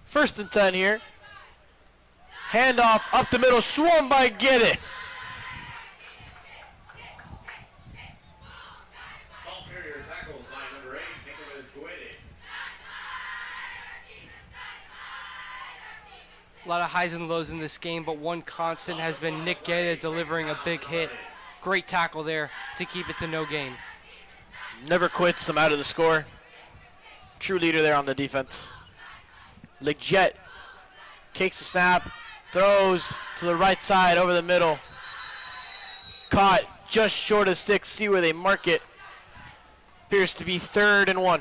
First and 10 here. Handoff up the middle, swung by Giddy. Ball carrier tackled by number 8, Nicholas Guede. A lot of highs and lows in this game, but one constant has been Nick Guede delivering a big hit. Great tackle there to keep it to no gain. Never quits, I'm out of the score. True leader there on the defense. Leggett takes the snap, throws to the right side over the middle. Caught just short of sticks. See where they mark it. Appears to be 3rd and 1.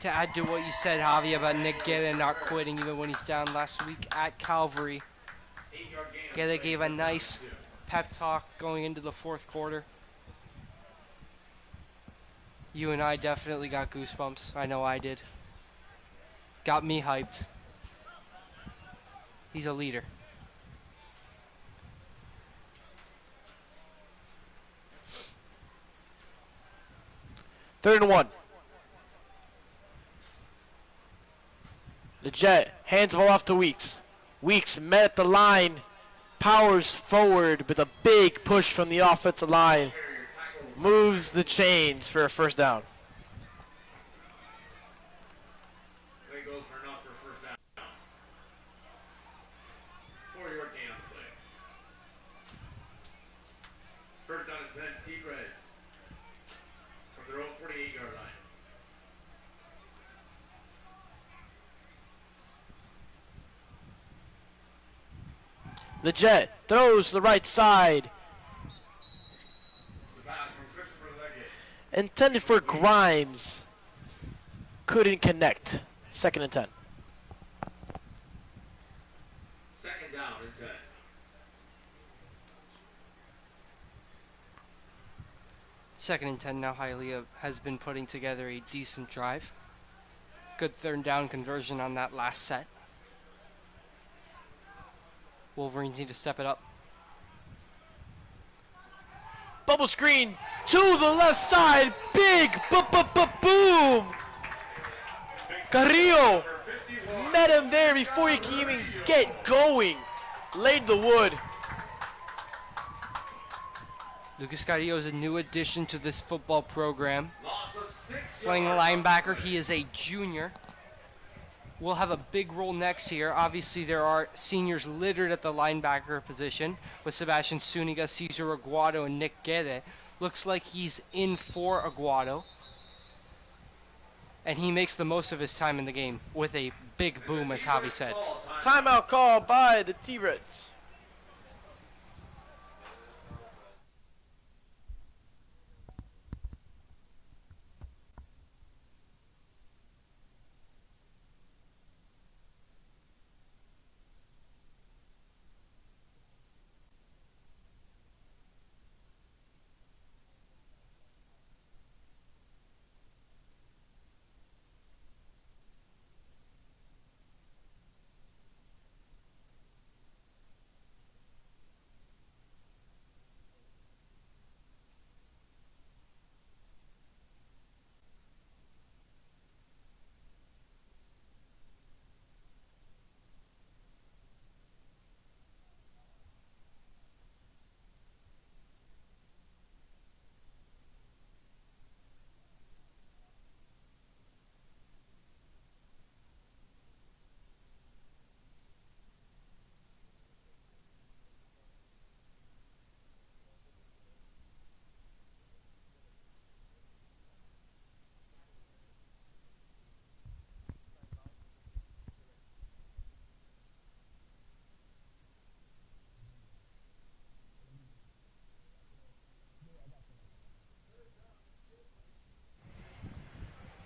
To add to what you said, Javi, about Nick Gede not quitting even when he's down last week at Calvary. Gede gave a nice pep talk going into the 4th quarter. You and I definitely got goosebumps. I know I did. Got me hyped. He's a leader. Third and 1. Leggett hands the ball off to Weeks. Weeks met at the line, powers forward with a big push from the offensive line. Moves the chains for a first down. Play goes for enough for first down. 4-yard gain on the play. First down and 10, T-Reds. From their own 48-yard line. Leggett throws to the right side. The pass from Christopher Leggett. Intended for Grimes. Couldn't connect. 2nd and 10. Second down and 10. Second and 10 now. Hialeah has been putting together a decent drive. Good 3rd down conversion on that last set. Wolverines need to step it up. Bubble screen to the left side. Big boom. Carrillo met him there before he can even get going. Laid the wood. Lucas Carrillo is a new addition to this football program. Loss of 6 Playing yards. linebacker, he is a junior. Will have a big role next year. Obviously, there are seniors littered at the linebacker position with Sebastian Suniga, Cesar Aguado, and Nick Gede. Looks like he's in for Aguado. And he makes the most of his time in the game with a big boom, as Javi said. Timeout call by the T-Reds.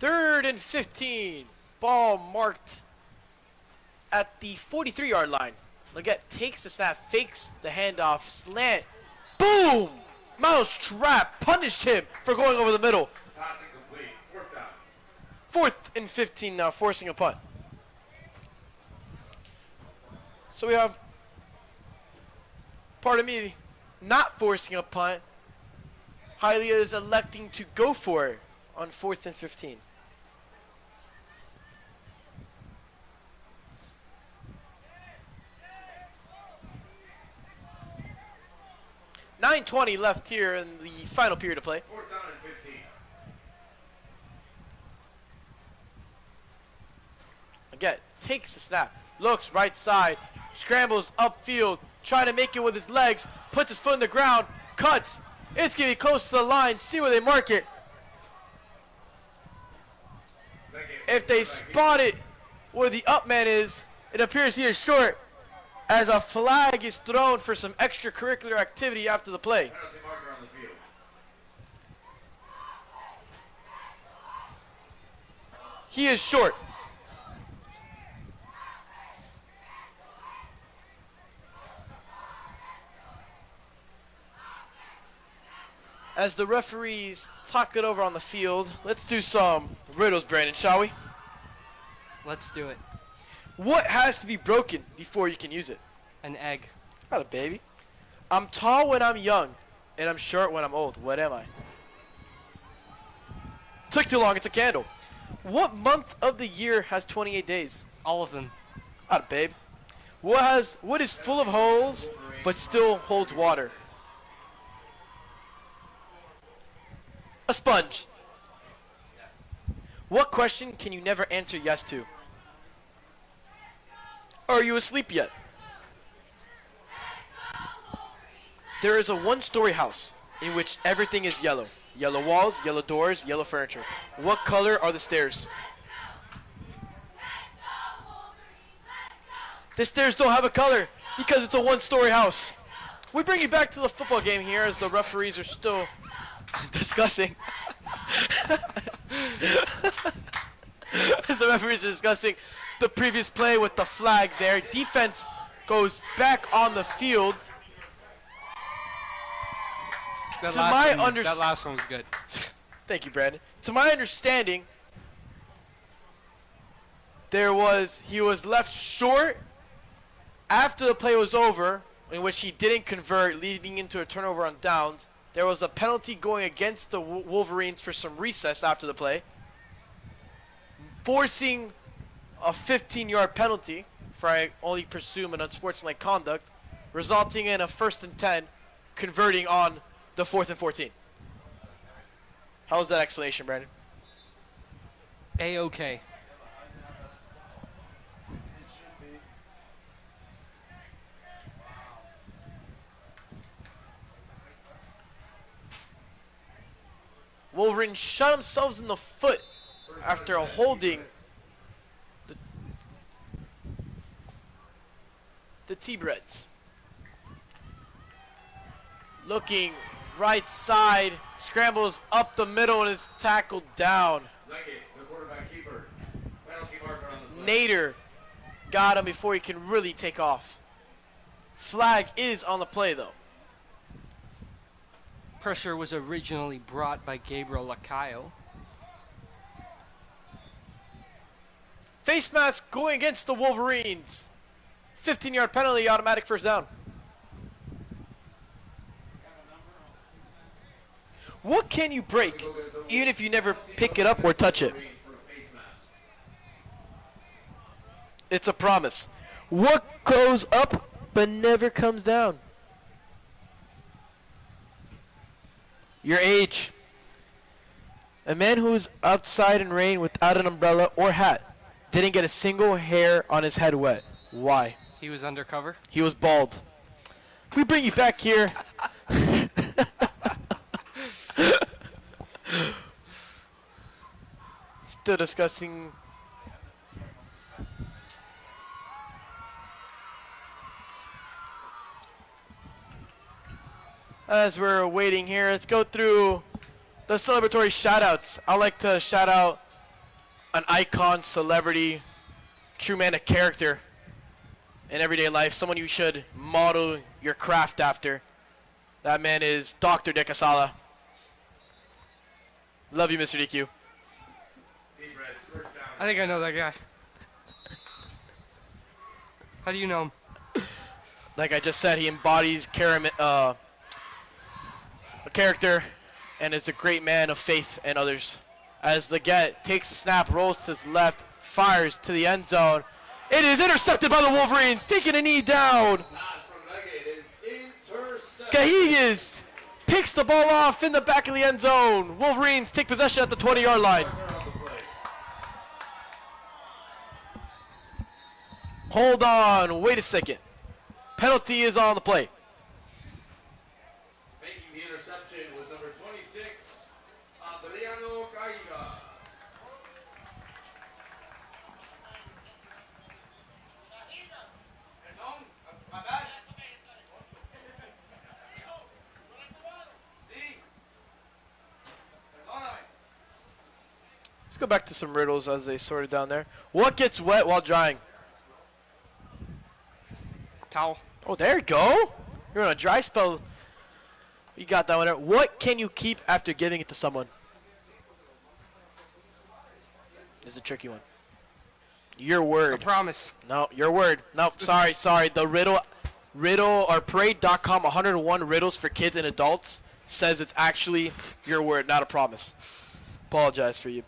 Third and 15. Ball marked at the 43-yard line. Leggett takes the snap, fakes the handoff, slant. Boom! Mouse trap punished him for going over the middle. Pass incomplete. 4th down. 4th and 15 now, forcing a punt. So we have, pardon me, not forcing a punt. Hialeah is electing to go for it on 4th and 15. .9:20 left here in the final period of play. 4th down and 15. Again, takes the snap, looks right side, scrambles upfield, trying to make it with his legs, puts his foot in the ground, cuts. It's getting close to the line. See where they mark it. if they spot it where the up man is, it appears he is short, as a flag is thrown for some extracurricular activity after the play. Penalty marker on the field. He is short. As the referees talk it over on the field, let's do some riddles, Brandon, shall we? Let's do it. What has to be broken before you can use it? An egg. Not a baby. I'm tall when I'm young, and I'm short when I'm old. What am I? Took too long. It's a candle. What month of the year has 28 days? All of them. Not a babe. What is full of holes but still holds water? A sponge. What question can you never answer yes to? Are you asleep yet? There is a one-story house in which everything is yellow. Yellow walls, yellow doors, yellow furniture. What color are the stairs? The stairs don't have a color because it's a one-story house. We bring you back to the football game here as the referees are still discussing. As the referees are discussing the previous play with the flag there. Defense goes back on the field. That To last one was good. Thank you, Brandon. To my understanding, he was left short after the play was over, in which he didn't convert, leading into a turnover on downs. There was a penalty going against the Wolverines for some recess after the play, forcing a 15-yard penalty for, I only presume, an unsportsmanlike conduct, resulting in a 1st and 10, converting on the 4th and 14. How was that explanation, Brandon? A-okay. Wolverines shot themselves in the foot after a holding the T-Breads. Looking right side, scrambles up the middle and is tackled down. Leggett, the quarterback keeper. Penalty marker on the play. Nader got him before he can really take off. Flag is on the play though. Pressure was originally brought by Gabriel Lacayo. Face mask going against the Wolverines. 15-yard penalty, automatic 1st down. What can you break, even if you never pick it up or touch it? It's a promise. What goes up but never comes down? Your age. A man who was outside in rain without an umbrella or hat didn't get a single hair on his head wet. Why? He was undercover. He was bald. We bring you back here. Still discussing. As we're waiting here, let's go through the celebratory shout-outs. I'd like to shout out an icon, celebrity, true man of character in everyday life, someone you should model your craft after. That man is Dr. De Casala. Love you, Mr. DQ. I think I know that guy. How do you know him? Like I just said, he embodies a character and is a great man of faith and others. As the get takes the snap, rolls to his left, fires to the end zone. It is intercepted by the Wolverines, taking a knee down. Cahigas picks the ball off in the back of the end zone. Wolverines take possession at the 20-yard line. Hold on, wait a second. Penalty is on the play. Making the interception was number 26, Adriano Caiga. Let's go back to some riddles as they sort it down there. What gets wet while drying? Towel. Oh, there you go. You're on a dry spell. You got that one there. What can you keep after giving it to someone? This is a tricky one. Your A word. promise. No, your word. No, sorry. The riddle or parade.com 101 riddles for kids and adults says it's actually your word, not a promise. Apologize for you.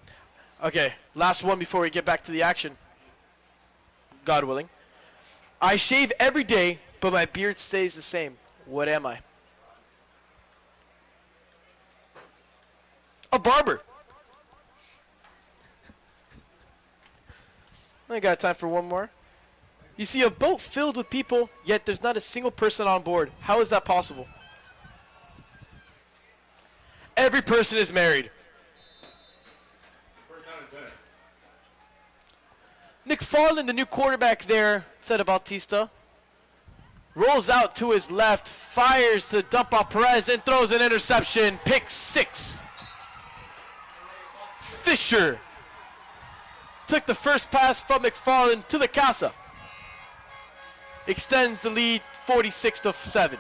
Okay, last one before we get back to the action. God willing. I shave every day, but my beard stays the same. What am I? A barber. I got time for one more. You see a boat filled with people, yet there's not a single person on board. How is that possible? Every person is married. First down and 10. Nick Farland, the new quarterback there, said Bautista. Rolls out to his left, fires to dump off Perez, and throws an interception. Pick 6. Fisher took the first pass from McFarland to the casa. Extends the lead 46-7. The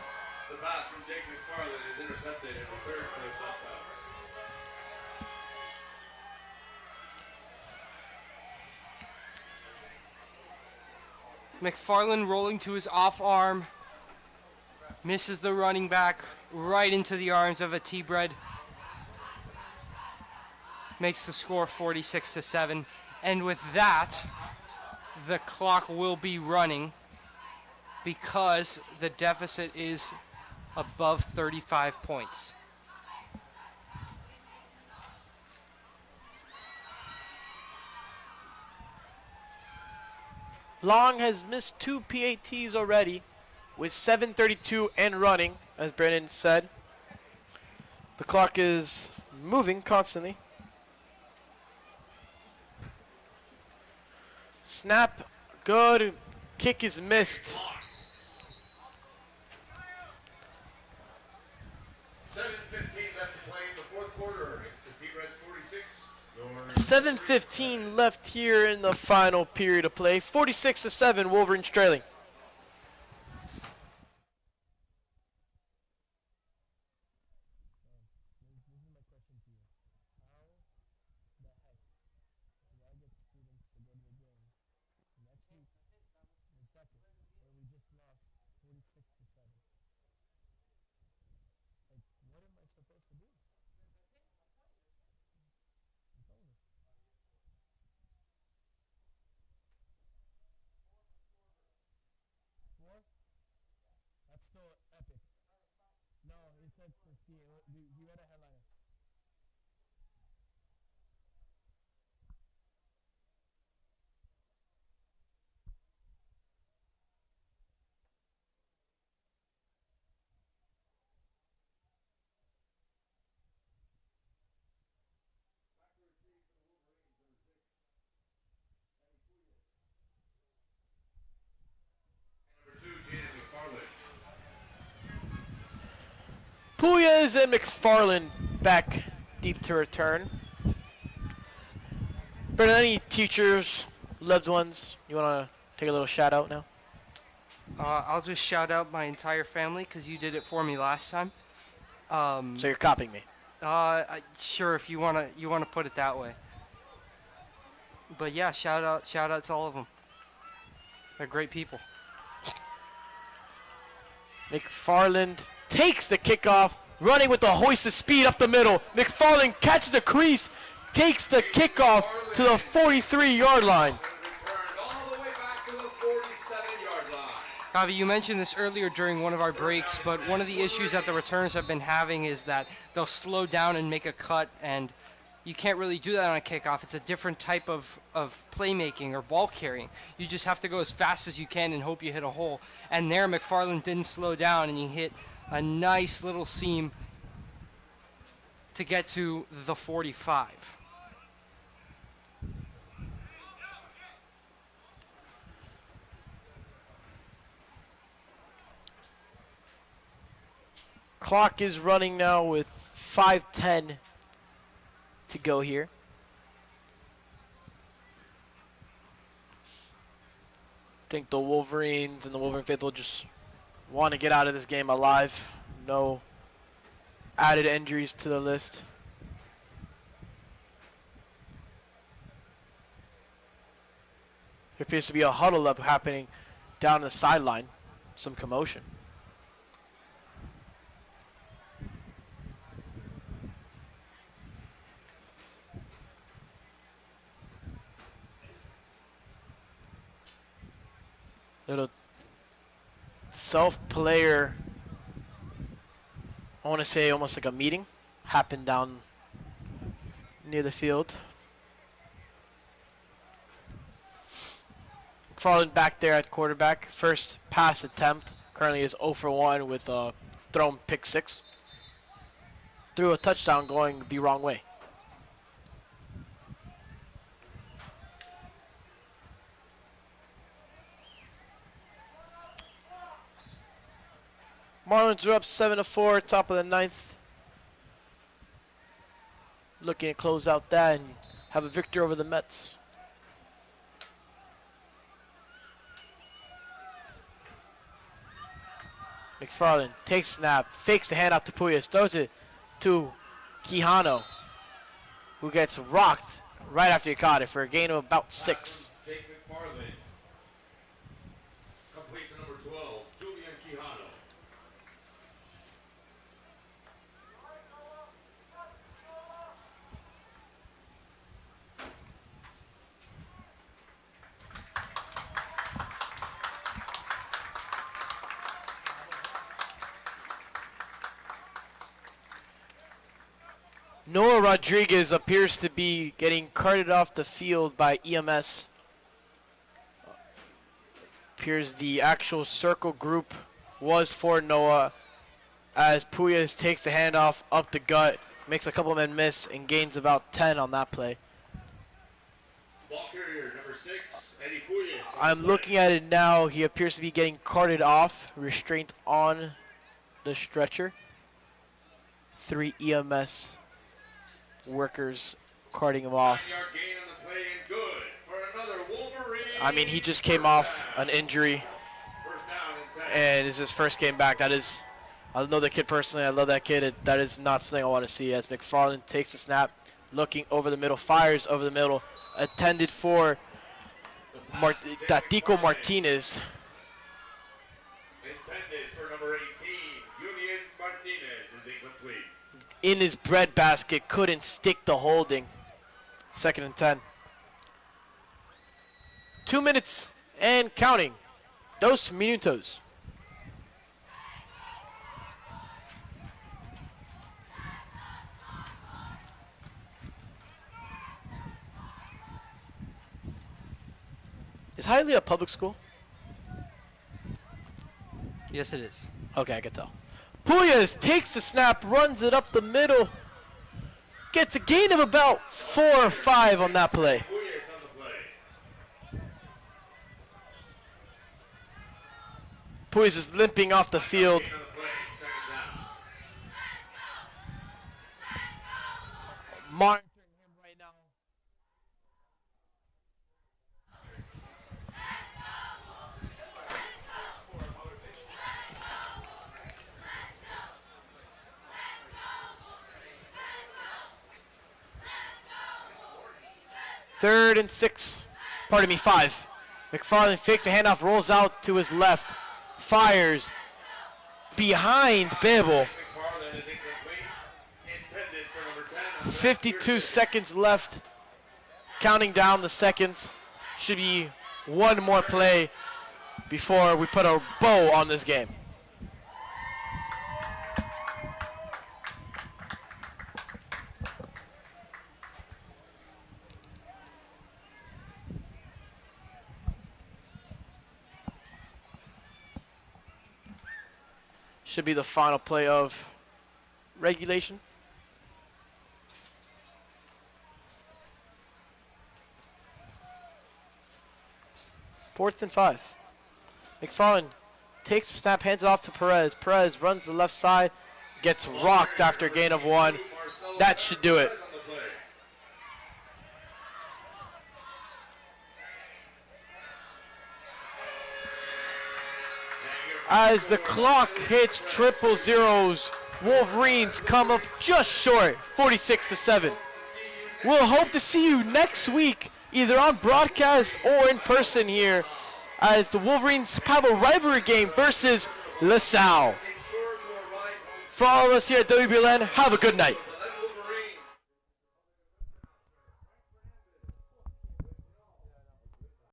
pass from Jake McFarland is intercepted and returned for a touchdown. McFarland rolling to his off arm. Misses the running back right into the arms of a T-Bread. Makes the score 46-7. And with that, the clock will be running because the deficit is above 35 points. Long has missed 2 PATs already with 7:32 and running, as Brennan said. The clock is moving constantly. Snap, good. Kick is missed. 7:15 left to play in the fourth quarter. It's the T-Reds 46. 7:15 left here in the final period of play. 46-7, Wolverines trailing. That's still epic. No, it said to see it. You read a headliner. Number 2, Jaden McFarland. Puyas and McFarland back deep to return. Brennan, any teachers, loved ones, you want to take a little shout out now? I'll just shout out my entire family because you did it for me last time. So you're copying me. Sure, if you wanna put it that way. But yeah, shout out to all of them. They're great people. McFarland takes the kickoff, running with the hoist of speed up the middle. McFarland catches the crease, takes the kickoff to the 43-yard line. Returned all the way back to the 47-yard line. Javi, you mentioned this earlier during one of our breaks, but one of the issues that the returners have been having is that they'll slow down and make a cut, and you can't really do that on a kickoff. It's a different type of playmaking or ball carrying. You just have to go as fast as you can and hope you hit a hole. And there, McFarland didn't slow down, and he hit a nice little seam to get to the 45. Clock is running now with 5:10 to go here. think the Wolverines and the Wolverine faithful just want to get out of this game alive. No added injuries to the list. There appears to be a huddle up happening down the sideline. Some commotion. Little self-player, I want to say almost like a meeting, happened down near the field. Falling back there at quarterback. First pass attempt currently is 0 for 1 with a thrown pick 6. Threw a touchdown going the wrong way. Marlins are up 7-4, top of the 9th. Looking to close out that and have a victory over the Mets. McFarland takes snap, fakes the handoff to Puyas, throws it to Quijano, who gets rocked right after he caught it for a gain of about 6. Jake McFarland. Complete to number 12, Julian Quijano. Noah Rodriguez appears to be getting carted off the field by EMS. Appears the actual circle group was for Noah as Puyas takes the handoff up the gut, makes a couple men miss, and gains about 10 on that play. Ball carrier number 6, Eddie Puyas. I'm looking at it now. He appears to be getting carted off, restraint on the stretcher. 3 EMS workers carting him off. 9-yard gain on the play and good for another Wolverine. I mean, he just came off an injury, First down and 10. and it's his first game back. That is, I know the kid personally. I love that kid. That is not something I want to see. As McFarland takes the snap, looking over the middle, fires over the middle, intended for Tatico Martinez. Intended for number 18, Union Martinez is incomplete. In his breadbasket, couldn't stick the holding. 2nd and 10. 2 minutes and counting. 2 minutos. Is Hialeah a public school? Yes, it is. Okay, I can tell. Puyas takes the snap, runs it up the middle. Gets a gain of about 4 or 5 on that play. Puyas on the play. Puyas is limping off the field. Gain on the play, 2nd down. Monitoring him right now. Third and 6. Pardon me, 5. McFarland fakes a handoff, rolls out to his left, fires behind Bebel. McFarland is incomplete. Intended for number 10. 52 seconds left. Counting down the seconds. Should be one more play before we put a bow on this game. Should be the final play of regulation. Fourth and 5. McFarland takes the snap, hands it off to Perez. Perez runs the left side, gets rocked after a gain of 1. That should do it. as the clock hits triple zeros. Wolverines come up just short, 46-7. We'll hope to see you next week, either on broadcast or in person here, as the Wolverines have a rivalry game versus LaSalle. For all of us here at WBLN, have a good night.